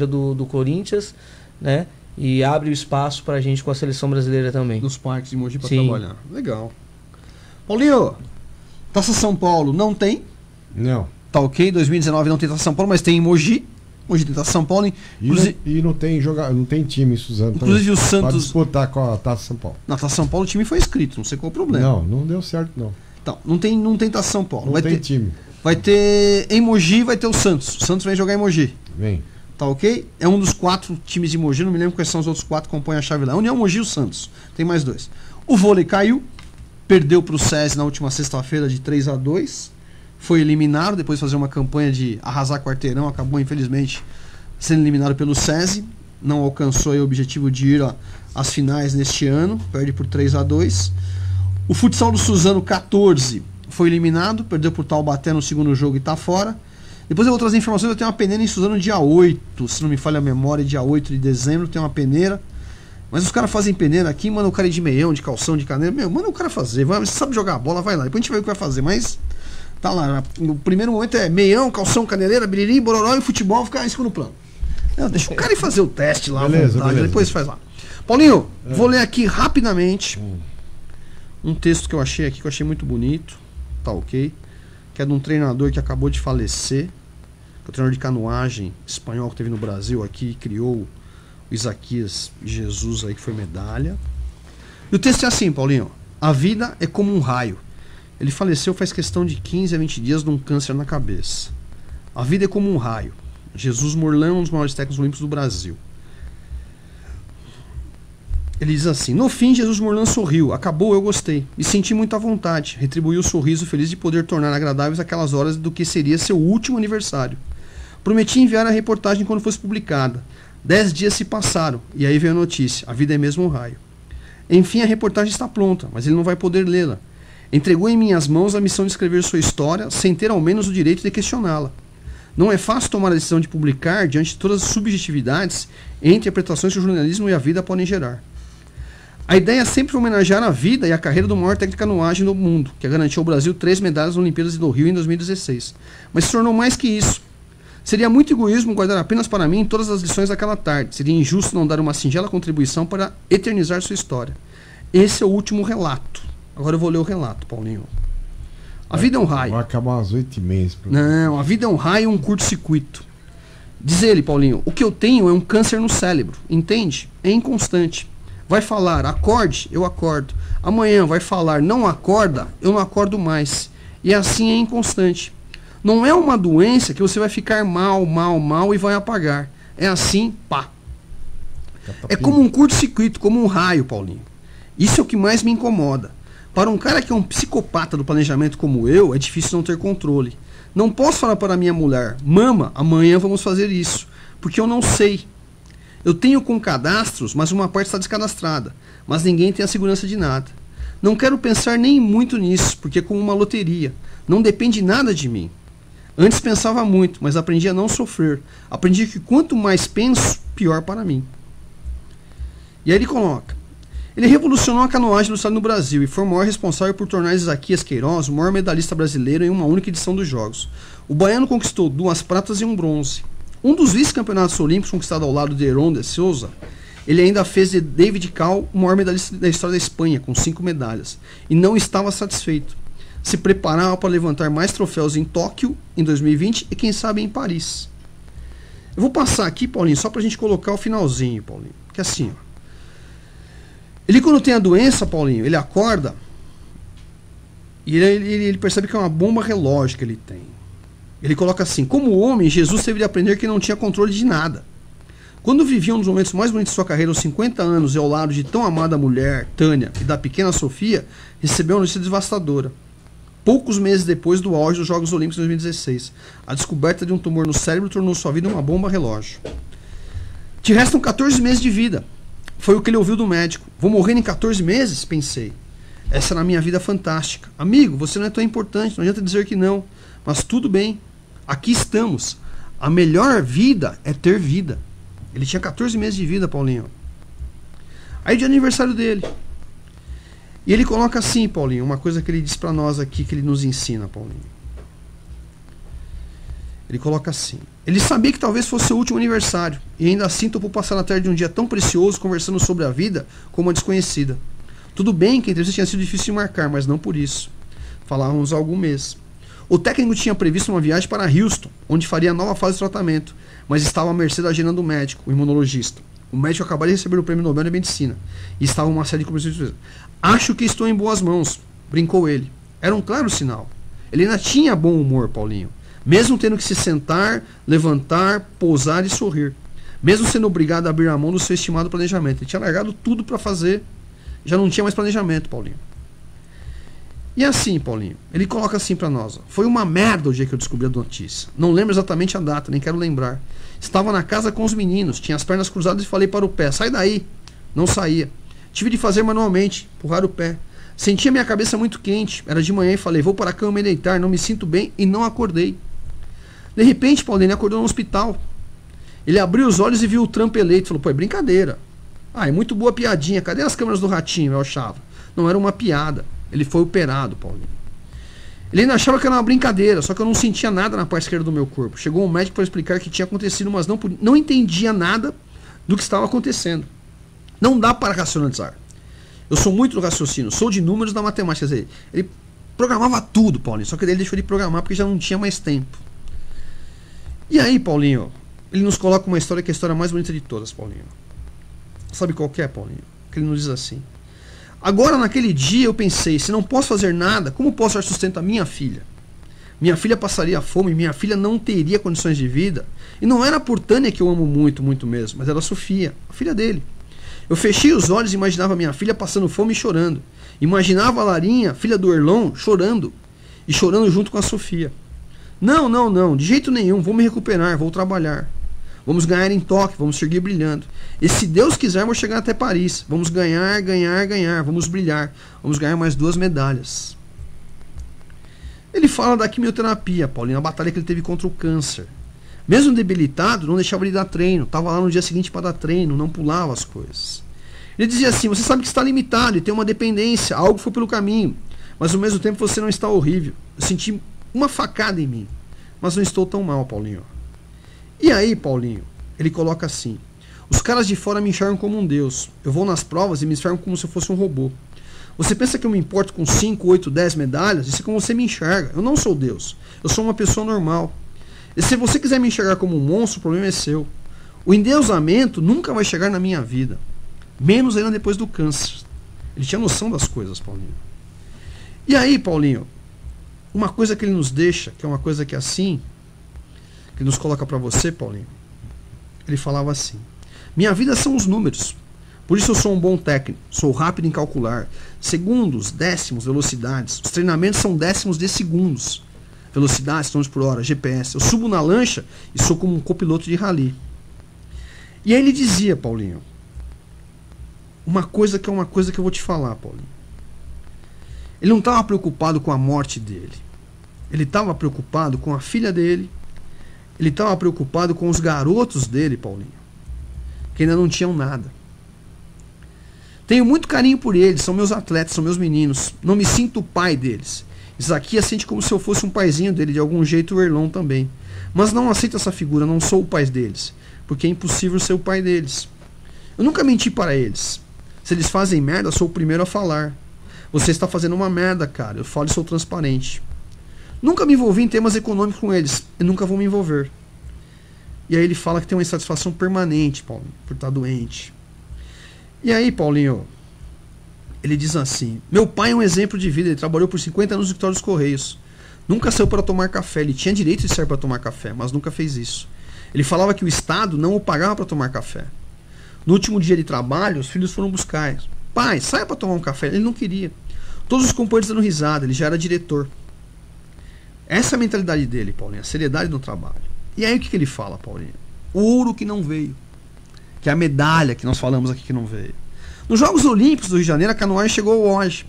do Corinthians, né? E abre o espaço pra gente com a seleção brasileira também. Nos parques de Mogi pra trabalhar. Legal. Paulinho, Taça São Paulo não tem? Não. Tá ok, 2019 não tem Taça São Paulo, mas tem em Mogi. Mogi tem Taça São Paulo. E não tem time em Suzano. Inclusive o Santos... Pode disputar com a Taça São Paulo. Na Taça São Paulo o time foi inscrito, não sei qual é o problema. Não deu certo não. Então, não tem Taça São Paulo. Não tem time. Vai ter em Mogi, vai ter o Santos. O Santos vem jogar em Mogi. Vem. Tá ok? É um dos 4 times de Mogi, não me lembro quais são os outros 4 que compõem a chave lá. União Mogi e o Santos. Tem mais 2. O vôlei caiu, perdeu pro SESI na última sexta-feira de 3-2. Foi eliminado, depois de fazer uma campanha de arrasar quarteirão, acabou infelizmente sendo eliminado pelo SESI. Não alcançou aí o objetivo de ir às finais neste ano, perde por 3-2. O futsal do Suzano 14 foi eliminado, perdeu por Taubaté no segundo jogo e tá fora. Depois eu vou trazer informações, eu tenho uma peneira em Suzano dia 8, se não me falha a memória, dia 8 de dezembro tem uma peneira. Mas os caras fazem peneira aqui, manda o cara ir de meião, de calção, de canela, manda o cara fazer, você sabe jogar a bola, vai lá, depois a gente vai ver o que vai fazer, mas tá lá, no primeiro momento é meião, calção, caneleira, biriri, bororó e futebol fica em segundo plano. Não, deixa o cara ir fazer o teste lá, beleza. Depois faz lá. Paulinho, vou ler aqui rapidamente um texto que eu achei aqui, que eu achei muito bonito, tá ok? Que é de um treinador que acabou de falecer, que é o treinador de canoagem espanhol que teve no Brasil aqui, criou o Isaquias Jesus aí, que foi medalha. E o texto é assim, Paulinho: a vida é como um raio. Ele faleceu faz questão de 15 a 20 dias de um câncer na cabeça. A vida é como um raio. Jesus Morlan, um dos maiores técnicos olímpicos do Brasil. Ele diz assim: no fim, Jesus Morlan sorriu. Acabou, eu gostei. E senti muita vontade. Retribuiu o sorriso feliz de poder tornar agradáveis aquelas horas do que seria seu último aniversário. Prometi enviar a reportagem quando fosse publicada. 10 dias se passaram, e aí veio a notícia: a vida é mesmo um raio. Enfim, a reportagem está pronta, mas ele não vai poder lê-la. Entregou em minhas mãos a missão de escrever sua história, sem ter ao menos o direito de questioná-la. Não é fácil tomar a decisão de publicar diante de todas as subjetividades e interpretações que o jornalismo e a vida podem gerar. A ideia sempre foi homenagear a vida e a carreira do maior técnico de canoagem do mundo, que garantiu ao Brasil 3 medalhas nas Olimpíadas do Rio em 2016. Mas se tornou mais que isso. Seria muito egoísmo guardar apenas para mim todas as lições daquela tarde. Seria injusto não dar uma singela contribuição para eternizar sua história. Esse é o último relato. Agora eu vou ler o relato, Paulinho. A vida é um raio. Vai acabar às 8h30. Não, a vida é um raio, um curto-circuito. Diz ele, Paulinho, o que eu tenho é um câncer no cérebro, entende? É inconstante. Vai falar, acorde, eu acordo. Amanhã vai falar, não acorda, eu não acordo mais. E assim é inconstante. Não é uma doença que você vai ficar mal e vai apagar. É assim, pá. É como um curto-circuito, como um raio, Paulinho. Isso é o que mais me incomoda. Para um cara que é um psicopata do planejamento como eu, é difícil não ter controle. Não posso falar para minha mulher, mama, amanhã vamos fazer isso, porque eu não sei. Eu tenho com cadastros, mas uma parte está descadastrada, mas ninguém tem a segurança de nada. Não quero pensar nem muito nisso, porque é como uma loteria. Não depende nada de mim. Antes pensava muito, mas aprendi a não sofrer. Aprendi que quanto mais penso, pior para mim. E aí ele coloca: ele revolucionou a canoagem do estado no Brasil e foi o maior responsável por tornar Isaquias Queiroz o maior medalhista brasileiro em uma única edição dos Jogos. O baiano conquistou 2 pratas e 1 bronze. Um dos vice-campeonatos olímpicos conquistado ao lado de Heron de Souza, ele ainda fez de David Cal o maior medalhista da história da Espanha, com 5 medalhas. E não estava satisfeito. Se preparava para levantar mais troféus em Tóquio, em 2020, e quem sabe em Paris. Eu vou passar aqui, Paulinho, só para a gente colocar o finalzinho, Paulinho. Que é assim, ó. Ele, quando tem a doença, Paulinho, ele acorda e ele percebe que é uma bomba relógio que ele tem. Ele coloca assim: como homem, Jesus teve de aprender que não tinha controle de nada. Quando vivia um dos momentos mais bonitos de sua carreira, aos 50 anos, e ao lado de tão amada mulher, Tânia, e da pequena Sofia, recebeu uma notícia devastadora. Poucos meses depois do auge dos Jogos Olímpicos de 2016, a descoberta de um tumor no cérebro tornou sua vida uma bomba relógio. Te restam 14 meses de vida. Foi o que ele ouviu do médico. Vou morrer em 14 meses? Pensei. Essa era a minha vida fantástica. Amigo, você não é tão importante, não adianta dizer que não. Mas tudo bem. Aqui estamos. A melhor vida é ter vida. Ele tinha 14 meses de vida, Paulinho. Aí de aniversário dele. E ele coloca assim, Paulinho, uma coisa que ele diz pra nós aqui, que ele nos ensina, Paulinho. Ele coloca assim: ele sabia que talvez fosse seu último aniversário, e ainda assim topou passar na tarde de um dia tão precioso conversando sobre a vida com uma desconhecida. Tudo bem que a entrevista tinha sido difícil de marcar, mas não por isso. Falávamos há algum mês. O técnico tinha previsto uma viagem para Houston, onde faria nova fase de tratamento, mas estava à mercê da agenda do médico, o imunologista. O médico acabara de receber o Prêmio Nobel de Medicina, e estava uma série de compromissos. Acho que estou em boas mãos, brincou ele. Era um claro sinal. Ele ainda tinha bom humor, Paulinho. Mesmo tendo que se sentar, levantar, pousar e sorrir. Mesmo sendo obrigado a abrir a mão do seu estimado planejamento. Ele tinha largado tudo para fazer. Já não tinha mais planejamento, Paulinho. E assim, Paulinho, ele coloca assim para nós: ó, foi uma merda o dia que eu descobri a notícia. Não lembro exatamente a data, nem quero lembrar. Estava na casa com os meninos, tinha as pernas cruzadas e falei para o pé: sai daí. Não saía. Tive de fazer manualmente, empurrar o pé. Sentia minha cabeça muito quente. Era de manhã e falei: vou para a cama me deitar, não me sinto bem, e não acordei. De repente, Paulinho, ele acordou no hospital. Ele abriu os olhos e viu o Trump eleito. Falou: pô, é brincadeira. Ah, é muito boa piadinha. Cadê as câmeras do Ratinho? Eu achava. Não era uma piada. Ele foi operado, Paulinho. Ele ainda achava que era uma brincadeira, só que eu não sentia nada na parte esquerda do meu corpo. Chegou um médico para explicar o que tinha acontecido, mas não entendia nada do que estava acontecendo. Não dá para racionalizar. Eu sou muito do raciocínio, sou de números da matemática. Quer dizer, ele programava tudo, Paulinho, só que ele deixou de programar porque já não tinha mais tempo. E aí, Paulinho, ele nos coloca uma história que é a história mais bonita de todas, Paulinho. Sabe qual que é, Paulinho? Que ele nos diz assim: agora, naquele dia, eu pensei, se não posso fazer nada, como posso dar sustento à minha filha? Minha filha passaria fome, minha filha não teria condições de vida. E não era por Tânia, que eu amo muito, muito mesmo, mas era a Sofia, a filha dele. Eu fechei os olhos e imaginava minha filha passando fome e chorando. Imaginava a Larinha, filha do Erlon, chorando. E chorando junto com a Sofia. Não, de jeito nenhum, vou me recuperar, vou trabalhar. Vamos ganhar em Tóquio, vamos seguir brilhando. E se Deus quiser, vamos chegar até Paris. Vamos ganhar, vamos brilhar. Vamos ganhar mais 2 medalhas. Ele fala da quimioterapia, Paulinho, a batalha que ele teve contra o câncer. Mesmo debilitado, não deixava ele dar treino. Estava lá no dia seguinte para dar treino, não pulava as coisas. Ele dizia assim: você sabe que está limitado e tem uma dependência, algo foi pelo caminho. Mas ao mesmo tempo você não está horrível. Eu senti uma facada em mim, mas não estou tão mal, Paulinho. E aí, Paulinho, ele coloca assim: os caras de fora me enxergam como um deus. Eu vou nas provas e me enxergam como se eu fosse um robô. Você pensa que eu me importo com 5, 8, 10 medalhas? Isso é como você me enxerga. Eu não sou Deus. Eu sou uma pessoa normal. E se você quiser me enxergar como um monstro, o problema é seu. O endeusamento nunca vai chegar na minha vida. Menos ainda depois do câncer. Ele tinha noção das coisas, Paulinho. E aí, Paulinho, uma coisa que ele nos deixa, que é uma coisa que é assim, que nos coloca para você, Paulinho, ele falava assim: minha vida são os números. Por isso eu sou um bom técnico, sou rápido em calcular. Segundos, décimos, velocidades. Os treinamentos são décimos de segundos. Velocidades, quilômetros por hora, GPS. Eu subo na lancha e sou como um copiloto de rally. E aí ele dizia, Paulinho, uma coisa que eu vou te falar, Paulinho. Ele não estava preocupado com a morte dele. Ele estava preocupado com a filha dele. Ele estava preocupado com os garotos dele, Paulinho, que ainda não tinham nada. Tenho muito carinho por eles, são meus atletas, são meus meninos. Não me sinto o pai deles. Isaquias sente como se eu fosse um paizinho dele, de algum jeito o Erlon também. Mas não aceito essa figura, não sou o pai deles, porque é impossível ser o pai deles. Eu nunca menti para eles. Se eles fazem merda, eu sou o primeiro a falar. Você está fazendo uma merda, cara. Eu falo e sou transparente. Nunca me envolvi em temas econômicos com eles. E nunca vou me envolver. E aí ele fala que tem uma insatisfação permanente, Paulinho, por estar doente. E aí, Paulinho, ele diz assim: meu pai é um exemplo de vida. Ele trabalhou por 50 anos no escritório dos Correios. Nunca saiu para tomar café. Ele tinha direito de sair para tomar café, mas nunca fez isso. Ele falava que o Estado não o pagava para tomar café. No último dia de trabalho, os filhos foram buscar. Pai, saia para tomar um café. Ele não queria. Todos os companheiros dando risada. Ele já era diretor. Essa é a mentalidade dele, Paulinho. A seriedade no trabalho. E aí o que ele fala, Paulinho? O ouro que não veio. Que é a medalha que nós falamos aqui que não veio. Nos Jogos Olímpicos do Rio de Janeiro, a canoagem chegou ao auge.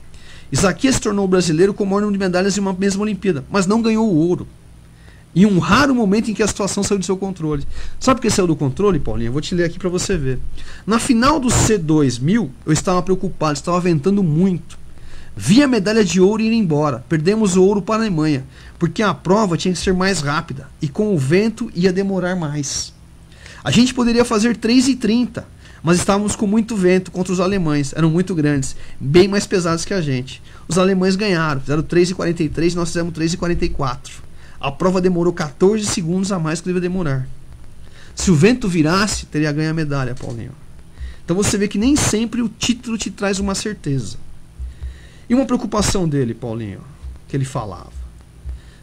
Isaquias se tornou o brasileiro com o maior número de medalhas em uma mesma Olimpíada, mas não ganhou o ouro. Em um raro momento em que a situação saiu do seu controle. Sabe por que saiu do controle, Paulinho? Eu vou te ler aqui para você ver. Na final do C2000, eu estava preocupado, estava ventando muito. Vi a medalha de ouro ir embora. Perdemos o ouro para a Alemanha, porque a prova tinha que ser mais rápida e com o vento ia demorar mais. A gente poderia fazer 3:30, mas estávamos com muito vento contra os alemães. Eram muito grandes, bem mais pesados que a gente. Os alemães ganharam, fizeram 3:43 e nós fizemos 3:44. A prova demorou 14 segundos a mais que devia demorar. Se o vento virasse, teria ganho a medalha, Paulinho. Então você vê que nem sempre o título te traz uma certeza. E uma preocupação dele, Paulinho, que ele falava,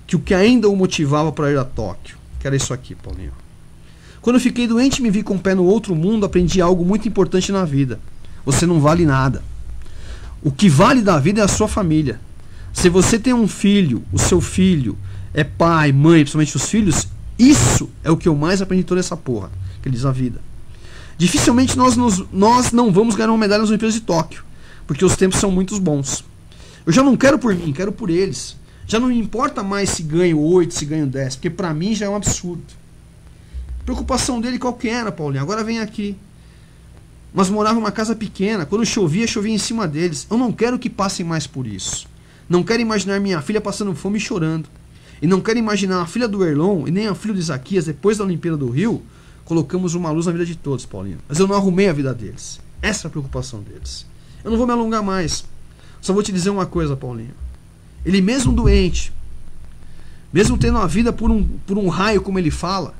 que o que ainda o motivava para ir a Tóquio, que era isso aqui, Paulinho. Quando eu fiquei doente e me vi com o pé no outro mundo, aprendi algo muito importante na vida. Você não vale nada. O que vale da vida é a sua família. Se você tem um filho, o seu filho é pai, mãe, principalmente os filhos, isso é o que eu mais aprendi toda essa porra, que ele diz a vida. Dificilmente nós não vamos ganhar uma medalha nas Olimpíadas de Tóquio, porque os tempos são muito bons. Eu já não quero por mim, quero por eles. Já não me importa mais se ganho 8, se ganho 10, porque pra mim já é um absurdo. A preocupação dele qual que era, Paulinho? Agora vem aqui. Nós morávamos numa casa pequena, quando chovia, chovia em cima deles. Eu não quero que passem mais por isso. Não quero imaginar minha filha passando fome e chorando. E não quero imaginar a filha do Erlon e nem a filha do Isaquias, depois da Olimpíada do Rio, colocamos uma luz na vida de todos, Paulinho. Mas eu não arrumei a vida deles. Essa é a preocupação deles. Eu não vou me alongar mais. Só vou te dizer uma coisa, Paulinho. Ele mesmo doente, mesmo tendo a vida por um raio, como ele fala,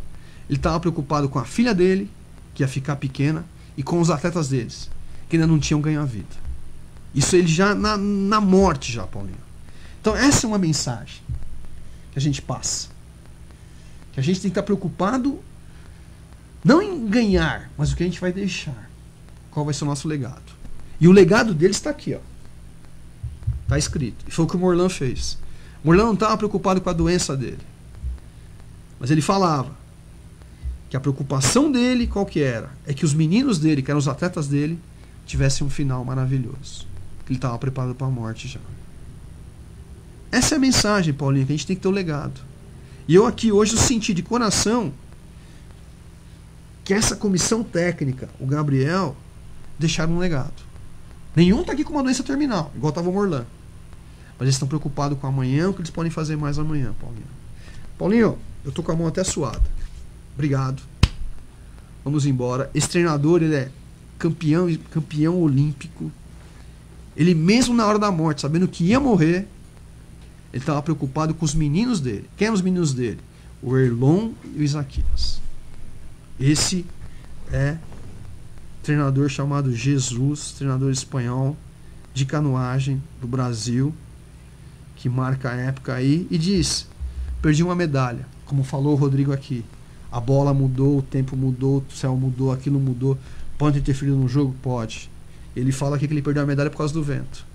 ele estava preocupado com a filha dele, que ia ficar pequena, e com os atletas deles, que ainda não tinham ganho a vida. Isso ele já na morte já, Paulinho. Então essa é uma mensagem que a gente passa. Que a gente tem que estar preocupado não em ganhar, mas o que a gente vai deixar. Qual vai ser o nosso legado. E o legado deles está aqui, ó. Está escrito. E foi o que o Morlan fez. O Morlan não estava preocupado com a doença dele. Mas ele falava que a preocupação dele, qual que era? É que os meninos dele, que eram os atletas dele, tivessem um final maravilhoso. Que ele estava preparado para a morte já. Essa é a mensagem, Paulinho, que a gente tem que ter o legado. E eu aqui hoje senti de coração que essa comissão técnica, o Gabriel, deixaram um legado. Nenhum está aqui com uma doença terminal, igual estava o Morlan. Mas eles estão preocupados com amanhã, o que eles podem fazer mais amanhã, Paulinho. Paulinho, eu tô com a mão até suada. Obrigado. Vamos embora. Esse treinador, ele é campeão olímpico. Ele mesmo na hora da morte, sabendo que ia morrer, ele estava preocupado com os meninos dele. Quem eram os meninos dele? o Erlon e o Isaquias. Esse é treinador chamado Jesus, treinador espanhol de canoagem do Brasil, que marca a época aí e diz: perdi uma medalha, como falou o Rodrigo aqui. A bola mudou, o tempo mudou, o céu mudou, aquilo mudou. Pode interferir no jogo? Pode. Ele fala aqui que ele perdeu a medalha por causa do vento.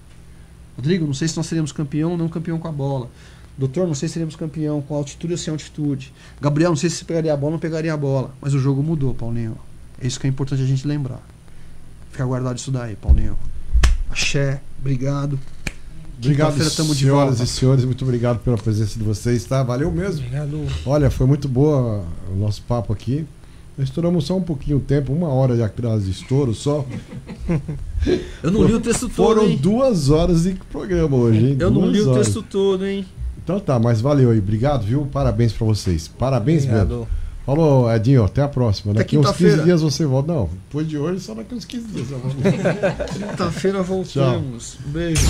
Rodrigo, não sei se nós seríamos campeão ou não campeão com a bola. Doutor, não sei se seríamos campeão com altitude ou sem altitude. Gabriel, não sei se pegaria a bola ou não pegaria a bola. Mas o jogo mudou, Paulinho. É isso que é importante a gente lembrar. Fica guardado isso daí, Paulinho. Axé, obrigado. Obrigado, senhoras e senhores, muito obrigado pela presença de vocês, tá? Valeu mesmo. Obrigado. Olha, foi muito boa o nosso papo aqui. Nós estouramos só um pouquinho o tempo, 1 hora de atraso de estouro só. Eu não li o texto todo, Foram hein? 2 horas de programa hoje, hein? Eu não li o 2 horas. texto todo, hein? Então tá, mas valeu aí, obrigado, viu? Parabéns pra vocês. Parabéns Obrigado. mesmo. Falou, Edinho, até a próxima. Até Daqui uns 15 quinta-feira. dias você volta. Não, depois de hoje, só daqui uns 15 dias. eu volto. Quinta-feira voltamos. Um beijo.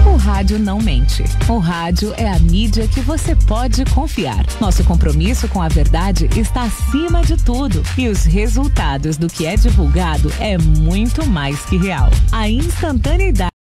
O rádio não mente. O rádio é a mídia que você pode confiar. Nosso compromisso com a verdade está acima de tudo. E os resultados do que é divulgado é muito mais que real. A instantaneidade